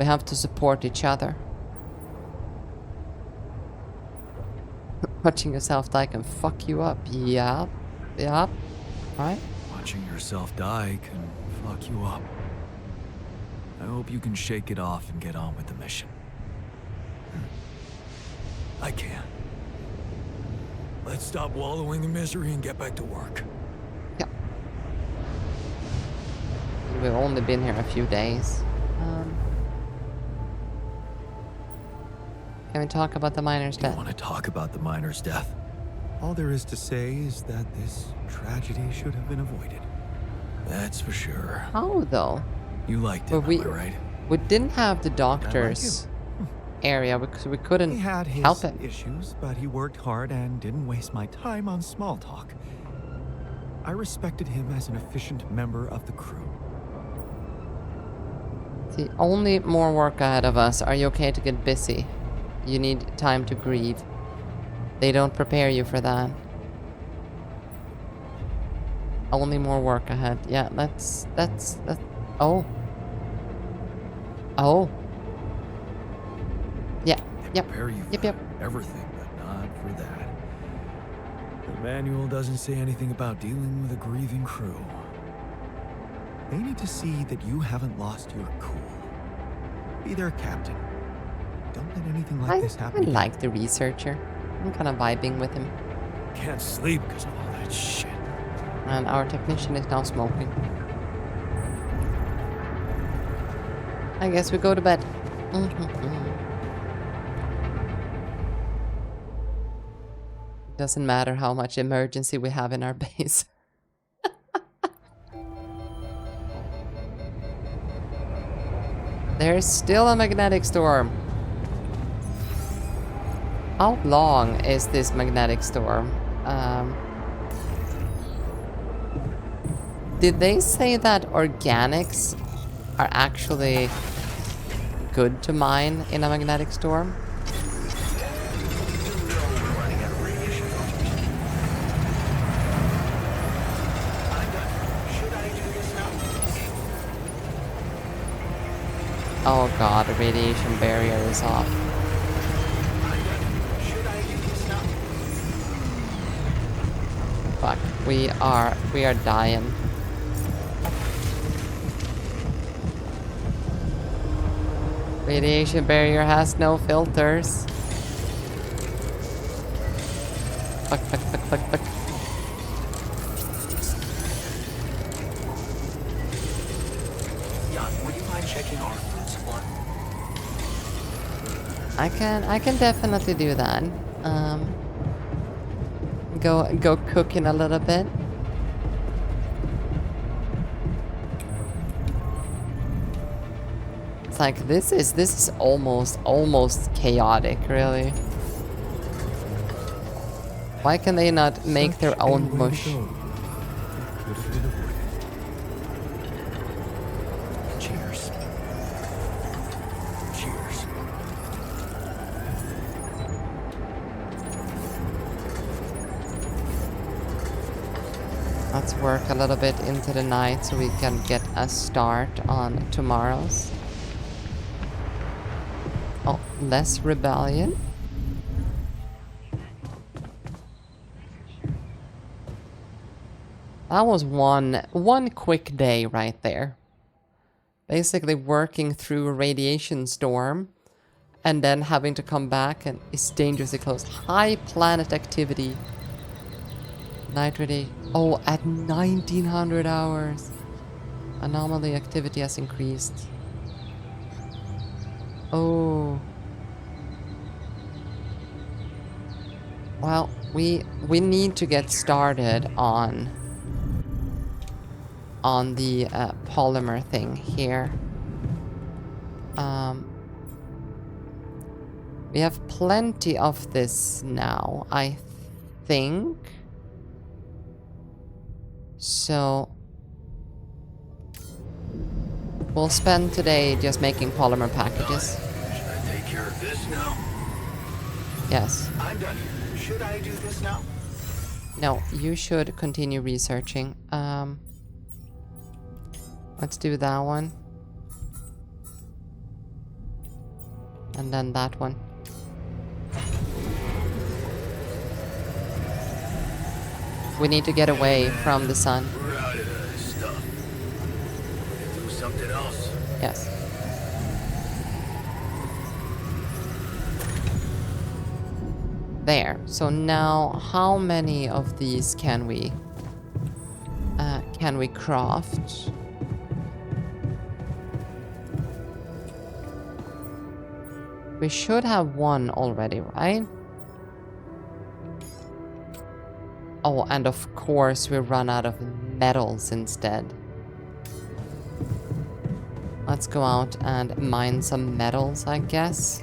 Speaker 2: We have to support each other. Watching yourself die can fuck you up. Yep. Yep. Right?
Speaker 1: Watching yourself die can fuck you up. I hope you can shake it off and get on with the mission. I can. Let's stop wallowing in misery and get back to work.
Speaker 2: Yep. We've only been here a few days. Can we talk about the miner's death?
Speaker 1: I want to talk about the miner's death. All there is to say is that this tragedy should have been avoided. That's for sure.
Speaker 2: How though?
Speaker 1: You liked it,
Speaker 2: But
Speaker 1: am I right?
Speaker 2: we didn't have the doctor's area because we couldn't
Speaker 4: He had his
Speaker 2: help him.
Speaker 4: issues, but he worked hard and didn't waste my time on small talk. I respected him as an efficient member of the crew.
Speaker 2: See, only more work ahead of us. Are you okay to get busy? You need time to grieve. They don't prepare you for that. Only more work ahead. Yeah, that's oh. Oh. Yeah,
Speaker 1: They
Speaker 2: yep.
Speaker 1: prepare you for
Speaker 2: Yep.
Speaker 1: everything, but not for that. The manual doesn't say anything about dealing with a grieving crew.
Speaker 4: They need to see that you haven't lost your cool. Be their captain. Don't let anything like this
Speaker 2: I
Speaker 4: happen again.
Speaker 2: like the researcher. I'm kind of vibing with him.
Speaker 1: Can't sleep because of all that shit.
Speaker 2: And our technician is now smoking. I guess we go to bed. Doesn't matter how much emergency we have in our base. There's still a magnetic storm. How long is this magnetic storm? Did they say that organics are actually good to mine in a magnetic storm? Oh god, the radiation barrier is off. Fuck, we are dying. Radiation barrier has no filters. Fuck, fuck, fuck, fuck, fuck.
Speaker 9: Jan, would you mind checking our food supply?
Speaker 2: I can definitely do that. Go cooking a little bit. It's like this is almost chaotic, really. Why can they not make their own mush?
Speaker 1: Cheers. Cheers.
Speaker 2: Let's work a little bit into the night so we can get a start on tomorrow's. Oh, less rebellion. That was one quick day right there. Basically working through a radiation storm and then having to come back and it's dangerously close. High planet activity. Night radiation. Oh, at 1900 hours. Anomaly activity has increased. Oh. Well, we need to get started on the polymer thing here. We have plenty of this now, I think. So we'll spend today just making polymer packages.
Speaker 9: Should I take care of this now?
Speaker 2: Yes.
Speaker 9: I'm done here. Should I do this now?
Speaker 2: No, you should continue researching. Let's do that one. And then that one. We need to get away from the sun.
Speaker 9: We're out of this stuff. We're gonna do something else.
Speaker 2: Yes. There. So now, how many of these can we craft? We should have one already, right? Oh, and of course we run out of metals instead. Let's go out and mine some metals, I guess.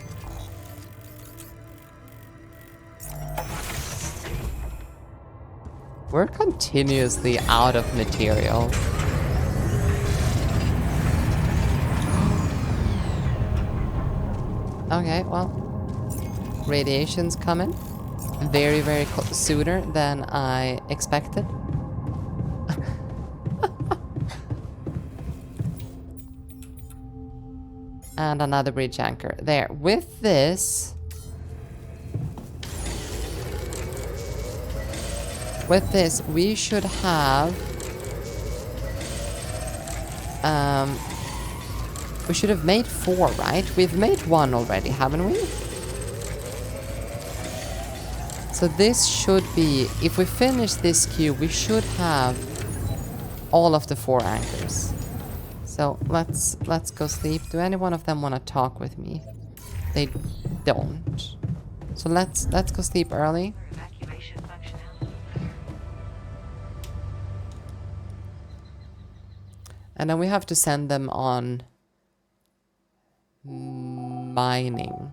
Speaker 2: We're continuously out of material. Okay, well, radiation's coming. Very, very sooner than I expected. And another bridge anchor. There. With this... we should have... we should have made 4, right? We've made 1 already, haven't we? So this should be... If we finish this queue, we should have all of the 4 anchors. So let's go sleep. Do any one of them want to talk with me? They don't. So let's go sleep early. And then we have to send them on mining.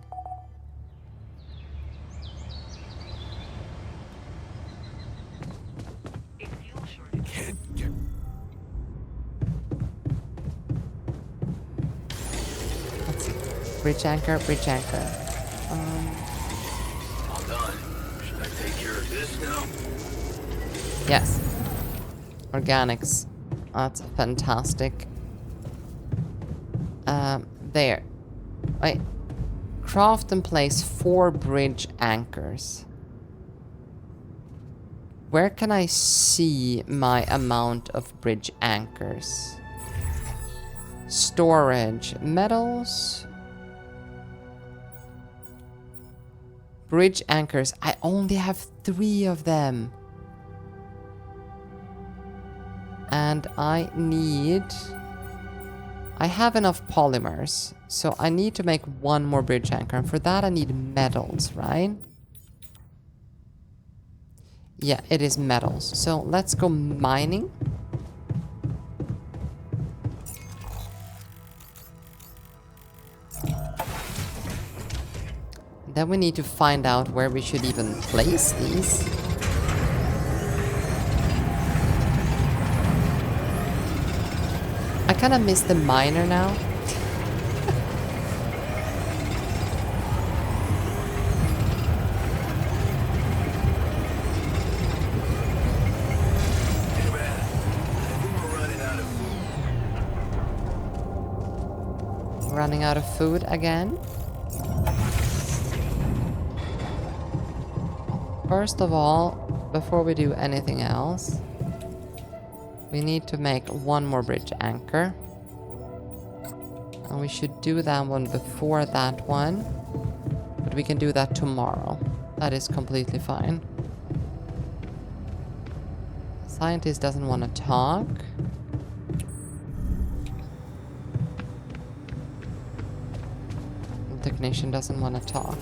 Speaker 2: Let's see. Bridge anchor, bridge anchor.
Speaker 9: All done. Should I take care of this now?
Speaker 2: Yes. Organics. That's fantastic. There. Wait. Craft and place 4 bridge anchors. Where can I see my amount of bridge anchors? Storage. Metals. Bridge anchors. I only have 3 of them. And I have enough polymers, so I need to make 1 more bridge anchor, and for that I need metals, right? Yeah, it is metals. So let's go mining. Then we need to find out where we should even place these. I kind of miss the miner now.
Speaker 9: Hey man, I think we're running out of food.
Speaker 2: Running out of food again. First of all, before we do anything else, We need to make one more bridge anchor. And we should do that one before that one. But we can do that tomorrow. That is completely fine. Scientist doesn't want to talk. The technician doesn't want to talk.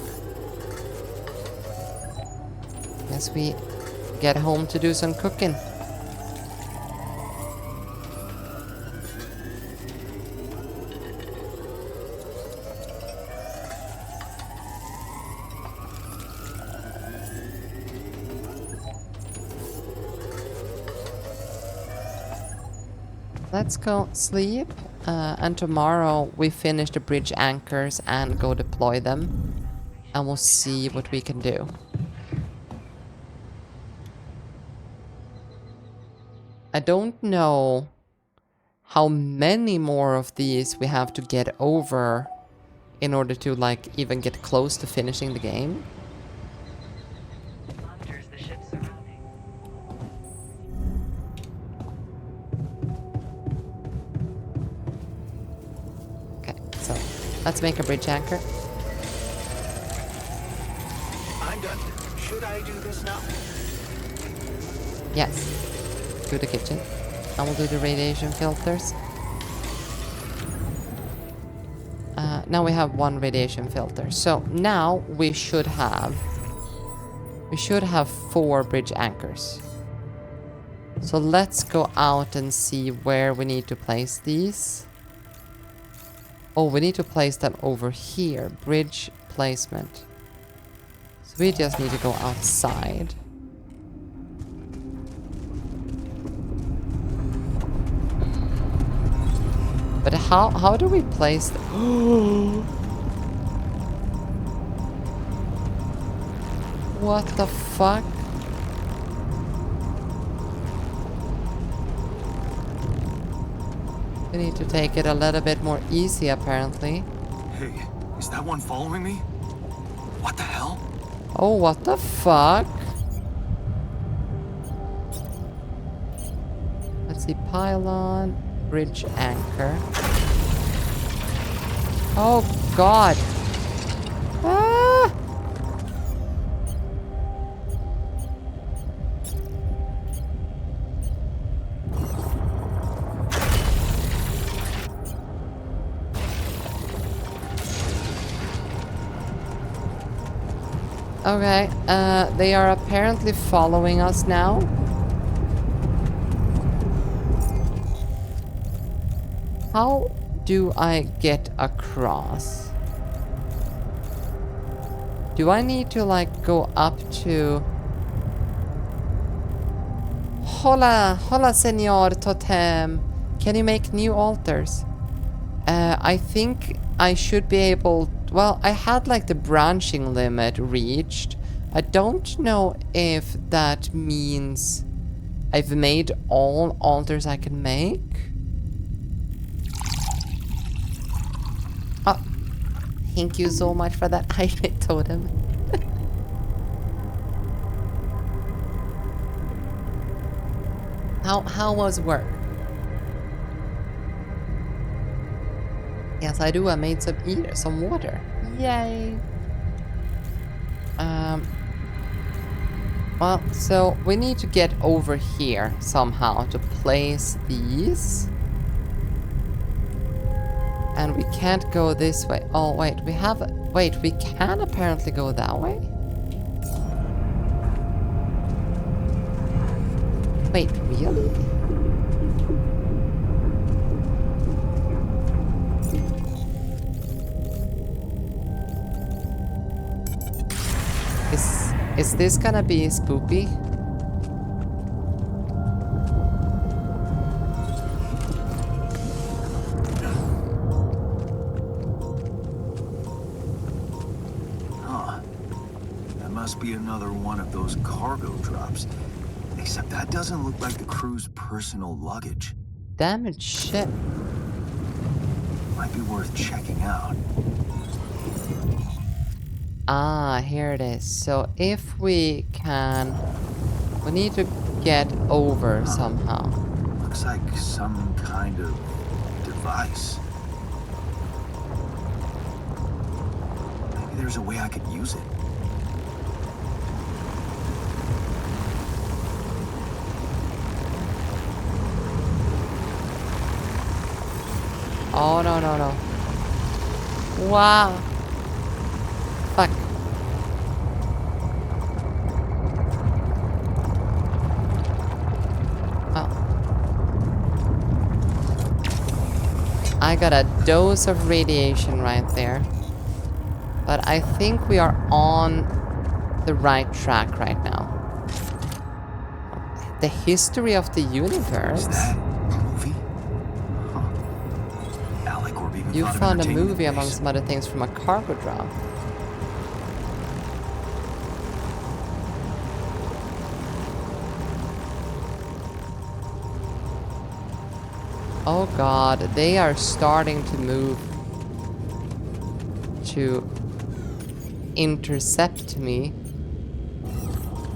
Speaker 2: Guess we get home to do some cooking. Let's go sleep, and tomorrow we finish the bridge anchors and go deploy them, and we'll see what we can do. I don't know how many more of these we have to get over in order to like even get close to finishing the game.
Speaker 6: Monitors the ship's surroundings.
Speaker 2: Okay, so let's make a bridge anchor.
Speaker 9: I'm done. Should I do this now?
Speaker 2: Yes. To the kitchen. And we'll do the radiation filters. Now we have one radiation filter. So now we should have 4 bridge anchors. So let's go out and see where we need to place these. Oh, we need to place them over here. Bridge placement. So we just need to go outside. But how do we place them? What the fuck? We need to take it a little bit more easy, apparently.
Speaker 9: Hey, is that one following me? What the hell?
Speaker 2: Oh, what the fuck? Let's see, pylon, bridge anchor. Oh, God. Ah! Okay, they are apparently following us now. How do I get across? Do I need to like go up to... Hola, hola senor totem. Can you make new altars? I think I should be able... Well, I had like the branching limit reached. I don't know if that means I've made all altars I can make. Oh, thank you so much for that Iron totem. How was work? Yes, I do. I made some water. Yay! Well, so we need to get over here somehow to place these. And we can't go this way. Oh, wait, we can apparently go that way? Wait, really? Is this gonna be spoopy?
Speaker 1: Huh. That must be another one of those cargo drops. Except that doesn't look like the crew's personal luggage.
Speaker 2: Damaged ship.
Speaker 1: Might be worth checking out.
Speaker 2: Ah, here it is. So if we can... We need to get over somehow.
Speaker 1: looks like some kind of device. Maybe there's a way I could use it.
Speaker 2: Oh, no, no, no. Wow. Fuck. Oh. I got a dose of radiation right there. But I think we are on the right track right now. The history of the universe.
Speaker 1: Is that a movie? Huh. Alicorp even
Speaker 2: You
Speaker 1: thought of
Speaker 2: found a
Speaker 1: entertaining
Speaker 2: movie
Speaker 1: the
Speaker 2: among
Speaker 1: base.
Speaker 2: some other things from a cargo drop. Oh god, they are starting to move to intercept me.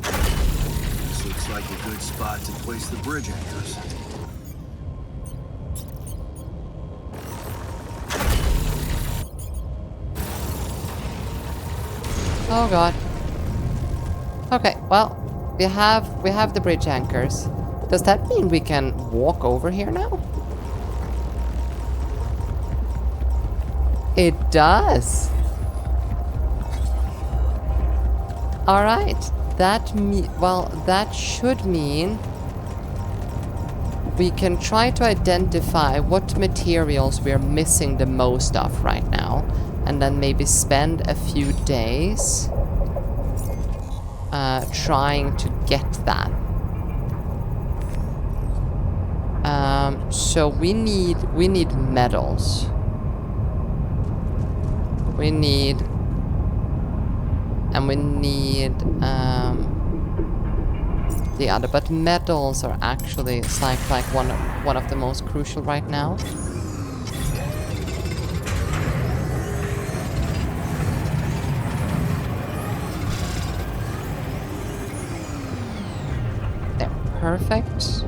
Speaker 1: This looks like a good spot to place the bridge anchors.
Speaker 2: Oh god. Okay, well, we have the bridge anchors. Does that mean we can walk over here now? It does. All right. That should mean we can try to identify what materials we are missing the most of right now, and then maybe spend a few days trying to get that. So we need metals. We need the other, but metals are actually like one of the most crucial right now. There, perfect.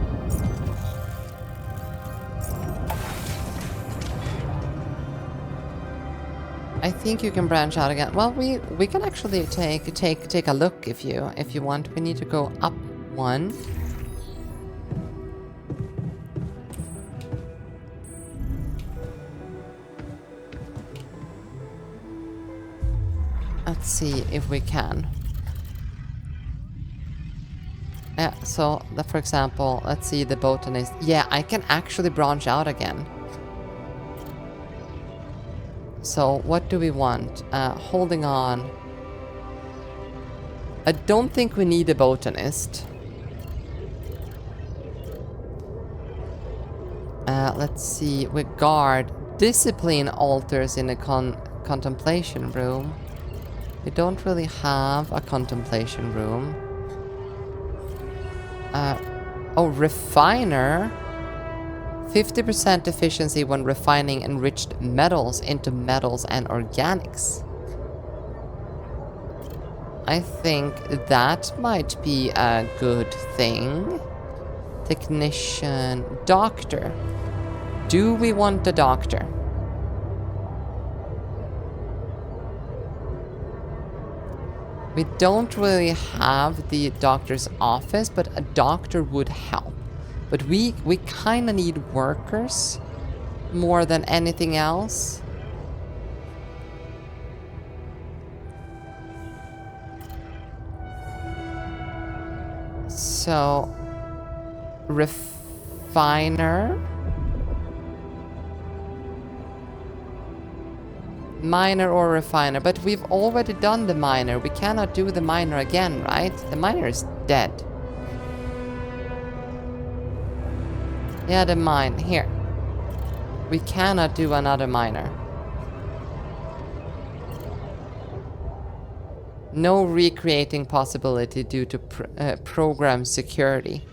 Speaker 2: I think you can branch out again. Well, we can actually take a look if you want. We need to go up one. Let's see if we can. Yeah, so for example, let's see the botanist. Yeah, I can actually branch out again. So what do we want? Holding on. I don't think we need a botanist. Let's see. We guard. Discipline altars in a contemplation room. We don't really have a contemplation room. Oh, refiner. 50% efficiency when refining enriched metals into metals and organics. I think that might be a good thing. Technician. Doctor. Do we want a doctor? We don't really have the doctor's office, but a doctor would help. But we kind of need workers more than anything else. So, refiner. Miner or refiner, but we've already done the miner. We cannot do the miner again, right? The miner is dead. Yeah, the mine. Here. We cannot do another miner. No recreating possibility due to program security.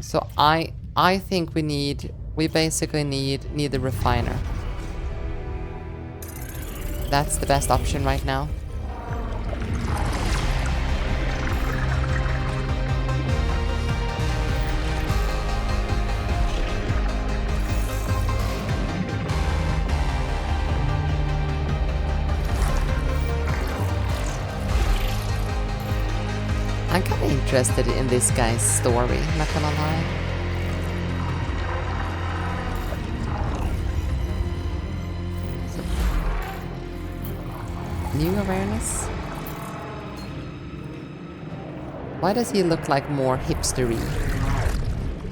Speaker 2: So I think we basically need the refiner. That's the best option right now. interested in this guy's story, not gonna lie. So, new awareness? Why does he look like more hipstery?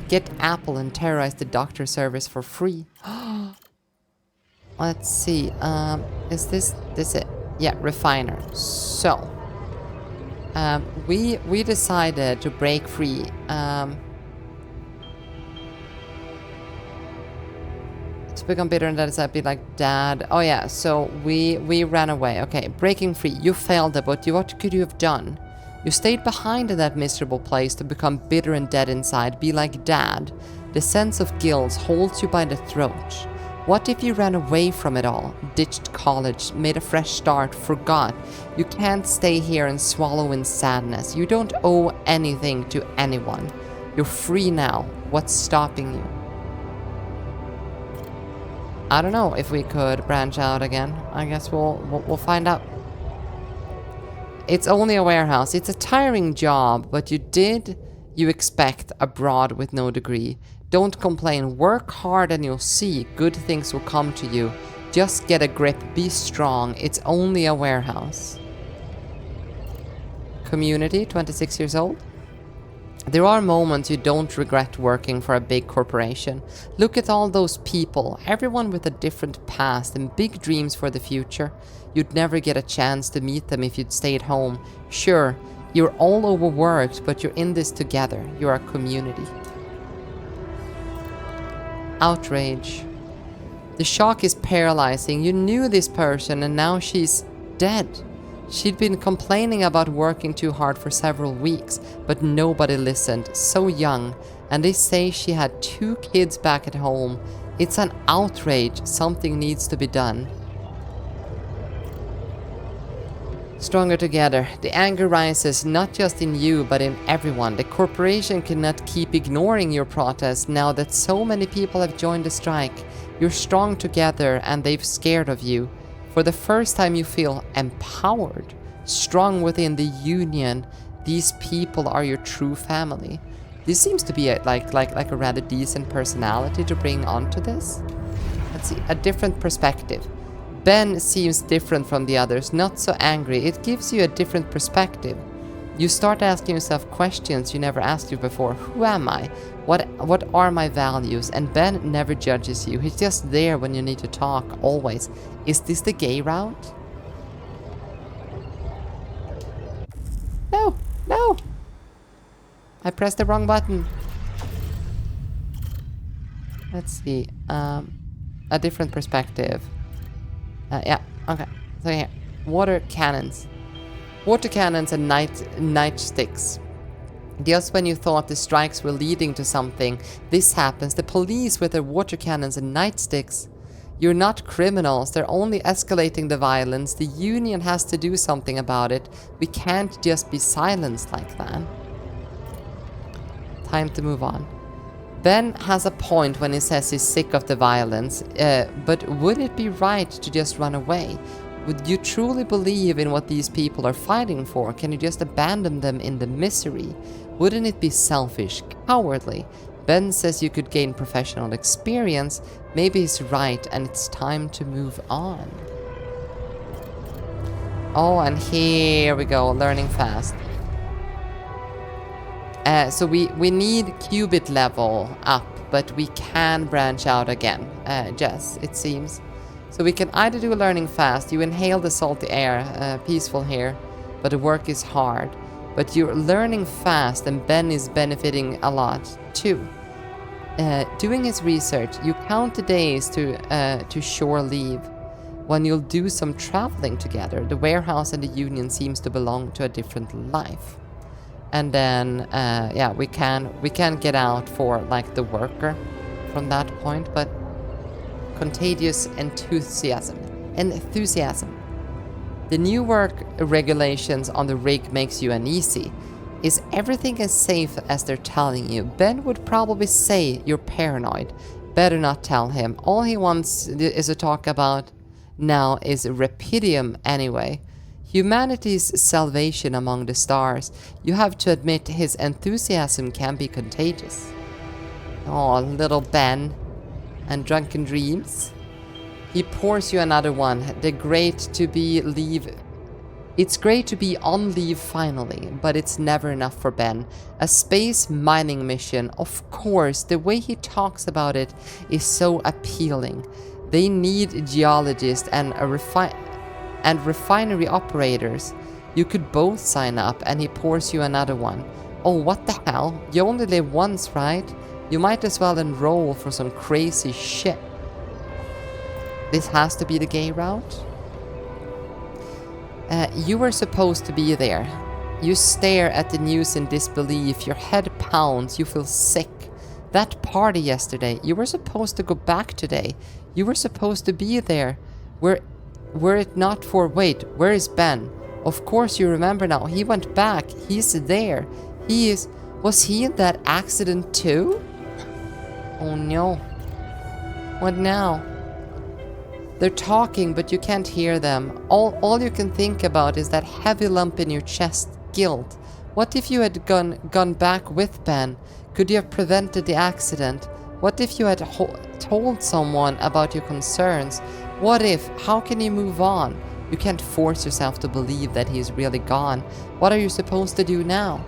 Speaker 2: Get Apple and terrorize the doctor service for free. Let's see. Is this it? Yeah, refiner. So, we decided to break free. To become bitter and that is be like dad. Oh yeah. So we ran away. Okay, breaking free. You failed it, but what could you have done? You stayed behind in that miserable place to become bitter and dead inside, be like dad. The sense of guilt holds you by the throat. What if you ran away from it all, ditched college, made a fresh start, forgot? You can't stay here and swallow in sadness. You don't owe anything to anyone. You're free now. What's stopping you? I don't know if we could branch out again. I guess we'll find out. It's only a warehouse. It's a tiring job, but you expect abroad with no degree. Don't complain. Work hard and you'll see. Good things will come to you. Just get a grip. Be strong. It's only a warehouse. Community, 26 years old. There are moments you don't regret working for a big corporation. Look at all those people, everyone with a different past and big dreams for the future. You'd never get a chance to meet them if you'd stayed home. Sure, you're all overworked, but you're in this together. You're a community. Outrage. The shock is paralyzing. You knew this person and now she's dead. She'd been complaining about working too hard for several weeks, but nobody listened. So young, and they say she had 2 kids back at home. It's an outrage. Something needs to be done. Stronger together. The anger rises not just in you, but in everyone. The corporation cannot keep ignoring your protest now that so many people have joined the strike. You're strong together, and they've scared of you. For the first time you feel empowered, strong within the union. These people are your true family. This seems to be like a rather decent personality to bring onto this. Let's see, a different perspective. Ben seems different from the others, not so angry. It gives you a different perspective. You start asking yourself questions you never asked you before. Who am I? What are my values? And Ben never judges you. He's just there when you need to talk, always. Is this the gay route? No, no! I pressed the wrong button. Let's see. A different perspective. Yeah, okay. So here, water cannons. Water cannons and nightsticks. Just when you thought the strikes were leading to something, this happens. The police with their water cannons and nightsticks. You're not criminals, they're only escalating the violence. The union has to do something about it. We can't just be silenced like that. Time to move on. Ben has a point when he says he's sick of the violence, but would it be right to just run away? Would you truly believe in what these people are fighting for? Can you just abandon them in the misery? Wouldn't it be selfish, cowardly? Ben says you could gain professional experience. Maybe he's right and it's time to move on. Oh, and here we go, learning fast. So we need qubit level up, but we can branch out again, Jess, it seems. So we can either do learning fast, you inhale the salty air, peaceful here, but the work is hard. But you're learning fast and Ben is benefiting a lot too. Doing his research, you count the days to shore leave. When you'll do some traveling together, the warehouse and the union seems to belong to a different life. And then, yeah, we can get out for like the worker from that point, but contagious enthusiasm. The new work regulations on the rig makes you uneasy. Is everything as safe as they're telling you? Ben would probably say you're paranoid. Better not tell him. All he wants is to talk about now is Repidium anyway. Humanity's salvation among the stars. You have to admit his enthusiasm can be contagious. Oh, little Ben and drunken dreams. He pours you another one. It's great to be on leave finally, but it's never enough for Ben. A space mining mission, of course, the way he talks about it is so appealing. They need geologists and refinery operators. You could both sign up, and he pours you another one. Oh, what the hell? You only live once, right? You might as well enroll for some crazy shit. This has to be the gay route? You were supposed to be there. You stare at the news in disbelief, your head pounds, you feel sick. That party yesterday, you were supposed to go back today. You were supposed to be there. Were it not for... Wait, where is Ben? Of course you remember now. He went back. He's there. He is... Was he in that accident too? Oh no. What now? They're talking, but you can't hear them. All you can think about is that heavy lump in your chest, guilt. What if you had gone back with Ben? Could you have prevented the accident? What if you had told someone about your concerns? What if? How can you move on? You can't force yourself to believe that he's really gone. What are you supposed to do now?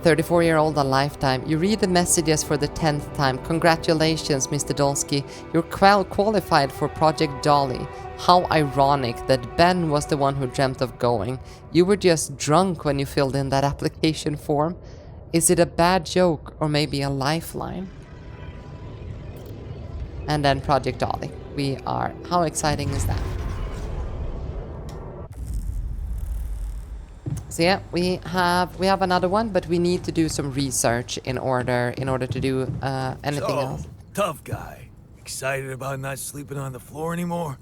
Speaker 2: 34-year-old a lifetime. You read the messages for the 10th time. Congratulations, Mr. Dolsky. You're qualified for Project Dolly. How ironic that Ben was the one who dreamt of going. You were just drunk when you filled in that application form. Is it a bad joke or maybe a lifeline? And then Project Dolly. We are... How exciting is that? So yeah, we have another one, but we need to do some research in order to do anything else.
Speaker 1: Tough guy. Excited about not sleeping on the floor anymore?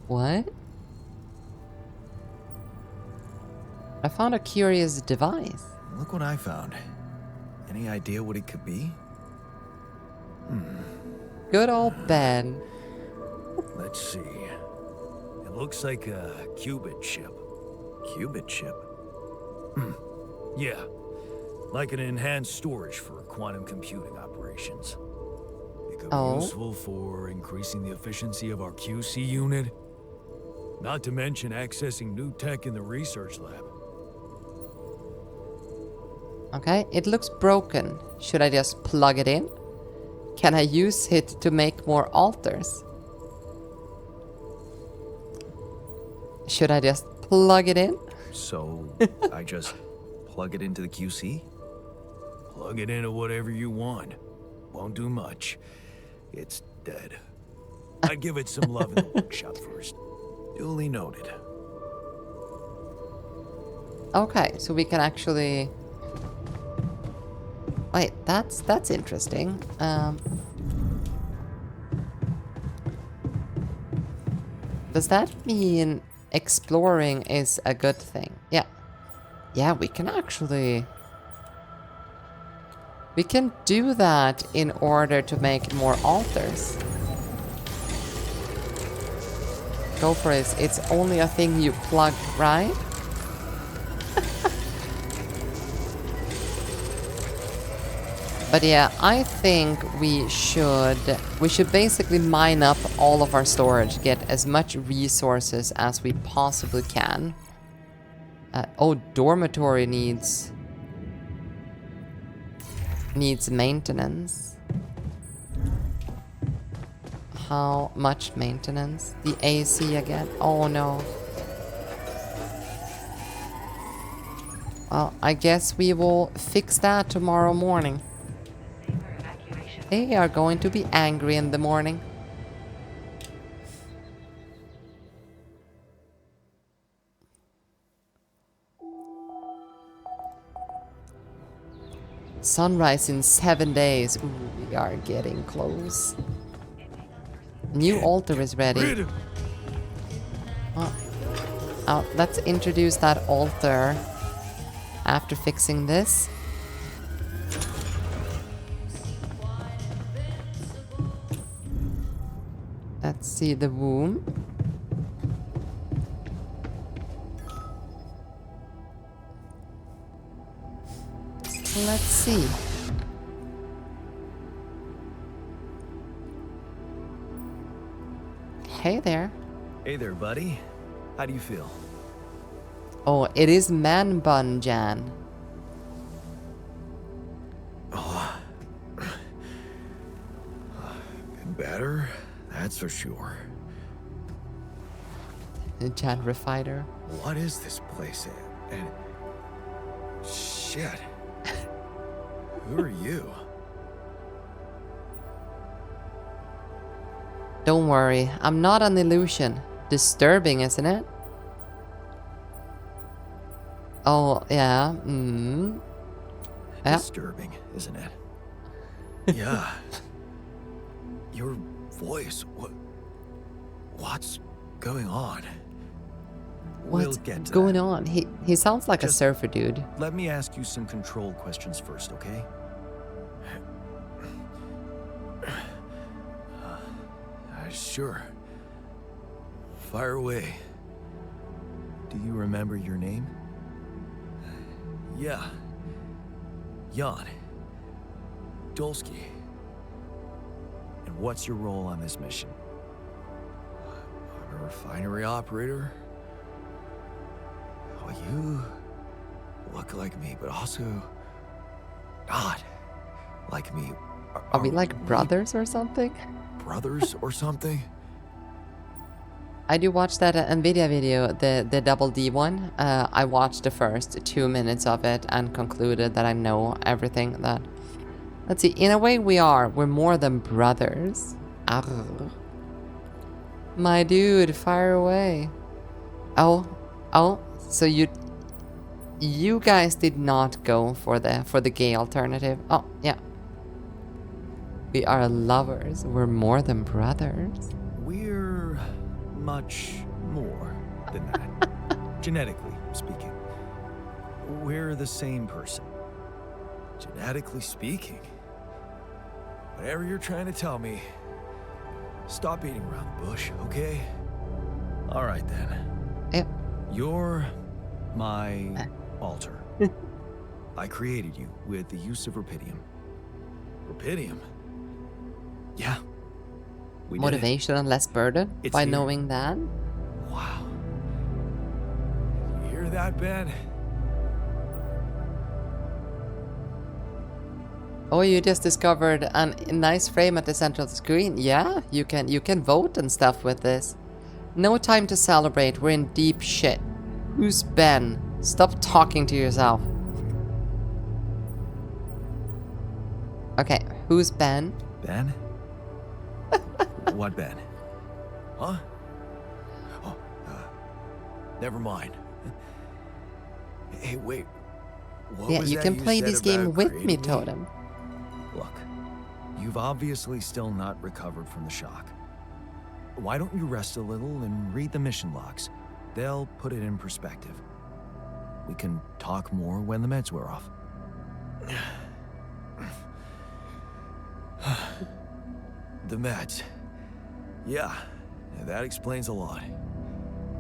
Speaker 2: What? I found a curious device.
Speaker 1: Look what I found. Any idea what it could be?
Speaker 2: Good old Ben.
Speaker 1: Let's see. It looks like a qubit chip. Qubit chip? Yeah. Like an enhanced storage for quantum computing operations. It could be useful for increasing the efficiency of our QC unit. Not to mention accessing new tech in the research lab.
Speaker 2: Okay, it looks broken. Should I just plug it in? Can I use it to make more altars? Should I just plug it in?
Speaker 1: So, I just plug it into the QC? Plug it into whatever you want. Won't do much. It's dead. I'd give it some love in the workshop first. Duly noted.
Speaker 2: Okay, so we can actually... Wait, that's interesting. Does that mean exploring is a good thing? Yeah. Yeah, we can actually... We can do that in order to make more altars. Go for it. It's only a thing you plug, right? But yeah, I think we should basically mine up all of our storage, get as much resources as we possibly can. Oh, dormitory needs maintenance. How much maintenance? The AC again? Oh no. Well, I guess we will fix that tomorrow morning. They are going to be angry in the morning. Sunrise in 7 days. Ooh, we are getting close. New altar is ready. Oh, let's introduce that altar after fixing this. Let's see the womb. Let's see. Hey there.
Speaker 1: Hey there, buddy. How do you feel?
Speaker 2: Oh, it is Man Bun Jan.
Speaker 1: Been better, that's for sure.
Speaker 2: Jan Refiner.
Speaker 1: What is this place? And shit. Who are you?
Speaker 2: Don't worry, I'm not an illusion. Disturbing, isn't it? Oh, yeah. Yeah.
Speaker 1: Disturbing, isn't it? Yeah. Your voice. What's going on? We'll
Speaker 2: What's
Speaker 1: get to
Speaker 2: going
Speaker 1: that.
Speaker 2: on? He sounds like
Speaker 1: Just
Speaker 2: a surfer dude.
Speaker 1: Let me ask you some control questions first, okay? Sure. Fire away. Do you remember your name? Yeah. Jan. Dolsky. And what's your role on this mission? I'm a refinery operator. Oh, you look like me, but also not like me.
Speaker 2: Are we like brothers or something?
Speaker 1: Brothers or something?
Speaker 2: I do watch that Nvidia video, the double D one. I watched the first 2 minutes of it and concluded that I know everything that... Let's see, in a way we're more than brothers. Arr. My dude, fire away. Oh, so you guys did not go for the gay alternative. Oh, yeah. We are lovers. We're more than brothers.
Speaker 1: We're much more than that. Genetically speaking. We're the same person. Genetically speaking. Whatever you're trying to tell me, stop beating around the bush, okay? All right then.
Speaker 2: Yep.
Speaker 1: You're my alter. I created you with the use of rupidium. Rupidium? Yeah. We did it.
Speaker 2: Motivation and less burden
Speaker 1: It's
Speaker 2: by
Speaker 1: here.
Speaker 2: knowing that.
Speaker 1: Wow. You hear that, Ben?
Speaker 2: Oh, you just discovered a nice frame at the center of the screen. Yeah, you can vote and stuff with this. No time to celebrate. We're in deep shit. Who's Ben? Stop talking to yourself. Okay, who's Ben?
Speaker 1: Ben? What Ben? Huh? Oh, never mind. Hey, wait. What
Speaker 2: Yeah,
Speaker 1: was
Speaker 2: you
Speaker 1: that
Speaker 2: can play
Speaker 1: said
Speaker 2: this game
Speaker 1: about
Speaker 2: with
Speaker 1: creating
Speaker 2: me, Totem.
Speaker 1: Look, you've obviously still not recovered from the shock. Why don't you rest a little and read the mission logs? They'll put it in perspective. We can talk more when the meds wear off. The meds. Yeah, that explains a lot.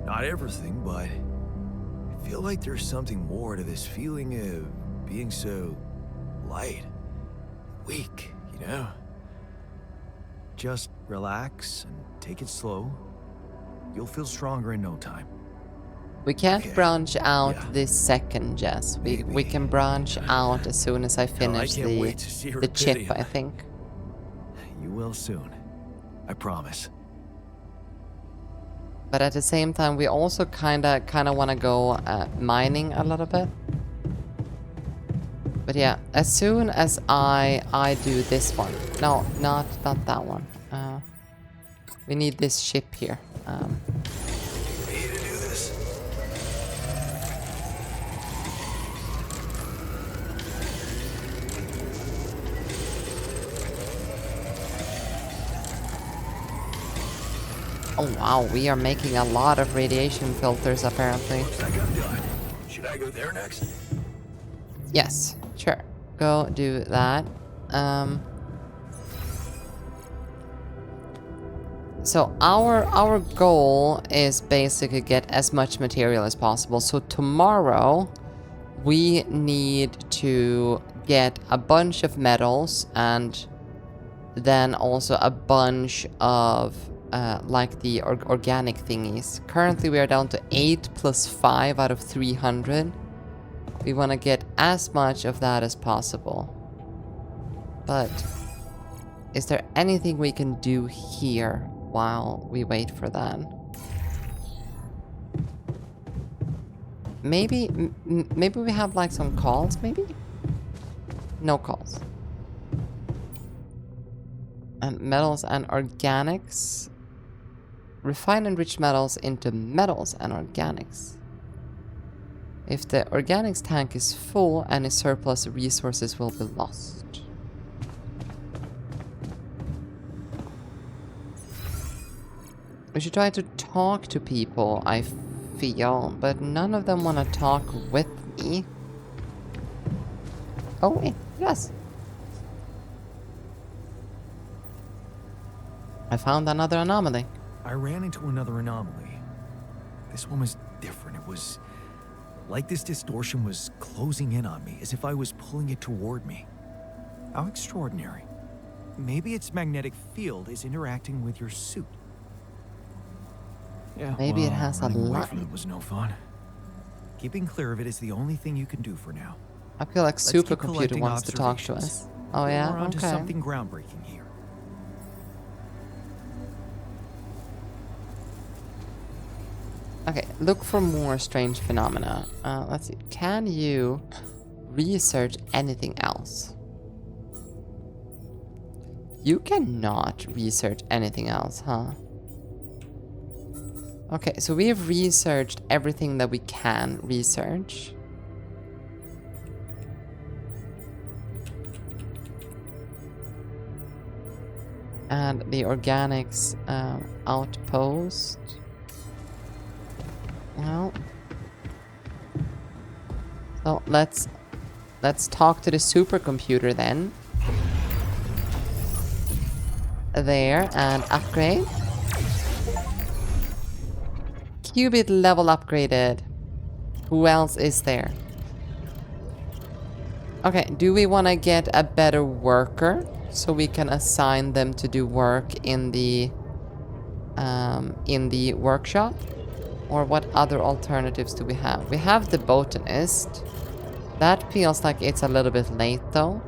Speaker 1: Not everything, but I feel like there's something more to this feeling of being so light, weak, you know? Just relax and take it slow. You'll feel stronger in no time.
Speaker 2: We can't
Speaker 1: Okay.
Speaker 2: branch out
Speaker 1: Yeah.
Speaker 2: this second, Jess. We
Speaker 1: Maybe.
Speaker 2: can branch out as soon as I
Speaker 1: Hell, I
Speaker 2: finish
Speaker 1: can't wait to see
Speaker 2: the chip,
Speaker 1: Rupidium.
Speaker 2: I think.
Speaker 1: You will soon. I promise.
Speaker 2: But at the same time, we also kinda want to go mining a little bit. But yeah, as soon as I do this one. No, not that one. We need this ship here.
Speaker 1: We need to do this.
Speaker 2: Oh wow, we are making a lot of radiation filters apparently.
Speaker 1: Looks like I'm done. Should I go there next?
Speaker 2: Yes, sure. Go do that. So our goal is basically get as much material as possible. So tomorrow we need to get a bunch of metals and then also a bunch of like the organic thingies. Currently we are down to 8 plus 5 out of 300. We want to get as much of that as possible. But is there anything we can do here while we wait for that? Maybe maybe we have like some calls, maybe? No calls. And metals and organics. Refine and enrich metals into metals and organics. If the organics tank is full, any surplus resources will be lost. We should try to talk to people, I feel, but none of them want to talk with me. Oh, wait, yes. I found another anomaly.
Speaker 1: I ran into another anomaly. This one was different. It was like this distortion was closing in on me, as if I was pulling it toward me. How extraordinary. Maybe its magnetic field is interacting with your suit. Yeah,
Speaker 2: Maybe it has a
Speaker 1: running away
Speaker 2: line.
Speaker 1: from it was no fun. Keeping clear of it is the only thing you can do for now.
Speaker 2: I feel like
Speaker 1: Let's keep
Speaker 2: Supercomputer
Speaker 1: collecting
Speaker 2: wants to talk to
Speaker 1: observations.
Speaker 2: us. Oh yeah?
Speaker 1: We're onto
Speaker 2: Okay.
Speaker 1: something groundbreaking here.
Speaker 2: Okay, look for more strange phenomena. Let's see. Can you research anything else? You cannot research anything else, huh? Okay, so we have researched everything that we can research. And the organics outpost. Well, so let's talk to the supercomputer then. There, and upgrade. Qubit level upgraded. Who else is there? Okay, do we want to get a better worker so we can assign them to do work in the workshop? Or what other alternatives do we have? We have the botanist. That feels like it's a little bit late though.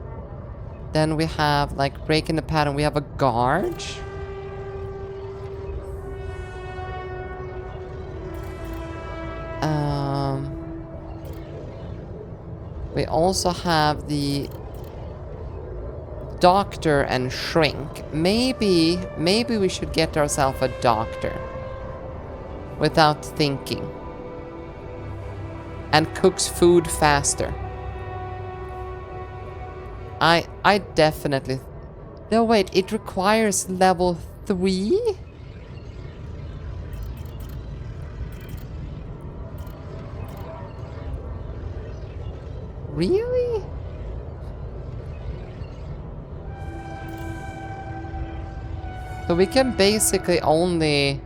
Speaker 2: Then we have like breaking the pattern. We have a guard. We also have the doctor and shrink. Maybe we should get ourselves a doctor without thinking. And cooks food faster. I definitely... No, wait, it requires level 3? Really? So we can basically only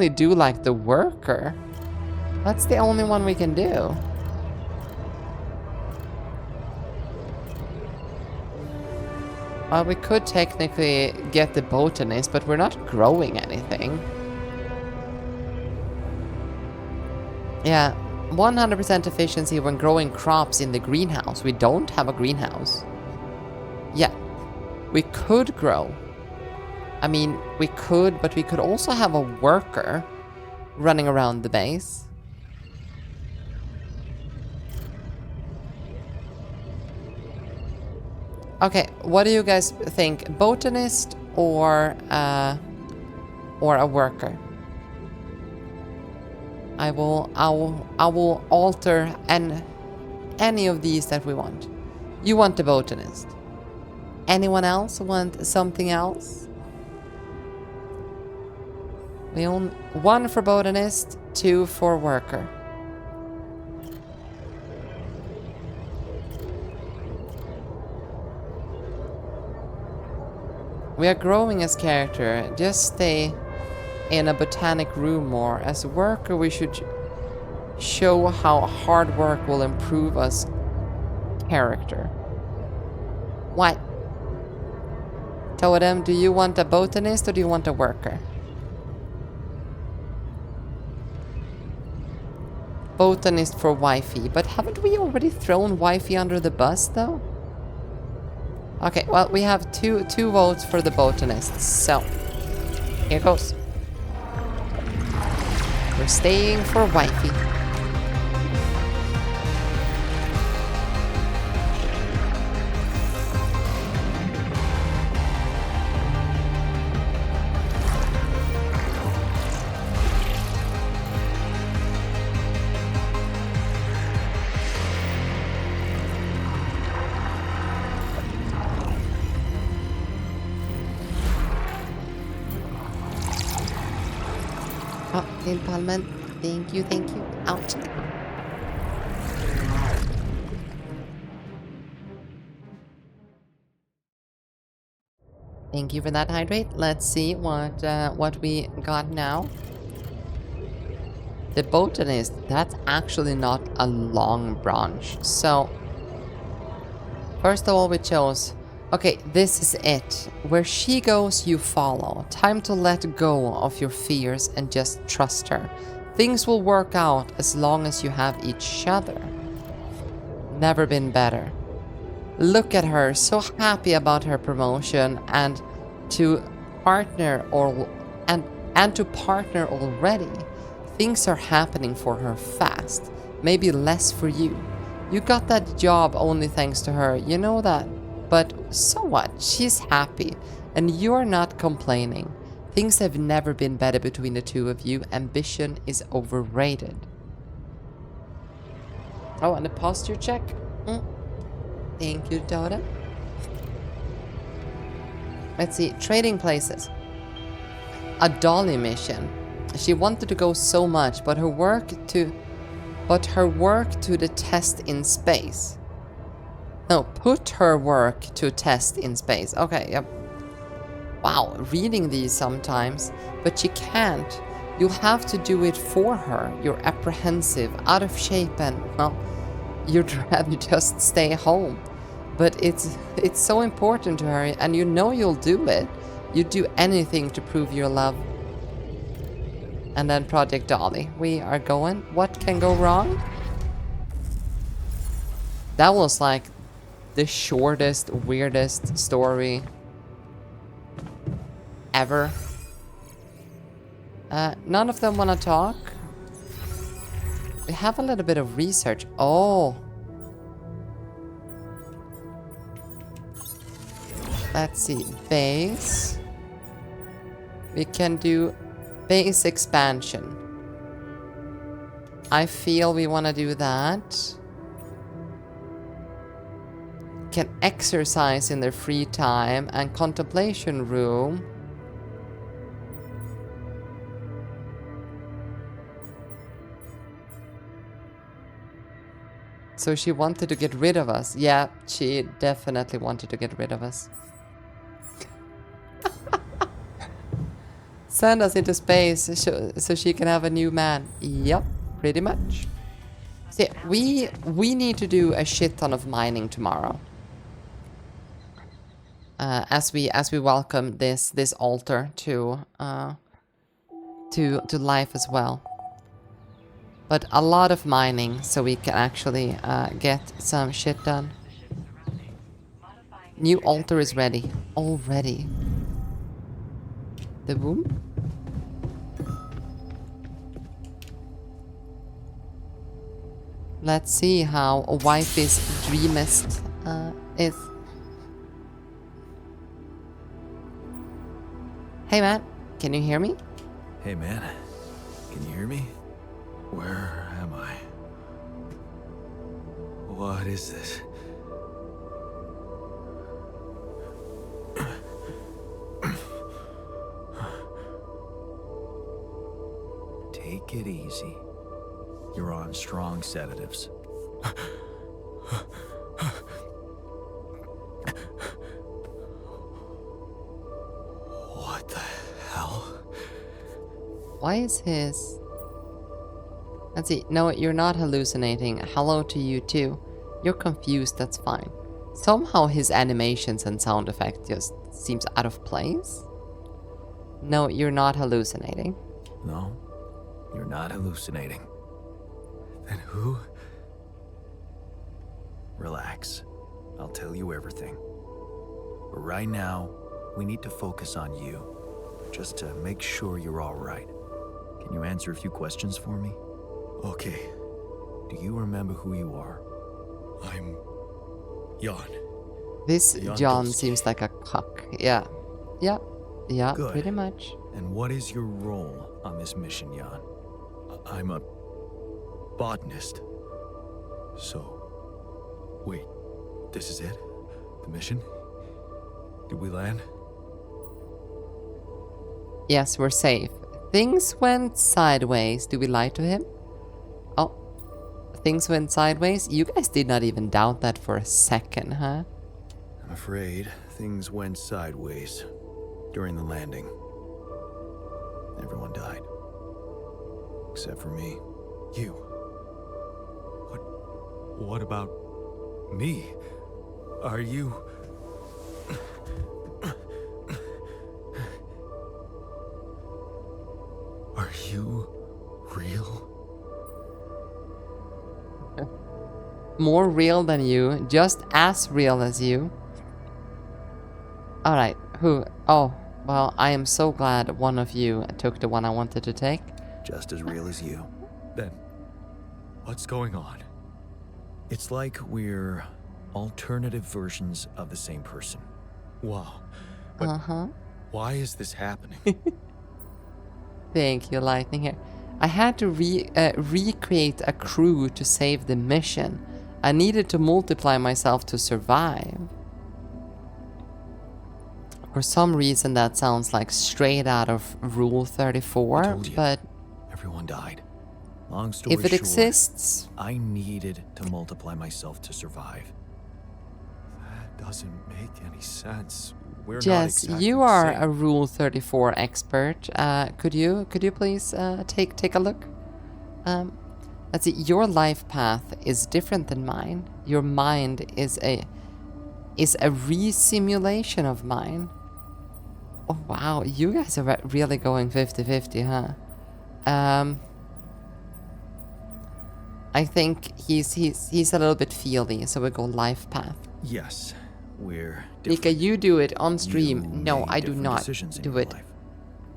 Speaker 2: do like the worker. That's the only one we can do. Well, we could technically get the botanist, but we're not growing anything. Yeah, 100% efficiency when growing crops in the greenhouse. We don't have a greenhouse. Yeah, we could grow. I mean, we could, but we could also have a worker running around the base. Okay, what do you guys think? Botanist or a worker? I will alter any of these that we want. You want the botanist. Anyone else want something else? We own 1 for botanist, 2 for worker. We are growing as character. Just stay in a botanic room more. As a worker, we should show how hard work will improve us character. What? Totem, do you want a botanist or do you want a worker? Botanist for wifey. But haven't we already thrown wifey under the bus though? Okay, well, we have two votes for the botanist. So, here goes. We're staying for wifey. Oh, Lil Palmen. Thank you, thank you. Ouch. Thank you for that hydrate. Let's see what we got now. The botanist, that's actually not a long branch. So, first of all, we chose... Okay, this is it. Where she goes, you follow. Time to let go of your fears and just trust her. Things will work out as long as you have each other. Never been better. Look at her, so happy about her promotion and to partner to partner already. Things are happening for her fast. Maybe less for you. You got that job only thanks to her, you know that. But so what? She's happy, and you're not complaining. Things have never been better between the two of you. Ambition is overrated. Oh, and a posture check. Thank you, Dota. Let's see, trading places. A dolly mission. She wanted to go so much, but her work to the test in space. No, put her work to test in space. Okay, yep. Wow, reading these sometimes, but she can't. You'll have to do it for her. You're apprehensive, out of shape, and well, you'd rather just stay home. But it's so important to her, and you know you'll do it. You'd do anything to prove your love. And then Project Dolly. We are going. What can go wrong? That was like the shortest, weirdest story ever. None of them want to talk. We have a little bit of research. Oh. Let's see. Base. We can do base expansion. I feel we want to do that. Can exercise in their free time and contemplation room. So she wanted to get rid of us. Yeah, she definitely wanted to get rid of us. Send us into space so she can have a new man. Yep, pretty much. See, we need to do a shit ton of mining tomorrow. As we welcome this altar to life as well. But a lot of mining so we can actually get some shit done. New altar is ready already. The womb? Let's see how a wifey's dreamist is. Hey man, can you hear me?
Speaker 1: Hey man, can you hear me? Where am I? What is this? Take it easy. You're on strong sedatives. What the hell?
Speaker 2: Why is his... Let's see. No, you're not hallucinating. Hello to you too. You're confused, that's fine. Somehow his animations and sound effect just seems out of place. No, you're not hallucinating.
Speaker 1: No, you're not hallucinating. Then who? Relax. I'll tell you everything. But right now, we need to focus on you. Just to make sure you're all right. Can you answer a few questions for me? Okay. Do you remember who you are? I'm... Jan.
Speaker 2: This
Speaker 1: Jan
Speaker 2: John
Speaker 1: Dolsky.
Speaker 2: seems like a cuck. Yeah. Yeah. Yeah,
Speaker 1: Good.
Speaker 2: pretty much.
Speaker 1: And what is your role on this mission, Jan? I'm a... botanist. So... Wait. This is it? The mission? Did we land?
Speaker 2: Yes, we're safe. Things went sideways. Do we lie to him? Oh. Things went sideways? You guys did not even doubt that for a second, huh?
Speaker 1: I'm afraid things went sideways during the landing. Everyone died. Except for me. You. What about me? Are you... Are you real?
Speaker 2: More real than you. Just as real as you. Alright, who? Oh, well, I am so glad one of you took the one I wanted to take.
Speaker 1: Just as real as you. Then, what's going on? It's like we're alternative versions of the same person. Wow. But
Speaker 2: Uh-huh.
Speaker 1: why is this happening?
Speaker 2: Thank you, Lightning here. I had to recreate a crew to save the mission. I needed to multiply myself to survive. For some reason that sounds like straight out of Rule 34,
Speaker 1: I told you.
Speaker 2: but
Speaker 1: Everyone died. Long story
Speaker 2: if it
Speaker 1: short,
Speaker 2: exists,
Speaker 1: I needed to multiply myself to survive. That doesn't make any sense. We're not
Speaker 2: Jess,
Speaker 1: exactly
Speaker 2: you
Speaker 1: the
Speaker 2: are
Speaker 1: same.
Speaker 2: a Rule 34 expert. Could you please take a look? Let's see. Your life path is different than mine. Your mind is a re-simulation of mine. Oh wow, you guys are really going 50-50, huh? I think he's a little bit feely, so we go life path.
Speaker 1: Yes, we're
Speaker 2: Nika,
Speaker 1: different.
Speaker 2: you do it on
Speaker 1: You
Speaker 2: stream. No,
Speaker 1: made
Speaker 2: I do
Speaker 1: different
Speaker 2: not
Speaker 1: decisions in
Speaker 2: do
Speaker 1: your
Speaker 2: it
Speaker 1: life.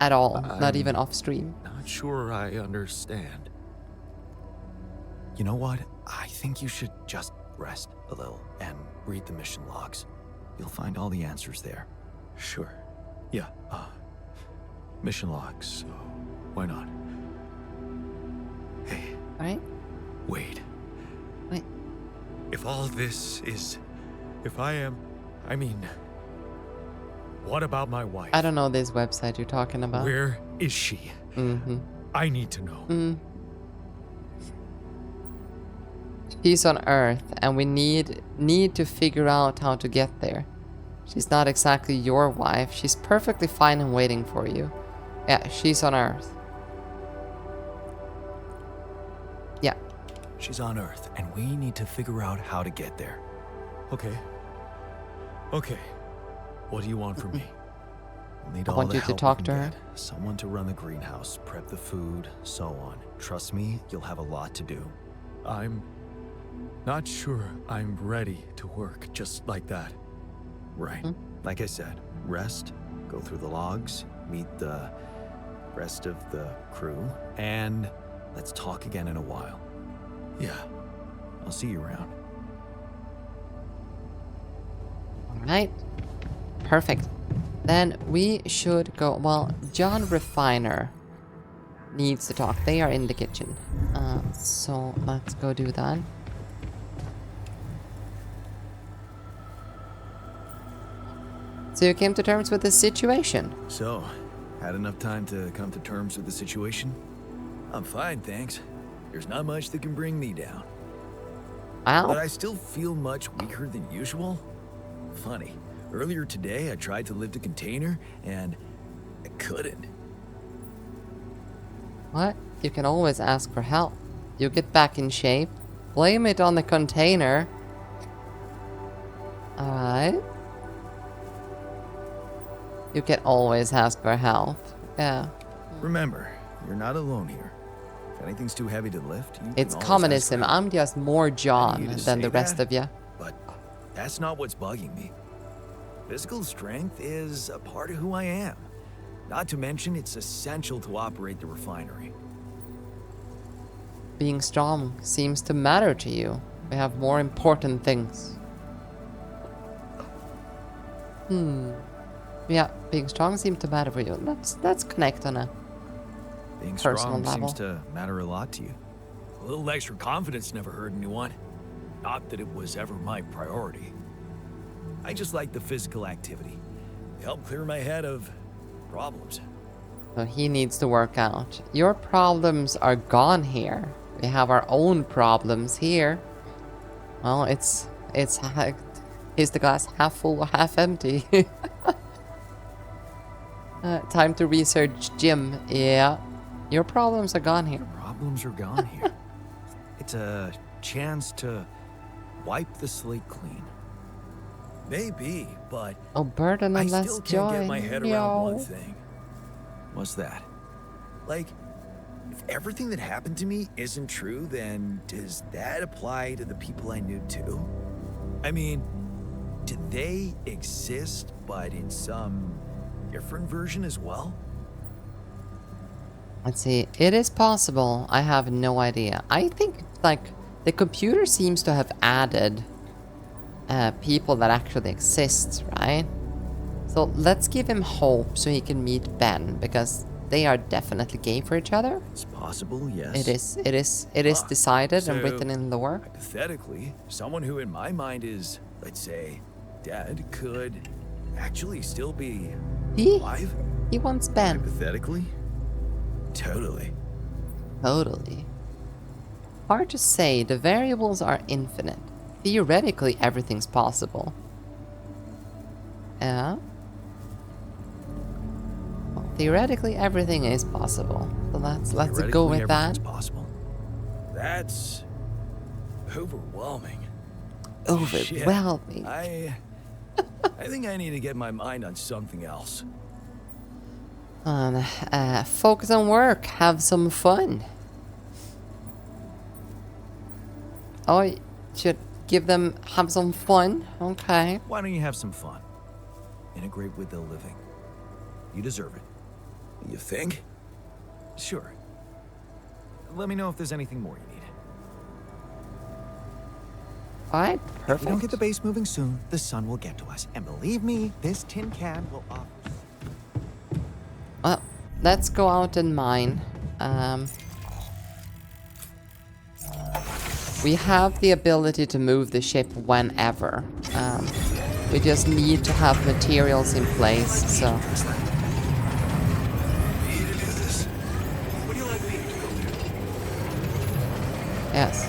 Speaker 2: at all. Not
Speaker 1: I'm
Speaker 2: even off stream.
Speaker 1: Not sure I understand. You know what? I think you should just rest a little and read the mission logs. You'll find all the answers there. Sure. Yeah, mission logs, so why not? Hey,
Speaker 2: Alright?
Speaker 1: wait.
Speaker 2: Wait.
Speaker 1: If all this is... If I mean... What about my wife?
Speaker 2: I don't know this website you're talking about.
Speaker 1: Where is she?
Speaker 2: Mm-hmm.
Speaker 1: I need to know.
Speaker 2: She's on Earth, and we need to figure out how to get there. She's not exactly your wife. She's perfectly fine and waiting for you. Yeah, she's on Earth. Yeah.
Speaker 1: She's on Earth, and we need to figure out how to get there. Okay. Okay. What do you want from me? We'll need
Speaker 2: I
Speaker 1: all
Speaker 2: want
Speaker 1: the
Speaker 2: you to
Speaker 1: help we
Speaker 2: talk
Speaker 1: can
Speaker 2: to her.
Speaker 1: get. Someone to run the greenhouse, prep the food, so on. Trust me, you'll have a lot to do. I'm not sure I'm ready to work just like that. Right. Like I said, rest, go through the logs, meet the rest of the crew, and let's talk again in a while. Yeah. I'll see you around.
Speaker 2: Alright. Perfect. Then we should go... Well, John Refiner needs to talk. They are in the kitchen. So let's go do that. So you came to terms with the situation.
Speaker 1: So, had enough time to come to terms with the situation? I'm fine, thanks. There's not much that can bring me down. But
Speaker 2: Wow.
Speaker 1: I still feel much weaker than usual. Funny. Earlier today, I tried to lift a container, and I couldn't.
Speaker 2: What? You can always ask for help. You get back in shape. Blame it on the container. Alright. You can always ask for help. Yeah.
Speaker 1: Remember, you're not alone here. If anything's too heavy to lift, you
Speaker 2: It's
Speaker 1: can always
Speaker 2: communism.
Speaker 1: ask for help.
Speaker 2: I'm just more John
Speaker 1: You just
Speaker 2: than
Speaker 1: say
Speaker 2: the rest
Speaker 1: that,
Speaker 2: of you.
Speaker 1: But that's not what's bugging me. Physical strength is a part of who I am. Not to mention, it's essential to operate the refinery.
Speaker 2: Being strong seems to matter to you. We have more important things. Yeah, being strong seems to matter for you. Let's connect on a
Speaker 1: Being
Speaker 2: personal
Speaker 1: strong
Speaker 2: level.
Speaker 1: seems to matter a lot to you. A little extra confidence never hurt anyone. Not that it was ever my priority. I just like the physical activity. It helped clear my head of problems.
Speaker 2: So he needs to work out. Your problems are gone here. We have our own problems here. Well, it's is the glass half full or half empty? Time to research gym. Yeah, your problems are gone here.
Speaker 1: Problems are gone here. It's a chance to wipe the slate clean. Maybe, but
Speaker 2: Oh, burden
Speaker 1: I
Speaker 2: and less
Speaker 1: still can't
Speaker 2: joy.
Speaker 1: get my head around one thing. What's that? Like, if everything that happened to me isn't true, then does that apply to the people I knew too? I mean, do they exist, but in some different version as well?
Speaker 2: Let's see. It is possible. I have no idea. I think, like, the computer seems to have added people that actually exist, right? So let's give him hope so he can meet Ben, because they are definitely gay for each other.
Speaker 1: It's possible, yes.
Speaker 2: It is
Speaker 1: Ah,
Speaker 2: decided and
Speaker 1: so
Speaker 2: written in the work.
Speaker 1: Hypothetically, someone who in my mind is, let's say, dead could actually still be alive?
Speaker 2: He wants Ben.
Speaker 1: Hypothetically? Totally.
Speaker 2: Totally. Hard to say. The variables are infinite. Theoretically, everything's possible. Yeah. Well, theoretically, everything is possible. So let's go
Speaker 1: Theoretically,
Speaker 2: with that.
Speaker 1: everything's possible. That's overwhelming.
Speaker 2: Overwhelming.
Speaker 1: I think I need to get my mind on something else.
Speaker 2: Focus on work. Have some fun. Oh, you should give them have some fun. Okay.
Speaker 1: Why don't you have some fun? Integrate with the living. You deserve it. You think?
Speaker 4: Sure. Let me know if there's anything more you need.
Speaker 2: Alright,
Speaker 4: If
Speaker 2: perfect.
Speaker 4: we don't get the base moving soon, the sun will get to us. And believe me, this tin can will offer.
Speaker 2: Well, let's go out and mine. We have the ability to move the ship whenever. We just need to have materials in place, so...
Speaker 9: Would you like me to go there?
Speaker 2: Yes.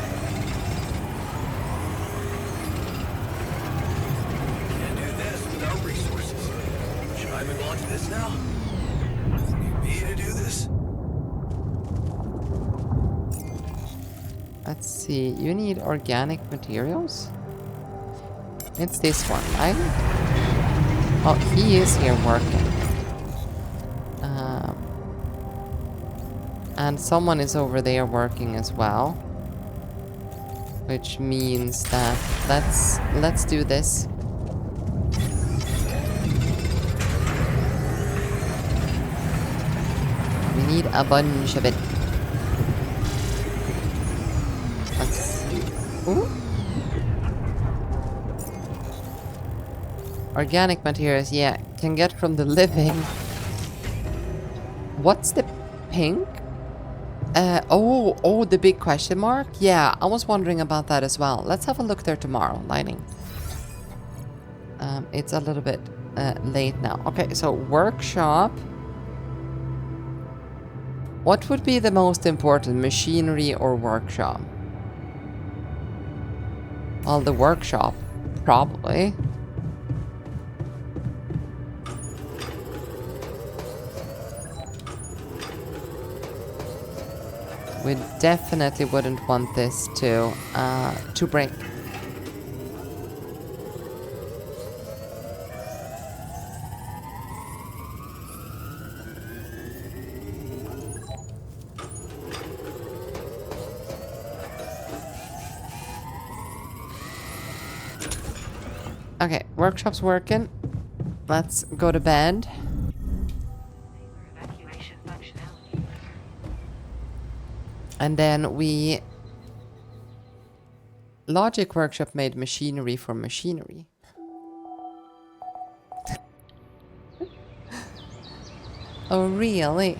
Speaker 9: Can't do this without resources. Should I move on to this now? Need me to do this?
Speaker 2: Let's see, you need organic materials? It's this one, right? Oh, he is here working. And someone is over there working as well. Which means that let's do this. We need a bunch of it. Let's see. Ooh. Organic materials, yeah, can get from the living. What's the pink? Oh, the big question mark? Yeah, I was wondering about that as well. Let's have a look there tomorrow, Lightning. It's a little bit late now. Okay, so workshop. What would be the most important, machinery or workshop? Well, the workshop, probably. We definitely wouldn't want this to break. Okay, workshop's working. Let's go to bed.
Speaker 6: Evacuation functionality.
Speaker 2: And then we... Logic Workshop made machinery for machinery. Oh, really?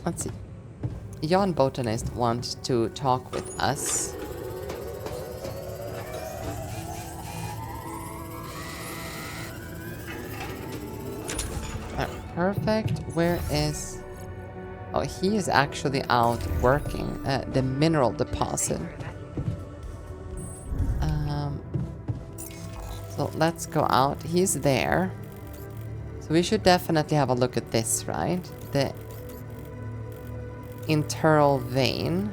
Speaker 2: Let's see. Jan Botanist wants to talk with us. Perfect. Where is... Oh, he is actually out working at the mineral deposit. So let's go out. He's there. So we should definitely have a look at this, right? The internal vein.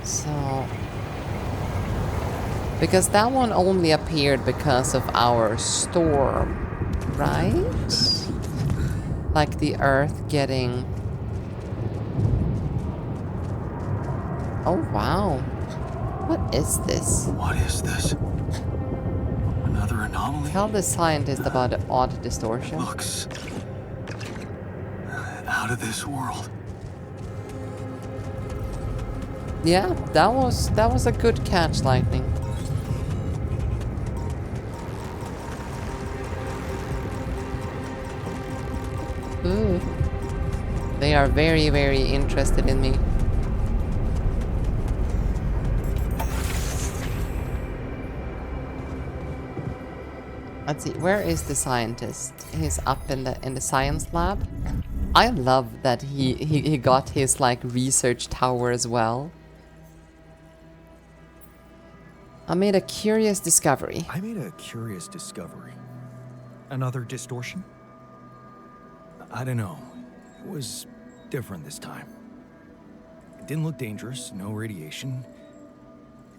Speaker 2: So... Because that one only appeared because of our storm, right? Like the earth getting... Oh, wow. What is this?
Speaker 9: What is this? Another anomaly?
Speaker 2: Tell the scientist about the odd distortion.
Speaker 9: Looks out of this world.
Speaker 2: Yeah, that was a good catch, Lightning. Ooh. They are very, very interested in me. Let's see, where is the scientist? He's up in the science lab. I love that he got his like research tower as well. I made a curious discovery.
Speaker 1: Another distortion? I don't know. It was different this time. It didn't look dangerous, no radiation.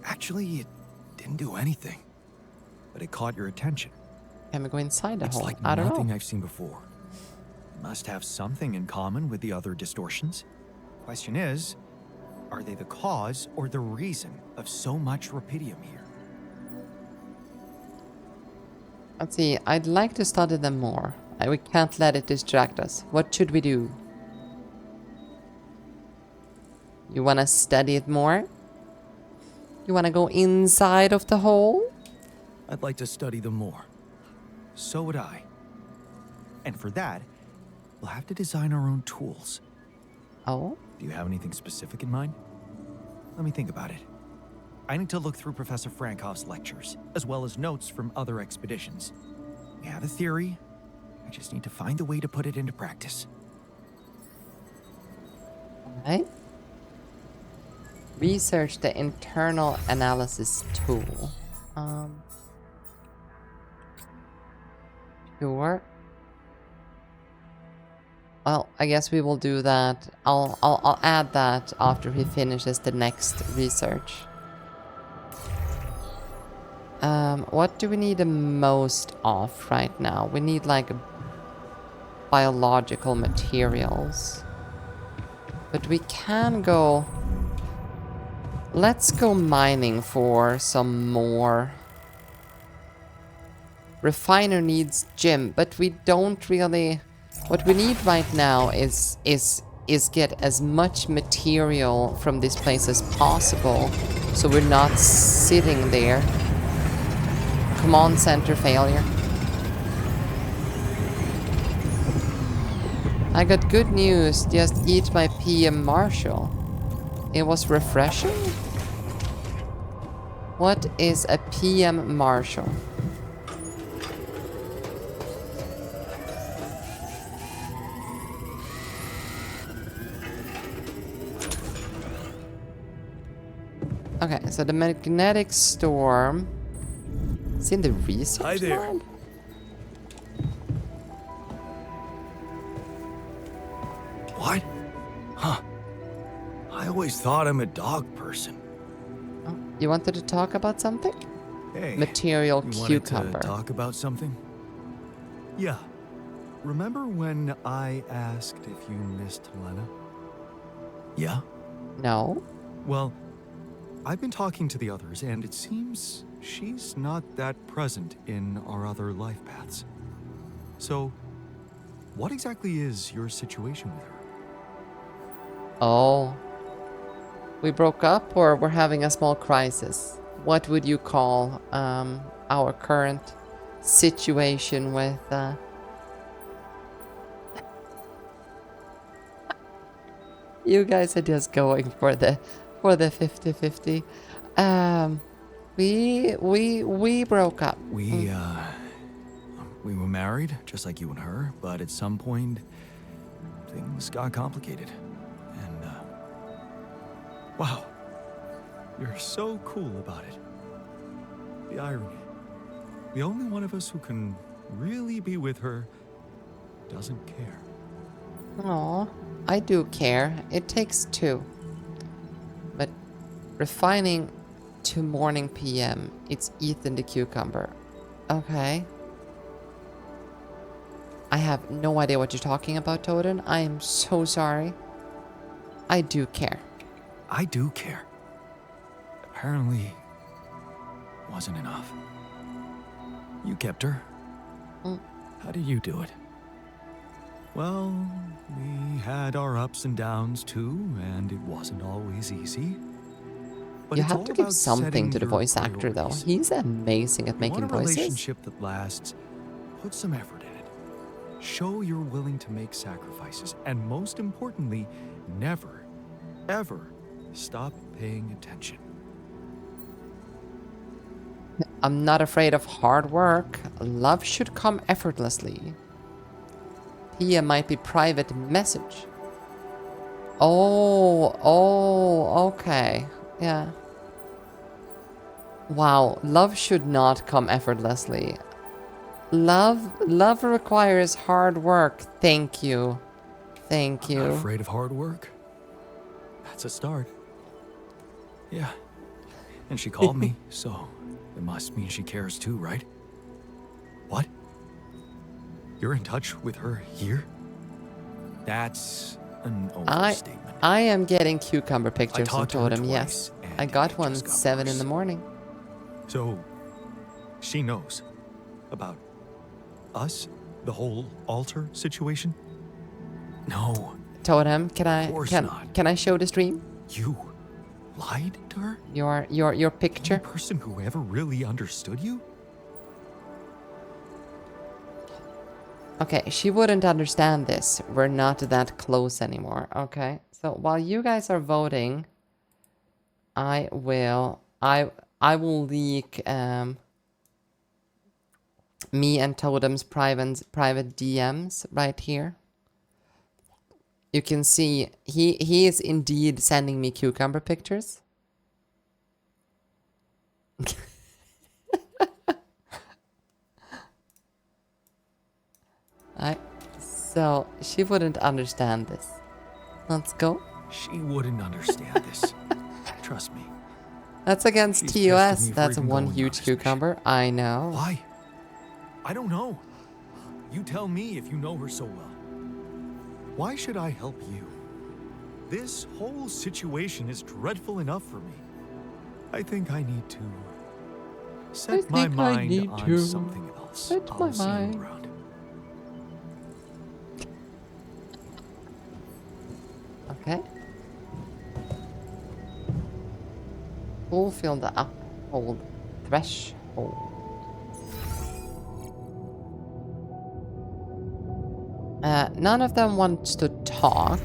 Speaker 1: Actually, it didn't do anything. But it caught your attention.
Speaker 2: Can we go inside the
Speaker 1: It's
Speaker 2: hole?
Speaker 1: like
Speaker 2: I don't
Speaker 1: nothing
Speaker 2: know.
Speaker 1: I've seen before. It must have something in common with the other distortions. Question is, are they the cause or the reason of so much rupidium here?
Speaker 2: Let's see, I'd like to study them more. We can't let it distract us. What should we do? You wanna study it more? You wanna go inside of the hole?
Speaker 1: I'd like to study them more. So would I. And for that, we'll have to design our own tools.
Speaker 2: Oh?
Speaker 1: Do you have anything specific in mind? Let me think about it. I need to look through Professor Frankoff's lectures, as well as notes from other expeditions. We have a theory. I just need to find a way to put it into practice.
Speaker 2: Alright. Research the internal analysis tool. Sure. Well, I guess we will do that. I'll add that after he finishes the next research. What do we need the most of right now? We need like biological materials. But we can go... Let's go mining for some more. Refiner needs gem, but we don't really... What we need right now is get as much material from this place as possible, so we're not sitting there. Come on, center failure. I got good news. Just eat my PM Marshall. It was refreshing? What is a PM Marshall? Okay, so the magnetic storm It's in the research
Speaker 1: Hi there.
Speaker 2: lab?
Speaker 1: What? Huh. I always thought I'm a dog person.
Speaker 2: Oh, you wanted to talk about something?
Speaker 1: Hey,
Speaker 2: Material
Speaker 1: you wanted
Speaker 2: cucumber.
Speaker 1: to talk about something? Yeah. Remember when I asked if you missed Helena? Yeah?
Speaker 2: No.
Speaker 4: Well, I've been talking to the others, and it seems she's not that present in our other life paths. So, what exactly is your situation with her?
Speaker 2: Oh. We broke up or we're having a small crisis? What would you call our current situation with you guys are just going for the 50-50. We broke up.
Speaker 1: We were married, just like you and her, but at some point, things got complicated. And, wow. You're so cool about it. The irony. The only one of us who can really be with her doesn't care.
Speaker 2: Aw, I do care. It takes two. But refining to morning PM, it's Ethan the cucumber. Okay. I have no idea what you're talking about, Toden. I am so sorry. I do care.
Speaker 1: I do care. Apparently, wasn't enough. You kept her. How did you do it? Well, we had our ups and downs too, and it wasn't always easy. But
Speaker 2: You
Speaker 1: it's
Speaker 2: have
Speaker 1: all
Speaker 2: to give
Speaker 1: about
Speaker 2: something
Speaker 1: setting
Speaker 2: to the
Speaker 1: your
Speaker 2: voice actor, though.
Speaker 1: priorities.
Speaker 2: He's amazing at
Speaker 1: You
Speaker 2: making
Speaker 1: want a
Speaker 2: voices.
Speaker 1: relationship that lasts, put some effort in it. Show you're willing to make sacrifices, and most importantly, never, ever stop paying attention.
Speaker 2: I'm not afraid of hard work. Love should come effortlessly. Pia might be private message. Oh, okay. Yeah. Wow, love should not come effortlessly. Love requires hard work. Thank you. Thank you.
Speaker 1: I'm not afraid of hard work. That's a start. Yeah. And she called me, so it must mean she cares too, right? What? You're in touch with her here? That's an overstatement.
Speaker 2: I am getting cucumber pictures from
Speaker 1: talked to her
Speaker 2: Totem,
Speaker 1: twice,
Speaker 2: yes.
Speaker 1: and
Speaker 2: I got
Speaker 1: it
Speaker 2: one
Speaker 1: just got
Speaker 2: 7 in
Speaker 1: worse.
Speaker 2: the morning.
Speaker 1: So, she knows about us? The whole altar situation? No,
Speaker 2: Totem,
Speaker 1: course
Speaker 2: can
Speaker 1: not.
Speaker 2: I show the stream?
Speaker 1: you lied to her?
Speaker 2: Your
Speaker 1: The only
Speaker 2: picture?
Speaker 1: person who ever really understood you?
Speaker 2: Okay, she wouldn't understand this. We're not that close anymore. Okay. So while you guys are voting, I will leak me and Totem's private DMs right here. You can see he is indeed sending me cucumber pictures. So she wouldn't understand this. Let's go.
Speaker 1: She wouldn't understand this. Trust me.
Speaker 2: That's against
Speaker 1: She's pissed at
Speaker 2: TOS.
Speaker 1: me for
Speaker 2: That's
Speaker 1: even
Speaker 2: one
Speaker 1: going on
Speaker 2: huge
Speaker 1: this mission.
Speaker 2: cucumber. I know.
Speaker 1: Why? I don't know. You tell me if you know her so well. Why should I help you? This whole situation is dreadful enough for me. I think I need to set my
Speaker 2: think I
Speaker 1: mind
Speaker 2: need
Speaker 1: on
Speaker 2: to
Speaker 1: something else.
Speaker 2: set
Speaker 1: I'll
Speaker 2: my
Speaker 1: see you
Speaker 2: mind.
Speaker 1: around.
Speaker 2: Okay. Fulfill the uphold threshold. None of them wants to talk.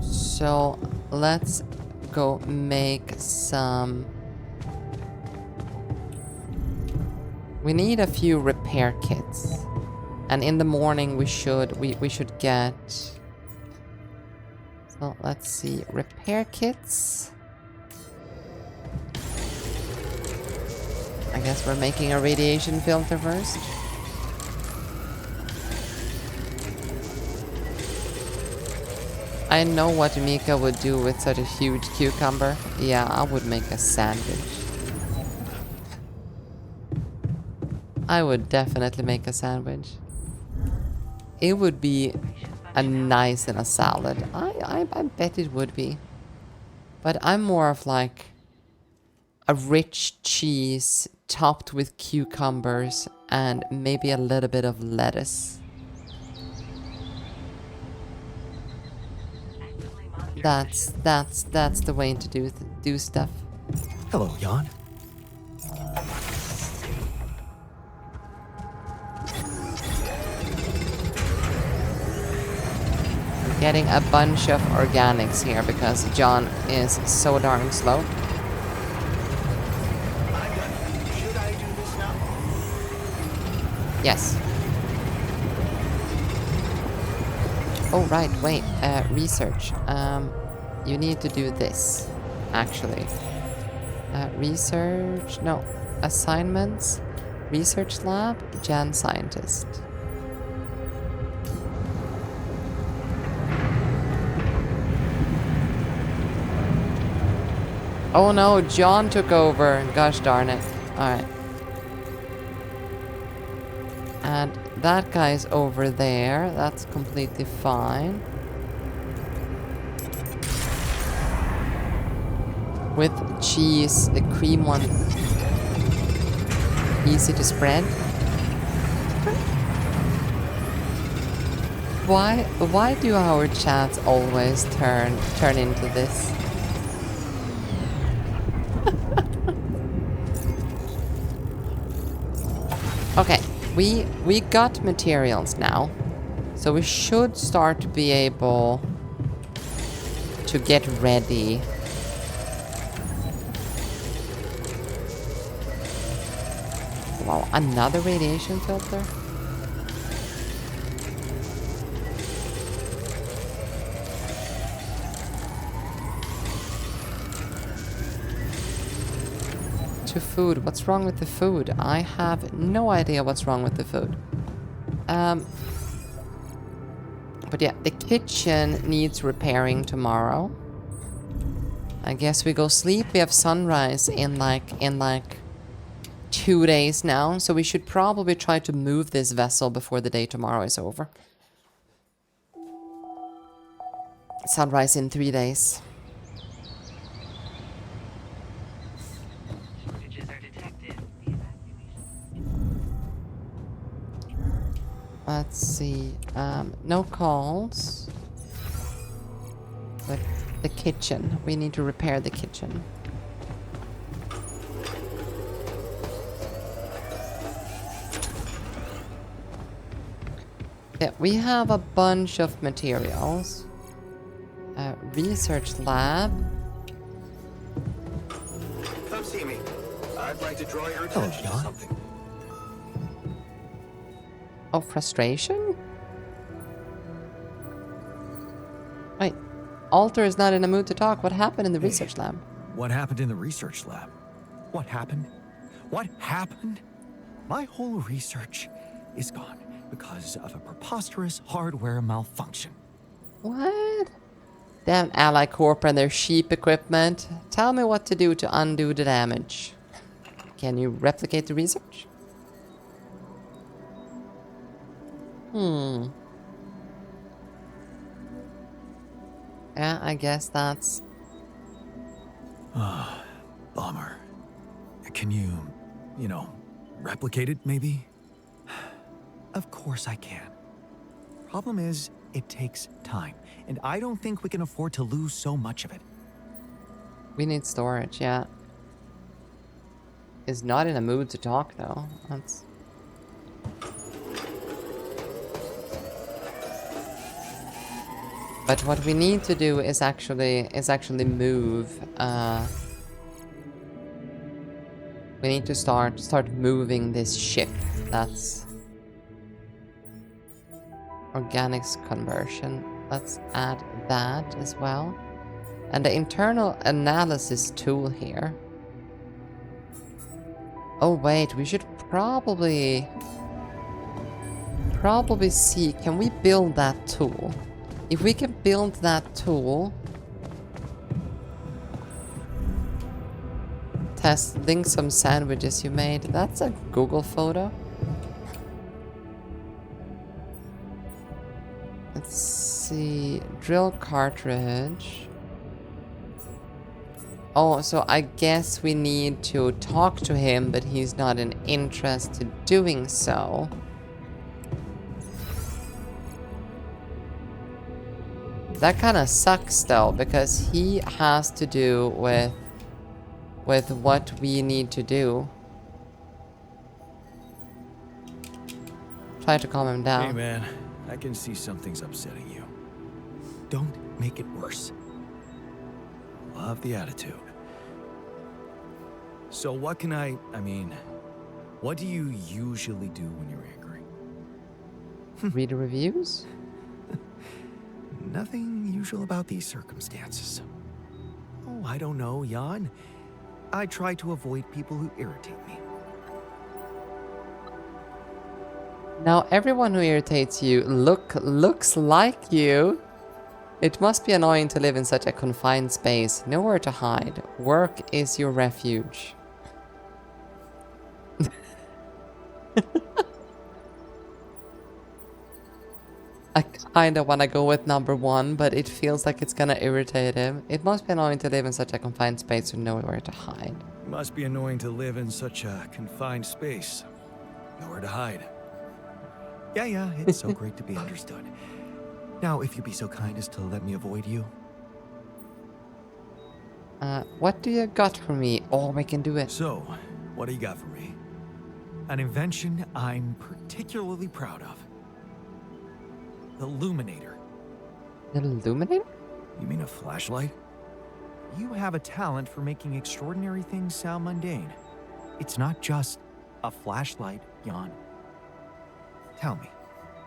Speaker 2: So let's go make some. We need a few repair kits, and in the morning we should get. So let's see, repair kits. I guess we're making a radiation filter first. I know what Miwca would do with such a huge cucumber. Yeah, I would make a sandwich. I would definitely make a sandwich. It would be a nice in a salad. I bet it would be. But I'm more of like a rich cheese topped with cucumbers and maybe a little bit of lettuce. That's the way to do stuff.
Speaker 4: Hello, Jan.
Speaker 2: Getting a bunch of organics here because John is so darn slow.
Speaker 9: Should I do this now?
Speaker 2: Yes. Oh, right, wait. Research. You need to do this, actually. Research, no. Assignments. Research lab, Jan scientist. Oh no, John took over. Gosh darn it. Alright. And that guy's over there. That's completely fine. With cheese, the cream one. Easy to spread. Why do our chats always turn into this? Okay, we got materials now, so we should start to be able to get ready. Wow, another radiation filter? To food. What's wrong with the food? I have no idea what's wrong with the food. But yeah, the kitchen needs repairing tomorrow. I guess we go sleep. We have sunrise in like 2 days now, so we should probably try to move this vessel before the day tomorrow is over. Sunrise in 3 days. Let's see, no calls. But the kitchen, we need to repair the kitchen. Yeah, we have a bunch of materials. Research lab.
Speaker 9: Come see me. I'd like to draw your attention to something.
Speaker 2: Oh, frustration? Wait, Alter is not in a mood to talk. What happened in the research lab?
Speaker 4: What happened in the research lab? What happened? What happened? My whole research is gone because of a preposterous hardware malfunction.
Speaker 2: What? Damn Ally Corp and their sheep equipment. Tell me what to do to undo the damage. Can you replicate the research? Yeah, I guess that's...
Speaker 4: Bummer. Can you know, replicate it maybe? Of course I can. Problem is, it takes time, and I don't think we can afford to lose so much of it.
Speaker 2: We need storage, yeah. Is not in a mood to talk though. That's... But what we need to do is actually move. We need to start moving this ship. That's organics conversion. Let's add that as well. And the internal analysis tool here. Oh wait, we should probably see, can we build that tool? If we can build that tool, testing some sandwiches you made. That's a Google photo. Let's see, drill cartridge. Oh, so I guess we need to talk to him, but he's not in interest in doing so. That kind of sucks though, because he has to do with what we need to do. Try to calm him down.
Speaker 1: Hey man, I can see something's upsetting you. Don't make it worse. Love the attitude. So what can I mean, what do you usually do when you're angry?
Speaker 2: Read the reviews?
Speaker 1: Nothing usual about these circumstances. Oh, I don't know, Jan. I try to avoid people who irritate me.
Speaker 2: Now everyone who irritates you looks like you. It must be annoying to live in such a confined space. Nowhere to hide. Work is your refuge. I kinda wanna go with number one, but it feels like it's gonna irritate him. It must be annoying to live in such a confined space with nowhere to hide.
Speaker 1: Must be annoying to live in such a confined space. Nowhere to hide. Yeah, it's so great to be understood. Now, if you'd be so kind as to let me avoid you.
Speaker 2: What do you got for me? Oh, we can do it.
Speaker 1: So, what do you got for me? An invention I'm particularly proud of. The Illuminator.
Speaker 2: The Illuminator?
Speaker 1: You mean a flashlight?
Speaker 4: You have a talent for making extraordinary things sound mundane. It's not just a flashlight, Jan. Tell me,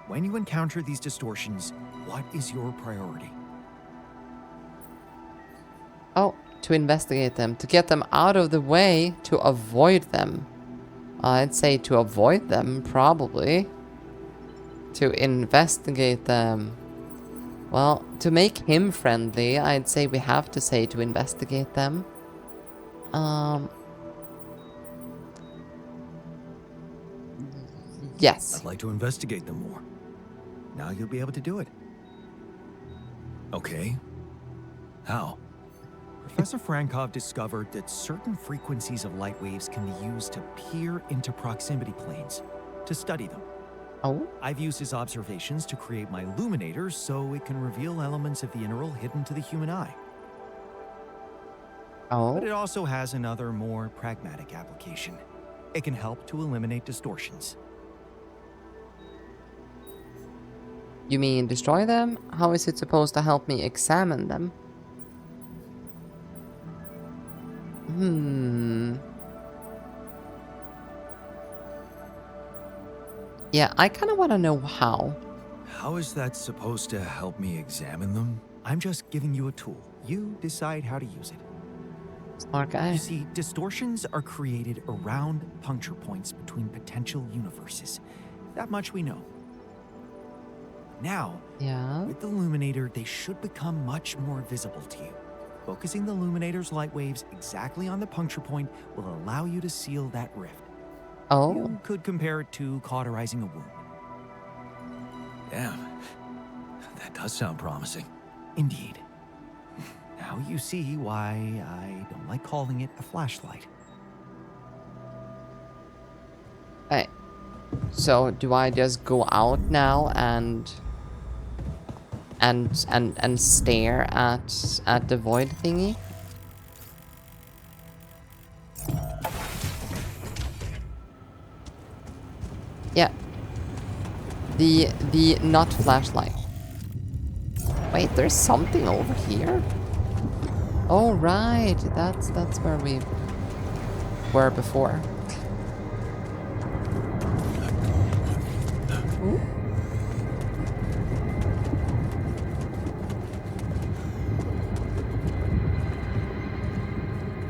Speaker 4: when you encounter these distortions, what is your priority?
Speaker 2: Oh, to investigate them. To get them out of the way, to avoid them. I'd say to avoid them, probably. To investigate them. Well, to make him friendly, I'd say we have to say to investigate them. Yes.
Speaker 1: I'd like to investigate them more. Now you'll be able to do it. Okay. How?
Speaker 4: Professor Frankov discovered that certain frequencies of light waves can be used to peer into proximity planes, to study them.
Speaker 2: Oh?
Speaker 4: I've used his observations to create my illuminator so it can reveal elements of the integral hidden to the human eye.
Speaker 2: Oh?
Speaker 4: But it also has another, more pragmatic application. It can help to eliminate distortions.
Speaker 2: You mean destroy them? How is it supposed to help me examine them? Yeah, I kind of want to know how.
Speaker 1: How is that supposed to help me examine them?
Speaker 4: I'm just giving you a tool. You decide how to use it.
Speaker 2: Smart guy.
Speaker 4: You see, distortions are created around puncture points between potential universes. That much we know. Now,
Speaker 2: Yeah.
Speaker 4: with the illuminator, they should become much more visible to you. Focusing the illuminator's light waves exactly on the puncture point will allow you to seal that rift.
Speaker 2: Oh.
Speaker 4: You could compare it to cauterizing a wound.
Speaker 1: Damn. That does sound promising.
Speaker 4: Indeed. Now you see why I don't like calling it a flashlight.
Speaker 2: Hey. So do I just go out now and stare at the void thingy? Yeah. The not flashlight. Wait, there's something over here? Oh right, that's where we were before. Ooh.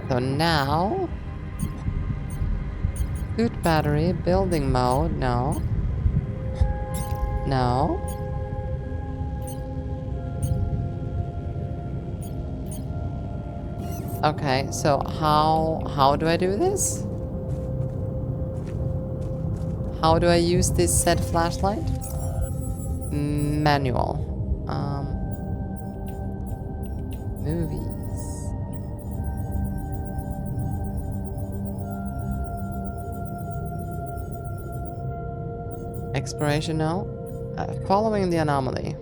Speaker 2: So now Suit battery, building mode, no. No. Okay, so how do I do this? How do I use this said flashlight? Manual. Movies. Exploration, no. Following the anomaly.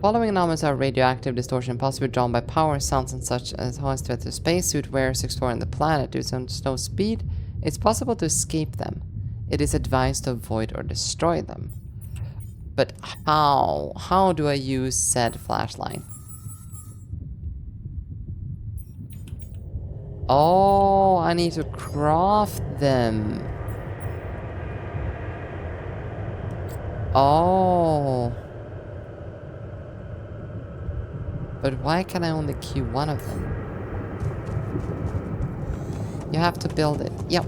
Speaker 2: Following anomalies are radioactive distortion, possibly drawn by power, sounds, and such as how to a spacesuit wearers exploring the planet due to slow speed. It's possible to escape them. It is advised to avoid or destroy them. But how? How do I use said flashlight? Oh, I need to craft them. Oh. But why can I only queue one of them? You have to build it. Yep.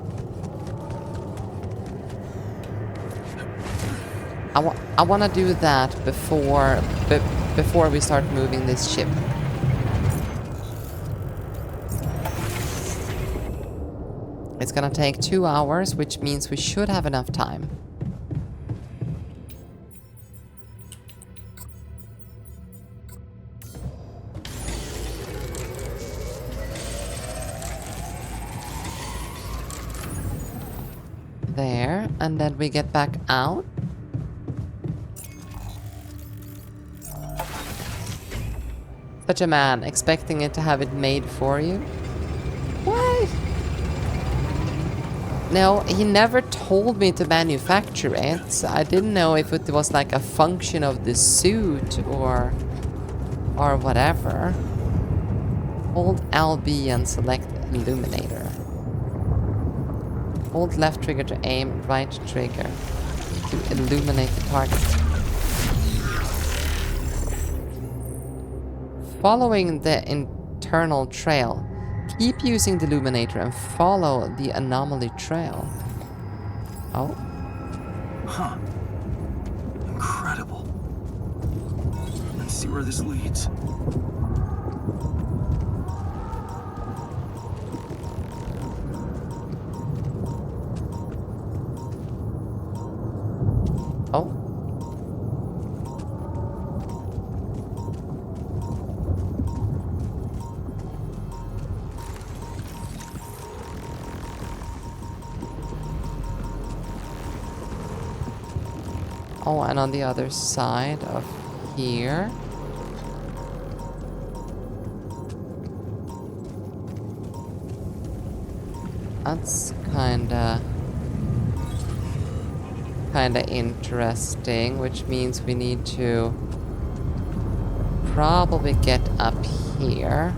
Speaker 2: I want to do that before we start moving this ship. It's gonna take 2 hours, which means we should have enough time. There, and then we get back out. Such a man, expecting it to have it made for you. What? No, he never told me to manufacture it. So I didn't know if it was like a function of the suit or whatever. Hold LB and select illuminator. Hold left trigger to aim, right trigger to illuminate the target. Following the internal trail, keep using the illuminator and follow the anomaly trail. Oh.
Speaker 1: Huh. Incredible. Let's see where this leads.
Speaker 2: Oh. Oh, and on the other side of here. That's kinda interesting, which means we need to probably get up here.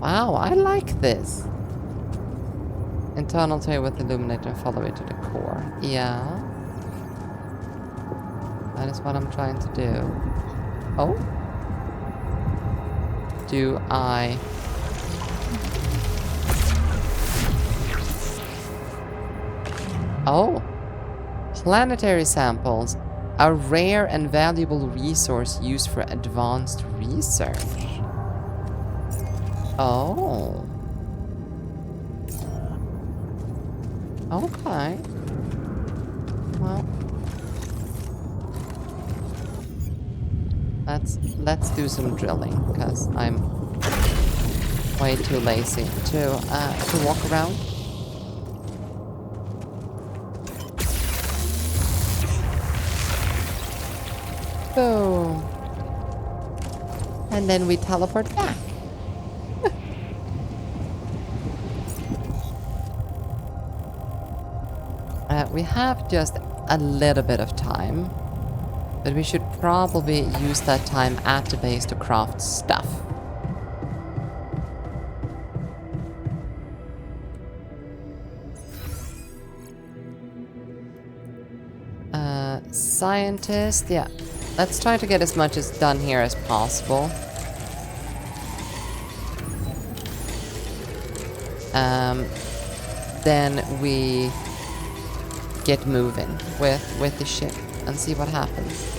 Speaker 2: Wow, I like this. Internal tail with illuminator and follow it to the core. Yeah. That is what I'm trying to do. Oh. Do I... Oh. Planetary samples. A rare and valuable resource used for advanced research. Oh. Okay. Well. Let's do some drilling, because I'm way too lazy to walk around. Boom. And then we teleport back. We have just a little bit of time, but we should probably use that time at the base to craft stuff. Scientist, yeah. Let's try to get as much as done here as possible. Then we get moving with the ship and see what happens.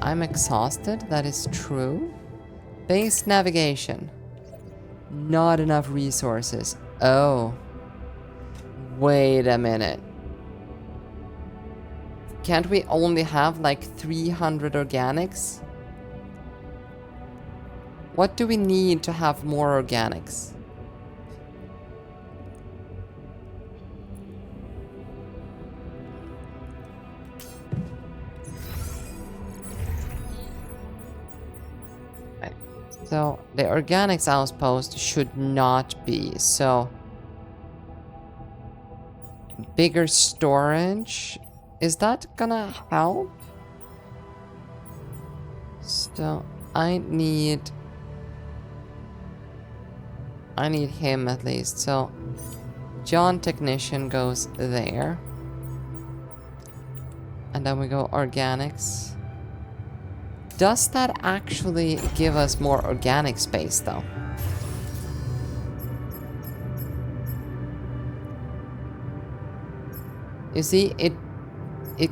Speaker 2: I'm exhausted, that is true. Base navigation. Not enough resources. Oh. Wait a minute. Can't we only have like 300 organics? What do we need to have more organics? So, the organics outpost should not be, so... Bigger storage? Is that gonna help? So, I need him at least, so... John Technician goes there. And then we go organics. Does that actually give us more organic space, though? You see, it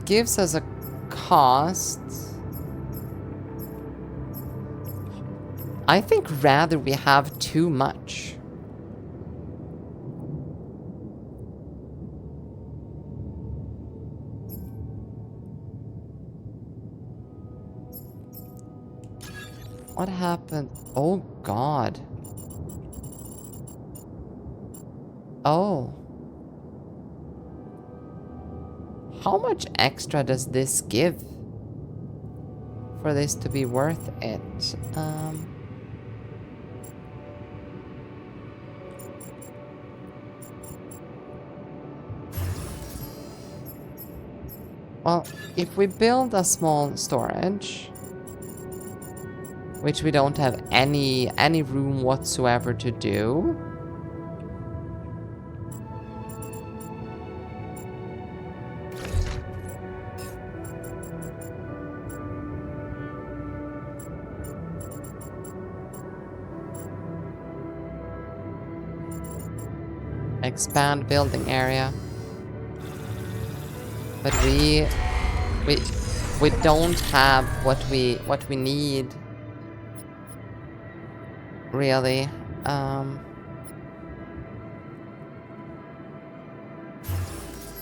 Speaker 2: gives us a cost. I think rather we have too much. What happened? Oh, God. Oh. How much extra does this give for this to be worth it? Well, if we build a small storage... which we don't have any room whatsoever to do. Expand building area. But we don't have what we need. Really.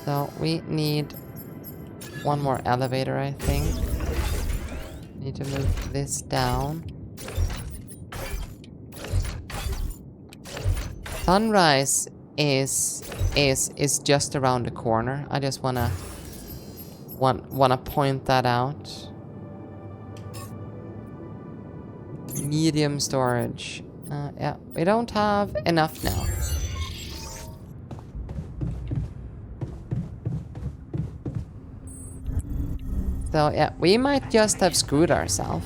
Speaker 2: So we need one more elevator, I think. Need to move this down. Sunrise is just around the corner. I just wanna point that out. Medium storage. Yeah, we don't have enough now. So yeah, we might just have screwed ourselves.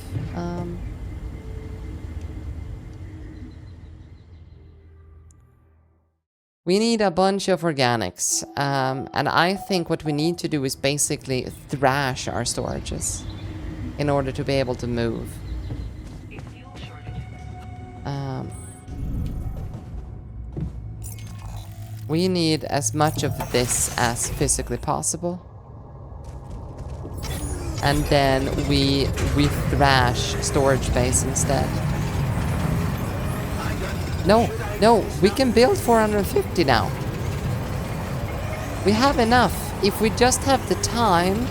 Speaker 2: We need a bunch of organics. And I think what we need to do is basically thrash our storages in order to be able to move. We need as much of this as physically possible. And then we thrash storage space instead. No, we can build 450 now. We have enough. If we just have the time.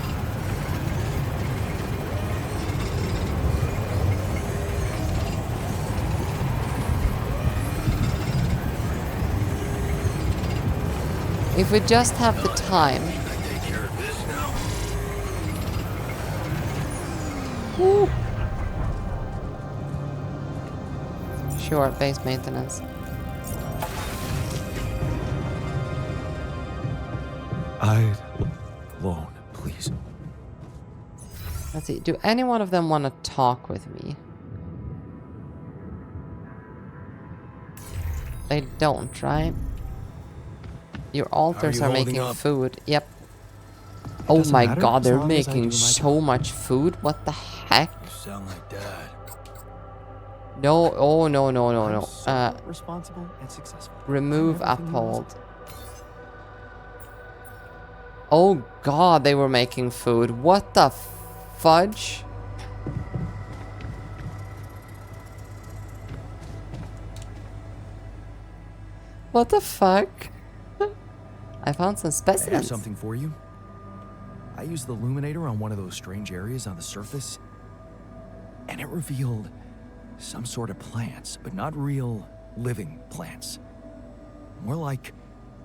Speaker 2: If we just have the time. Woo. Sure, base maintenance.
Speaker 1: Alone, please.
Speaker 2: Let's see. Do any one of them want to talk with me? They don't, right? Your altars
Speaker 1: you
Speaker 2: are
Speaker 1: holding
Speaker 2: making
Speaker 1: up?
Speaker 2: food. Yep. Oh
Speaker 4: doesn't
Speaker 2: my
Speaker 4: matter,
Speaker 2: god,
Speaker 4: as
Speaker 2: they're
Speaker 4: long as I
Speaker 2: making
Speaker 4: do my
Speaker 2: so
Speaker 4: job.
Speaker 2: much food. What the heck?
Speaker 1: You sound like Dad.
Speaker 2: No, oh no, no, no,
Speaker 4: I'm
Speaker 2: no.
Speaker 4: so responsible and successful.
Speaker 2: Remove
Speaker 4: I'm everything you
Speaker 2: uphold. Oh god, they were making food. What the fudge? What the fuck? I found some
Speaker 1: I have
Speaker 2: specimens.
Speaker 1: something for you. I used the illuminator on one of those strange areas on the surface, and it revealed some sort of plants, but not real living plants. More like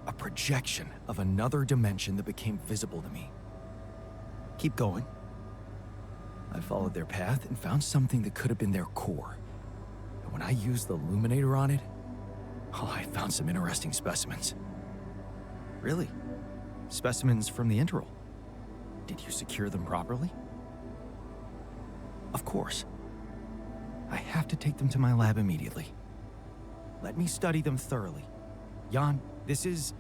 Speaker 1: a projection of another dimension that became visible to me. Keep going. I followed their path and found something that could have been their core. And when I used the illuminator on it, oh, I found some interesting specimens.
Speaker 4: Really? Specimens from the interval. Did you secure them properly?
Speaker 1: Of course. I have to take them to my lab immediately. Let me study them thoroughly. Jan, this is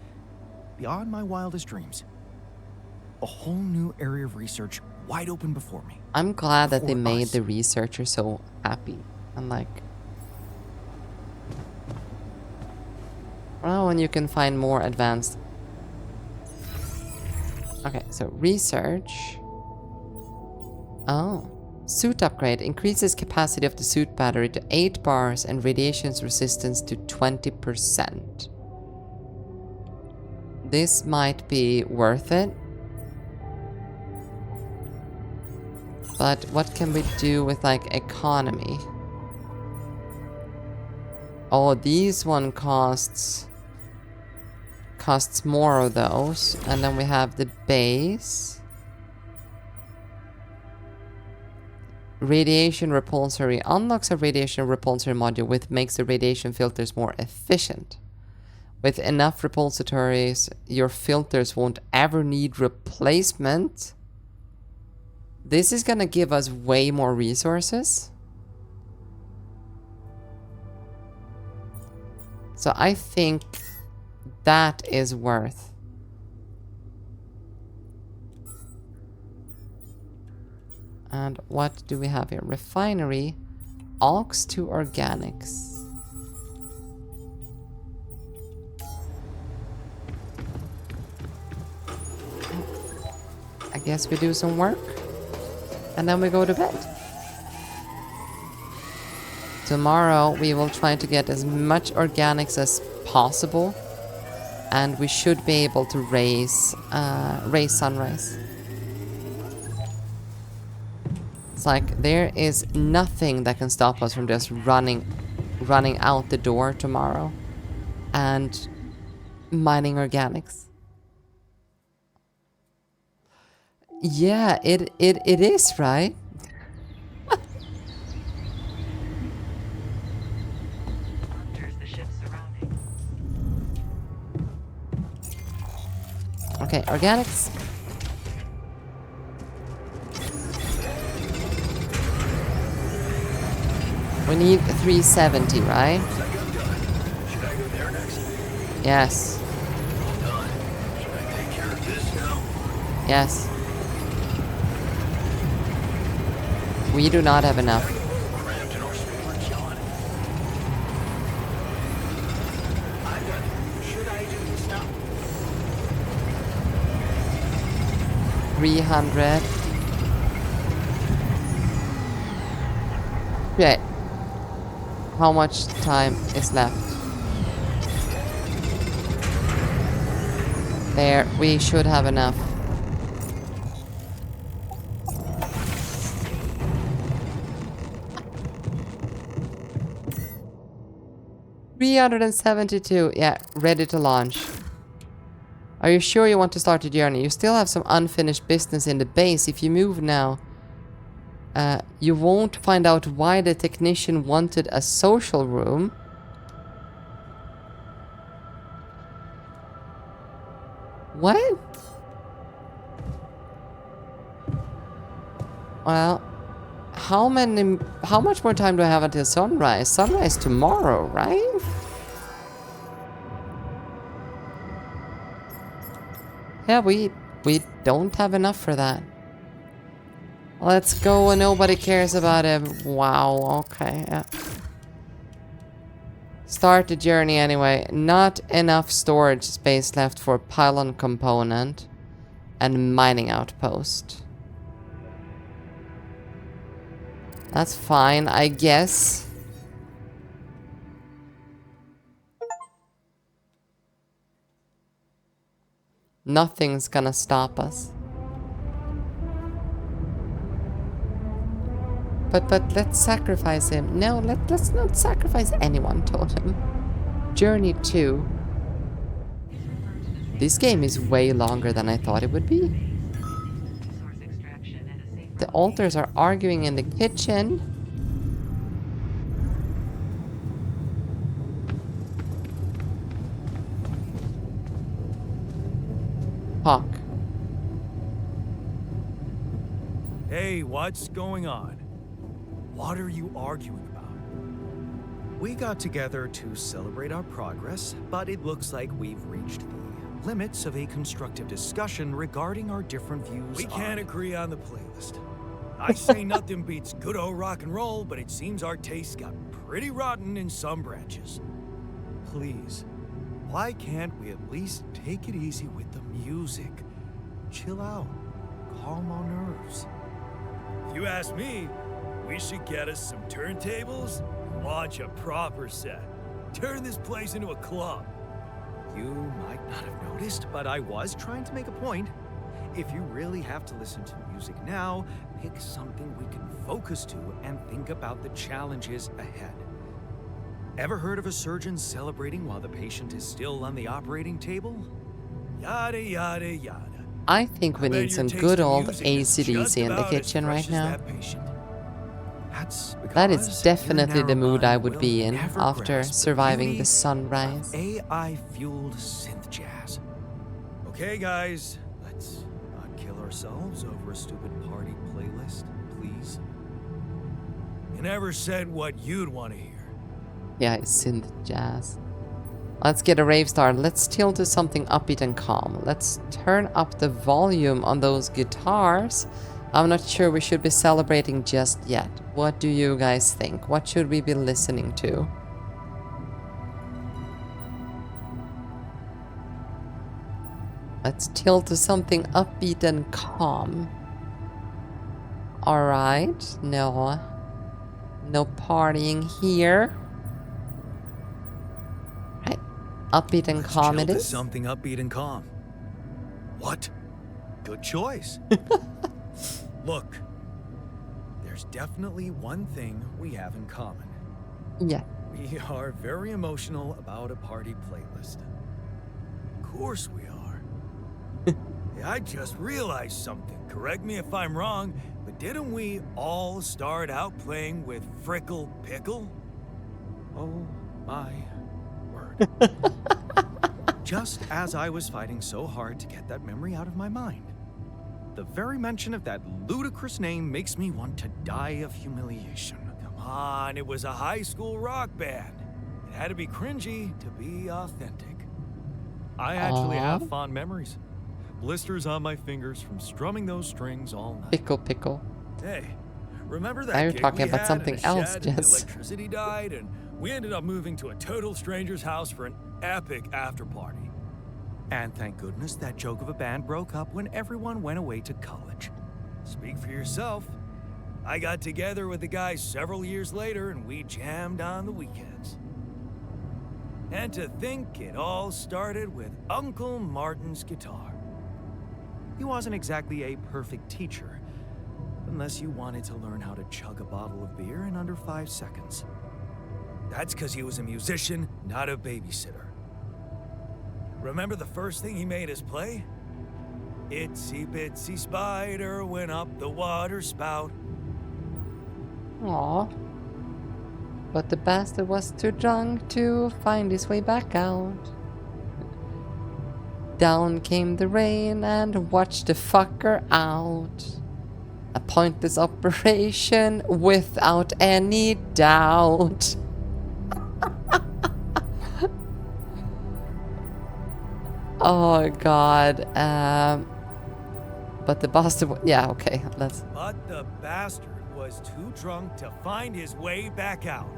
Speaker 1: beyond my wildest dreams. A whole new area of research wide open before me.
Speaker 2: I'm glad that they
Speaker 1: Before
Speaker 2: made
Speaker 1: us.
Speaker 2: the researcher so happy. And like... Well, and you can find more advanced... Okay, so research... Oh. Suit upgrade increases capacity of the suit battery to 8 bars and radiation's resistance to 20%. This might be worth it. But what can we do with like economy? Oh, these one costs more of those. And then we have the base. Radiation repulsory unlocks a radiation repulsory module which makes the radiation filters more efficient. With enough repulsatories, your filters won't ever need replacement. This is gonna give us way more resources. So I think that is worth. And what do we have here? Refinery, aux to organics. I guess we do some work and then we go to bed. Tomorrow we will try to get as much organics as possible, and we should be able to raise sunrise. It's like there is nothing that can stop us from just running out the door tomorrow and mining organics. Yeah, it is, right?
Speaker 6: Monitors the ship's surroundings.
Speaker 2: Okay, organics. We need 370, right?
Speaker 9: Second done. Should I go there next?
Speaker 2: Yes.
Speaker 9: All done. Should I take care of this now?
Speaker 2: Yes. We do not have enough.
Speaker 9: Cramped in our storage, John. I'm done. Should I do this now?
Speaker 2: 300. Okay. How much time is left? There, we should have enough. $372. Yeah, ready to launch. Are you sure you want to start the journey? You still have some unfinished business in the base. If you move now, you won't find out why the technician wanted a social room. What? Well, how much more time do I have until sunrise? Sunrise tomorrow, right? Yeah, we don't have enough for that. Let's go and nobody cares about him. Wow, okay, yeah. Start the journey anyway. Not enough storage space left for pylon component and mining outpost. That's fine, I guess. Nothing's gonna stop us. But let's sacrifice him. No, let's not sacrifice anyone, Totem. Journey 2. This game is way longer than I thought it would be.
Speaker 6: Source extraction at a safe
Speaker 2: The alters are arguing in the kitchen. Hawk.
Speaker 1: Hey, what's going on? What are you arguing about?
Speaker 4: We got together to celebrate our progress, but it looks like we've reached the limits of a constructive discussion regarding our different views
Speaker 1: We can't
Speaker 4: on...
Speaker 1: agree on the playlist. I say nothing beats good old rock and roll, but it seems our tastes got pretty rotten in some branches. Please, why can't we at least take it easy with the music? Chill out, calm our nerves. If you ask me, we should get us some turntables and launch a proper set. Turn this place into a club.
Speaker 4: You might not have noticed, but I was trying to make a point. If you really have to listen to music now, pick something we can focus to and think about the challenges ahead. Ever heard of a surgeon celebrating while the patient is still on the operating table?
Speaker 1: Yada, yada, yada.
Speaker 2: I think we
Speaker 1: I bet
Speaker 2: need
Speaker 1: your
Speaker 2: some
Speaker 1: taste
Speaker 2: good
Speaker 1: in
Speaker 2: old
Speaker 1: music is
Speaker 2: AC/DC
Speaker 1: just
Speaker 2: in the
Speaker 1: about as
Speaker 2: kitchen
Speaker 1: fresh
Speaker 2: right
Speaker 1: as
Speaker 2: now.
Speaker 1: that patient.
Speaker 4: That's
Speaker 2: That is
Speaker 4: because
Speaker 2: definitely
Speaker 4: your
Speaker 2: the
Speaker 4: narrow
Speaker 2: mood I
Speaker 4: mind
Speaker 2: would
Speaker 4: will
Speaker 2: be in
Speaker 4: never
Speaker 2: after
Speaker 4: grasp the
Speaker 2: surviving
Speaker 4: beauty
Speaker 2: the sunrise.
Speaker 4: of AI-fueled synth jazz.
Speaker 1: Okay, guys, let's not kill ourselves over a stupid party playlist, please. You never said what you'd want to hear.
Speaker 2: Yeah, it's synth jazz. Let's get a rave start. Let's tilt to something upbeat and calm. Let's turn up the volume on those guitars. I'm not sure we should be celebrating just yet. What do you guys think? What should we be listening to? Let's tilt to something upbeat and calm. Alright, no partying here. Right, upbeat and
Speaker 1: Let's
Speaker 2: calm
Speaker 1: chill
Speaker 2: it
Speaker 1: to
Speaker 2: is.
Speaker 1: something upbeat and calm. What? Good choice. Look, there's definitely one thing we have in common.
Speaker 2: Yeah.
Speaker 1: We are very emotional about a party playlist. Of course we are. Hey, I just realized something. Correct me if I'm wrong, but didn't we all start out playing with Frickle Pickle?
Speaker 4: Oh my word. Just as I was fighting so hard to get that memory out of my mind, the very mention of that ludicrous name makes me want to die of humiliation.
Speaker 1: Come on, it was a high school rock band. It had to be cringy to be authentic.
Speaker 4: I actually have
Speaker 2: Aw.
Speaker 4: fond memories. Blisters on my fingers from strumming those strings all night.
Speaker 2: Pickle.
Speaker 1: Hey, remember that
Speaker 2: Now you're
Speaker 1: gig
Speaker 2: talking
Speaker 1: we
Speaker 2: about
Speaker 1: had
Speaker 2: something
Speaker 1: in a
Speaker 2: else,
Speaker 1: shed and
Speaker 2: Jess.
Speaker 1: electricity died, and we ended up moving to a total stranger's house for an epic after party.
Speaker 4: And thank goodness that joke of a band broke up when everyone went away to college.
Speaker 1: Speak for yourself. I got together with the guys several years later, and we jammed on the weekends. And to think it all started with Uncle Martin's guitar.
Speaker 4: He wasn't exactly a perfect teacher, unless you wanted to learn how to chug a bottle of beer in under 5 seconds.
Speaker 1: That's because he was a musician, not a babysitter. Remember the first thing he made us play? Itsy bitsy spider went up the water spout.
Speaker 2: Aw. But the bastard was too drunk to find his way back out. Down came the rain and watched the fucker out. A pointless operation without any doubt. Oh god. But the bastard. Yeah, okay. Let's.
Speaker 1: But the bastard was too drunk to find his way back out.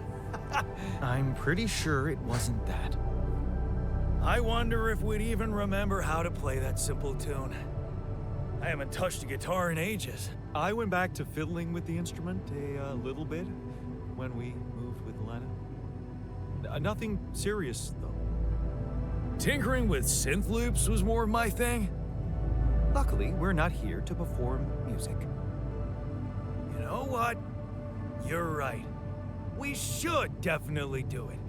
Speaker 4: I'm pretty sure it wasn't that.
Speaker 1: I wonder if we'd even remember how to play that simple tune. I haven't touched a guitar in ages.
Speaker 4: I went back to fiddling with the instrument a little bit when we moved with Lena. Nothing serious, though.
Speaker 1: Tinkering with synth loops was more my thing.
Speaker 4: Luckily, we're not here to perform music.
Speaker 1: You know what? You're right. We should definitely do it.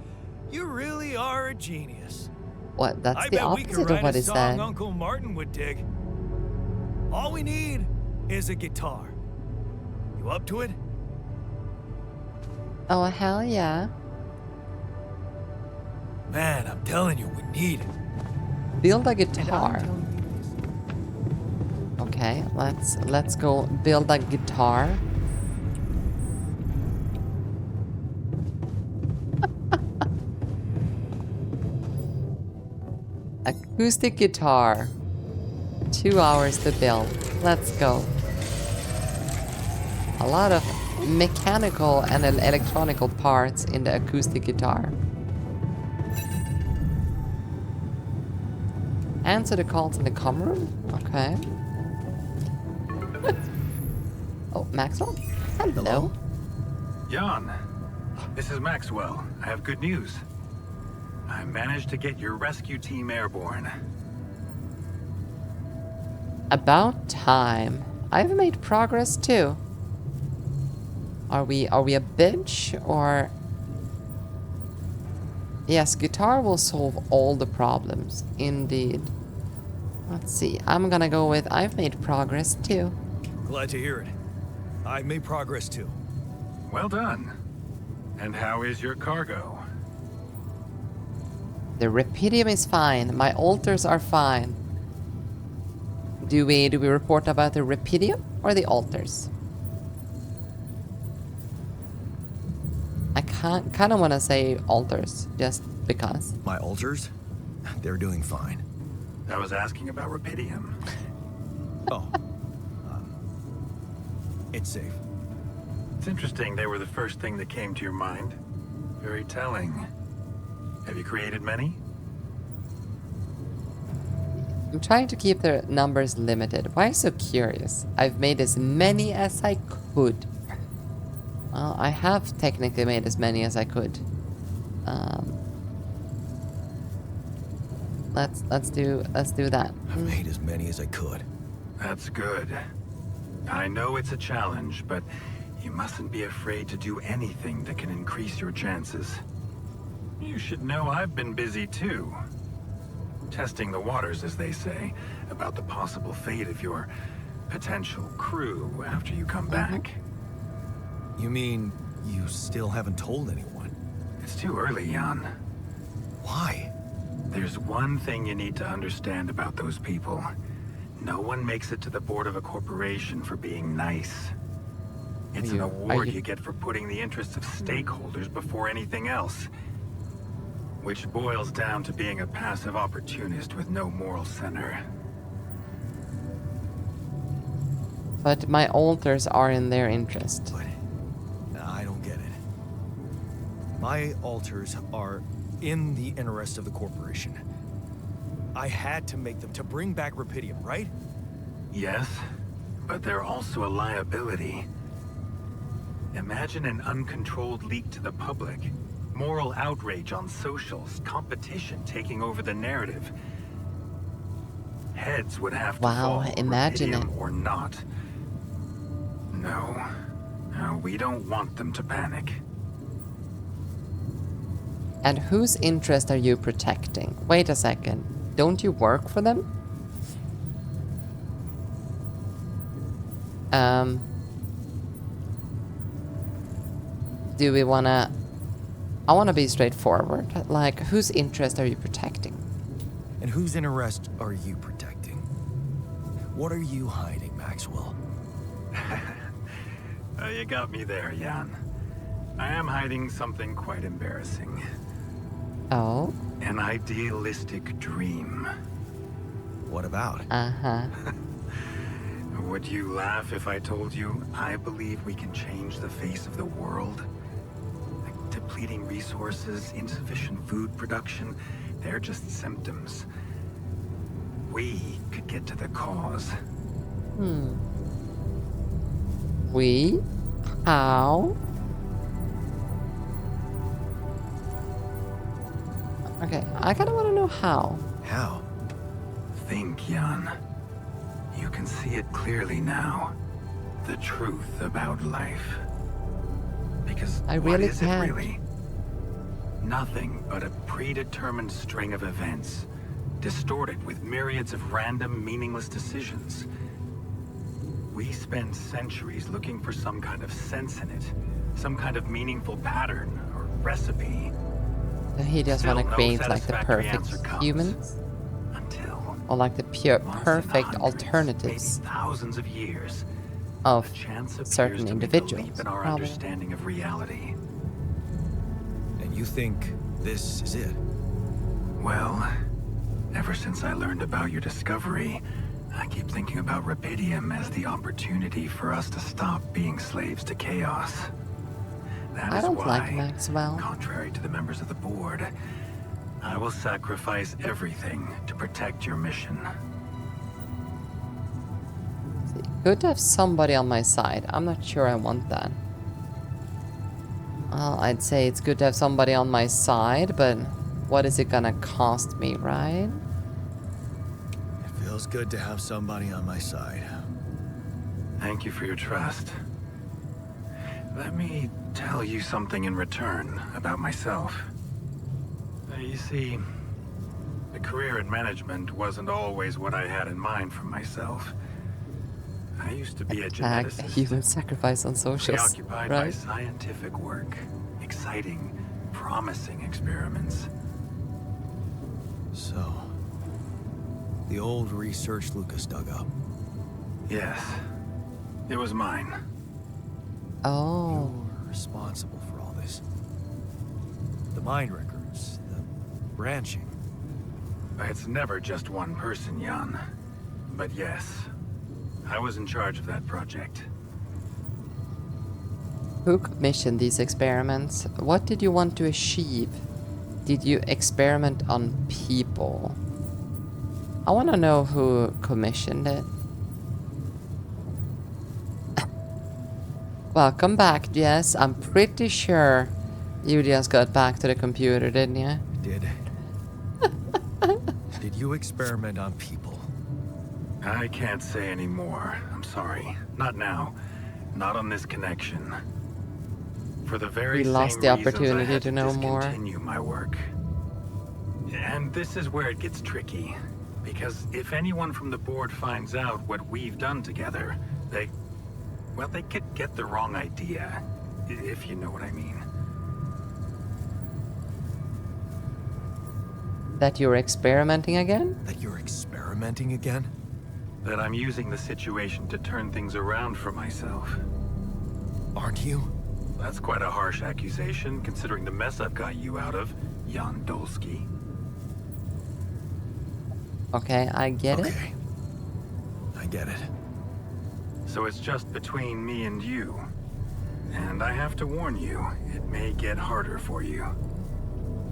Speaker 1: You really are a genius.
Speaker 2: What? That's
Speaker 1: I
Speaker 2: the
Speaker 1: bet we could
Speaker 2: opposite of
Speaker 1: write
Speaker 2: what
Speaker 1: a
Speaker 2: he
Speaker 1: song
Speaker 2: said.
Speaker 1: Uncle Martin would dig. All we need is a guitar. You up to it?
Speaker 2: Oh, hell yeah.
Speaker 1: Man, I'm telling you, we need it.
Speaker 2: Build a guitar. Okay, let's go build a guitar. Acoustic guitar. 2 hours to build. Let's go. A lot of mechanical and electronical parts in the acoustic guitar. Answer the calls in the comm room? Okay. Oh, Maxwell? Hello.
Speaker 3: Jan, this is Maxwell. I have good news. I managed to get your rescue team airborne.
Speaker 2: About time. I've made progress too. Are we a bitch or... Yes, guitar will solve all the problems. Indeed. Let's see. I'm gonna go with I've made progress too.
Speaker 1: Glad to hear it. I've made progress too.
Speaker 3: Well done. And how is your cargo?
Speaker 2: The Repidium is fine. My altars are fine. Do we report about the Repidium or the altars? I kind of want to say altars, just because.
Speaker 1: My altars? They're doing fine.
Speaker 3: I was asking about Repidium.
Speaker 1: Oh. It's safe.
Speaker 3: It's interesting they were the first thing that came to your mind. Very telling. Have you created many?
Speaker 2: I'm trying to keep the numbers limited. Why so curious? I've made as many as I could. Well, I have technically made as many as I could. Let's do that.
Speaker 1: I've made as many as I could.
Speaker 3: That's good. I know it's a challenge, but you mustn't be afraid to do anything that can increase your chances. You should know I've been busy too. Testing the waters, as they say, about the possible fate of your potential crew after you come back.
Speaker 1: You mean you still haven't told anyone?
Speaker 3: It's too early, Jan.
Speaker 1: Why?
Speaker 3: There's one thing you need to understand about those people. No one makes it to the board of a corporation for being nice. It's an award you get for putting the interests of stakeholders before anything else. Which boils down to being a passive opportunist with no moral center.
Speaker 2: But my altars are in their interest.
Speaker 1: But I don't get it. My altars are in the interest of the corporation. I had to make them to bring back Repidium, right?
Speaker 3: Yes, but they're also a liability. Imagine an uncontrolled leak to the public. Moral outrage on socials, competition taking over the narrative. Heads would have to fall,
Speaker 2: imagine it.
Speaker 3: Repidium or not. No, we don't want them to panic.
Speaker 2: And whose interest are you protecting? Wait a second. Don't you work for them? Do we wanna... I wanna be straightforward. Like, whose interest are you protecting?
Speaker 1: And whose interest are you protecting? What are you hiding, Maxwell?
Speaker 3: You got me there, Jan. I am hiding something quite embarrassing.
Speaker 2: Oh?
Speaker 3: An idealistic dream.
Speaker 1: What about?
Speaker 2: Uh-huh.
Speaker 3: Would you laugh if I told you I believe we can change the face of the world? Like depleting resources, insufficient food production, they're just symptoms. We could get to the cause.
Speaker 2: We? How? Okay, I kind of want to know how.
Speaker 1: How?
Speaker 3: Think, Jan. You can see it clearly now. The truth about life. Because
Speaker 2: I
Speaker 3: what
Speaker 2: really
Speaker 3: is
Speaker 2: can't.
Speaker 3: it really? Nothing but a predetermined string of events, distorted with myriads of random, meaningless decisions. We spend centuries looking for some kind of sense in it, some kind of meaningful pattern or recipe.
Speaker 2: So he just want to
Speaker 3: Still no
Speaker 2: create like the
Speaker 3: satisfactory
Speaker 2: perfect
Speaker 3: answer comes.
Speaker 2: humans?
Speaker 3: Until
Speaker 2: Or like the pure
Speaker 3: once in
Speaker 2: perfect
Speaker 3: hundreds,
Speaker 2: alternatives
Speaker 3: maybe thousands of years,
Speaker 2: of
Speaker 3: a chance appears
Speaker 2: certain
Speaker 3: to make a leap
Speaker 2: individuals?
Speaker 3: in our
Speaker 2: Probably.
Speaker 3: understanding of reality.
Speaker 1: And you think this is it?
Speaker 3: Well, ever since I learned about your discovery, I keep thinking about Rapidium as the opportunity for us to stop being slaves to chaos. That
Speaker 2: I
Speaker 3: is
Speaker 2: don't
Speaker 3: why,
Speaker 2: like Maxwell.
Speaker 3: contrary to the members of the board, I will sacrifice everything to protect your mission.
Speaker 2: Good to have somebody on my side. I'm not sure I want that. Well, I'd say it's good to have somebody on my side, but what is it gonna cost me, right?
Speaker 1: It feels good to have somebody on my side.
Speaker 3: Thank you for your trust. Let me tell you something in return about myself. You see, a career in management wasn't always what I had in mind for myself. I used to be a
Speaker 2: Tag a
Speaker 3: geneticist,
Speaker 2: human sacrifice on socials,
Speaker 3: preoccupied by
Speaker 2: right?
Speaker 3: scientific work, exciting, promising experiments.
Speaker 1: So, the old research Lucas dug up.
Speaker 3: Yes, it was mine.
Speaker 2: Oh,
Speaker 1: You're responsible for all this. The mine records, the branching.
Speaker 3: It's never just one person, Jan. But yes, I was in charge of that project.
Speaker 2: who commissioned these experiments? What did you want to achieve? Did you experiment on people? I want to know who commissioned it. Welcome back, Jess. I'm pretty sure you just got back to the computer, didn't you?
Speaker 1: Did you experiment on people?
Speaker 3: I can't say any more. I'm sorry. Not now. Not on this connection. For the very
Speaker 2: We
Speaker 3: same
Speaker 2: lost the
Speaker 3: reasons I
Speaker 2: opportunity
Speaker 3: had
Speaker 2: to know more.
Speaker 3: discontinue my work. And this is where it gets tricky. Because if anyone from the board finds out what we've done together, they could get the wrong idea. If you know what I mean.
Speaker 2: That you're experimenting again?
Speaker 1: That you're experimenting again?
Speaker 3: That I'm using the situation to turn things around for myself.
Speaker 1: Aren't you?
Speaker 3: That's quite a harsh accusation, considering the mess I've got you out of, Jan Dolsky.
Speaker 2: Okay, I get it.
Speaker 1: Okay. I get it.
Speaker 3: So it's just between me and you. And I have to warn you, it may get harder for you.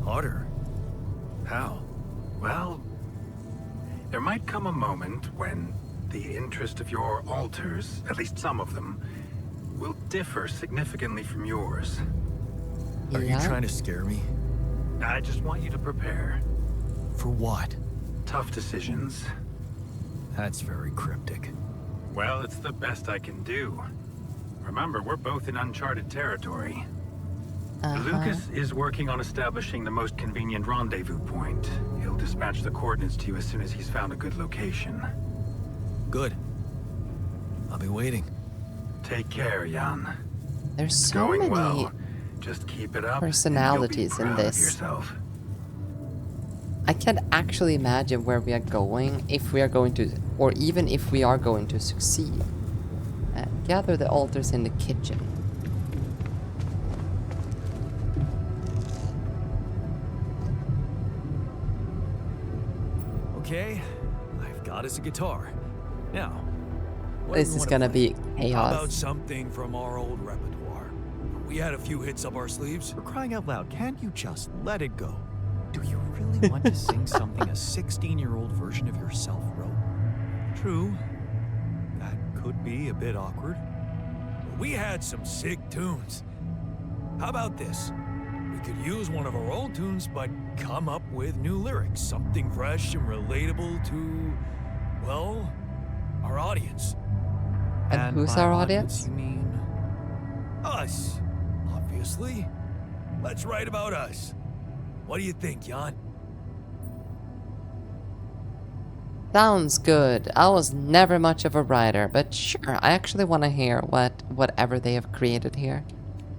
Speaker 1: Harder? How?
Speaker 3: Well, there might come a moment when the interest of your alters, at least some of them, will differ significantly from yours.
Speaker 1: Are you trying to scare me?
Speaker 3: I just want you to prepare.
Speaker 1: For what?
Speaker 3: Tough decisions.
Speaker 1: That's very cryptic.
Speaker 3: Well, it's the best I can do. Remember, we're both in uncharted territory. Lucas is working on establishing the most convenient rendezvous point. He'll dispatch the coordinates to you as soon as he's found a good location.
Speaker 1: Good. I'll be waiting.
Speaker 3: Take care, Jan.
Speaker 2: There's
Speaker 3: It's
Speaker 2: so
Speaker 3: going
Speaker 2: many
Speaker 3: well. Just keep it up.
Speaker 2: personalities in
Speaker 3: and you'll be proud of
Speaker 2: this.
Speaker 3: yourself.
Speaker 2: I can't actually imagine where we are going, if we are going to, or even if we are going to succeed. Gather the altars in the kitchen.
Speaker 1: Okay, I've got not as a guitar. Now, what do
Speaker 2: This
Speaker 1: we
Speaker 2: is
Speaker 1: wanna
Speaker 2: gonna
Speaker 1: play?
Speaker 2: be
Speaker 1: How about
Speaker 2: chaos.
Speaker 1: something from our old repertoire? We had a few hits up our sleeves.
Speaker 4: For crying out loud, can't you just let it go? Do you really want to sing something a 16-year-old version of yourself wrote?
Speaker 1: True. That could be a bit awkward. But we had some sick tunes. How about this? We could use one of our old tunes, but come up with new lyrics. Something fresh and relatable to, well, our audience.
Speaker 2: And who's
Speaker 4: by
Speaker 2: our audience?
Speaker 4: You mean?
Speaker 1: Us, obviously. Let's write about us. What do you think, Jan?
Speaker 2: Sounds good. I was never much of a writer, but sure, I actually want to hear whatever they have created here.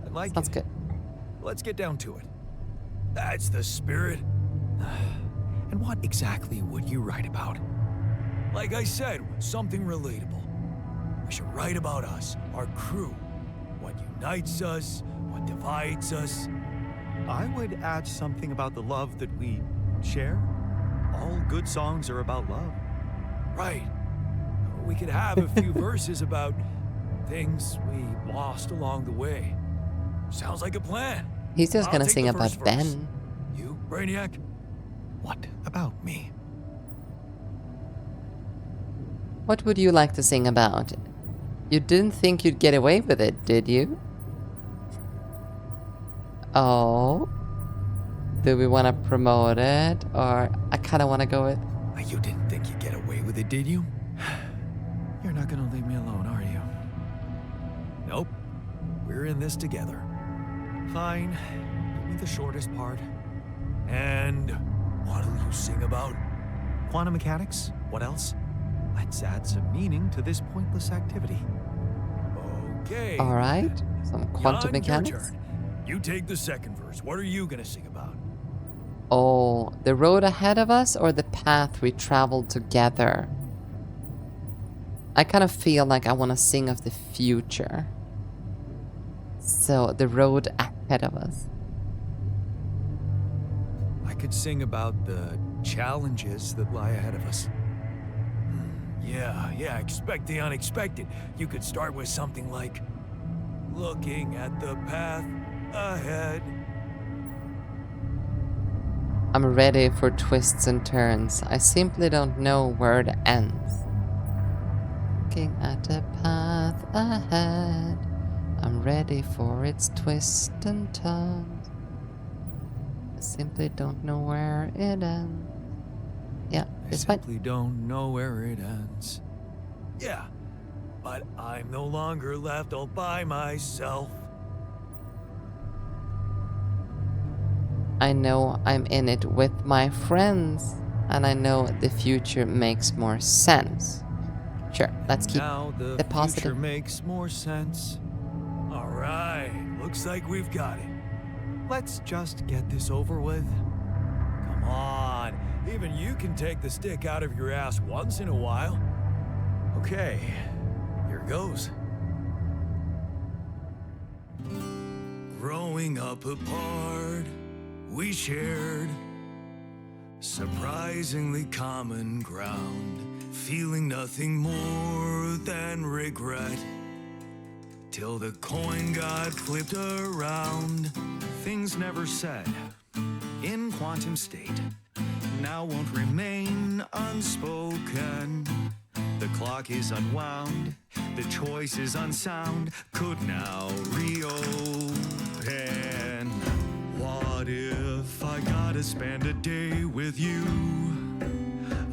Speaker 1: I like
Speaker 2: Sounds
Speaker 1: it.
Speaker 2: good.
Speaker 1: Let's get down to it. That's the spirit.
Speaker 4: And what exactly would you write about?
Speaker 1: Like I said, something relatable. We should write about us, our crew. What unites us, what divides us.
Speaker 4: I would add something about the love that we share. All good songs are about love.
Speaker 1: Right. We could have a few verses about things we lost along the way. Sounds like a plan.
Speaker 2: He's just
Speaker 1: I'll
Speaker 2: gonna
Speaker 1: take
Speaker 2: sing
Speaker 1: the
Speaker 2: about
Speaker 1: first verse.
Speaker 2: Ben.
Speaker 1: You, Brainiac?
Speaker 4: What about me?
Speaker 2: What would you like to sing about? You didn't think you'd get away with it, did you? Oh. Do we want to promote it? Or I kind of want to go with...
Speaker 1: You didn't think you'd get away with it, did you?
Speaker 4: You're not gonna leave me alone, are you?
Speaker 1: Nope. We're in this together.
Speaker 4: Fine. Give me the shortest part.
Speaker 1: And what'll you sing about?
Speaker 4: Quantum mechanics? What else? Let's add some meaning to this pointless activity.
Speaker 1: Okay.
Speaker 2: Alright. Some quantum
Speaker 1: Jan, your
Speaker 2: mechanics.
Speaker 1: turn. You take the second verse. What are you gonna sing about?
Speaker 2: Oh, the road ahead of us or the path we traveled together? I kind of feel like I want to sing of the future. So, the road ahead of us.
Speaker 1: I could sing about the challenges that lie ahead of us. Yeah, expect the unexpected. You could start with something like, looking at the path ahead.
Speaker 2: I'm ready for twists and turns. I simply don't know where it ends. Looking at the path ahead. I'm ready for its twists and turns. I simply don't know where it ends. Yeah,
Speaker 1: I
Speaker 2: it's fine.
Speaker 1: simply don't know where it ends. Yeah, but I'm no longer left all by myself.
Speaker 2: I know I'm in it with my friends, and I know the future makes more sense. Sure, let's keep
Speaker 1: Now the
Speaker 2: the positive.
Speaker 1: future makes more sense. All right, looks like we've got it. Let's just get this over with. Come on, even you can take the stick out of your ass once in a while. Okay, here goes. Growing up apart, we shared surprisingly common ground, feeling nothing more than regret. Till the coin got flipped around.
Speaker 4: Things never said in quantum state now won't remain unspoken. The clock is unwound, the choice is unsound, could now reopen. What if I gotta spend a day with you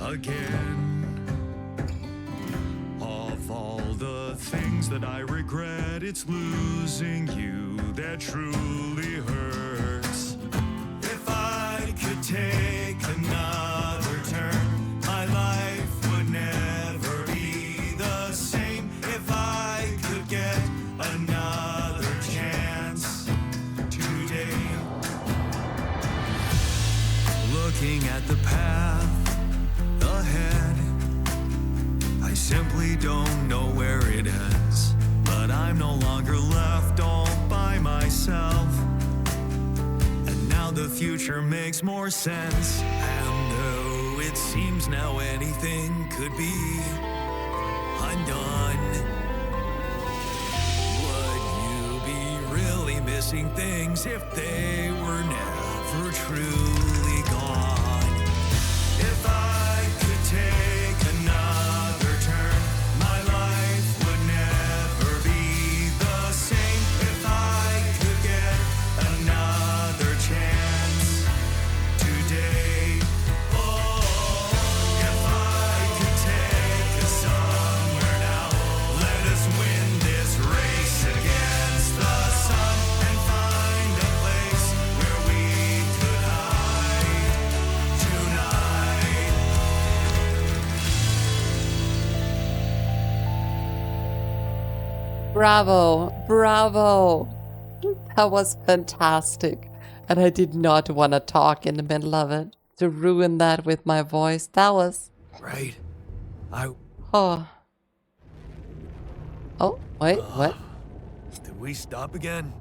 Speaker 4: again? Of all the things that I regret, it's losing you that truly hurts.
Speaker 1: If I could take another turn, my life would never be the same. If I could get another chance today. Looking at the path ahead, I simply don't know where it ends. But I'm no longer left all by myself. And now the future makes more sense. And it seems now anything could be undone. Would you be really missing things if they were never truly gone? If I could take another turn, my life would never be the same. If I could get another chance today, oh, if I could take us somewhere now, let us win this race against the sun and find a place where we could hide tonight.
Speaker 2: Bravo, bravo. That was fantastic. And I did not want to talk in the middle of it. To ruin that with my voice. That was...
Speaker 1: Right?
Speaker 2: Oh. Oh, wait, what?
Speaker 1: Did we stop again?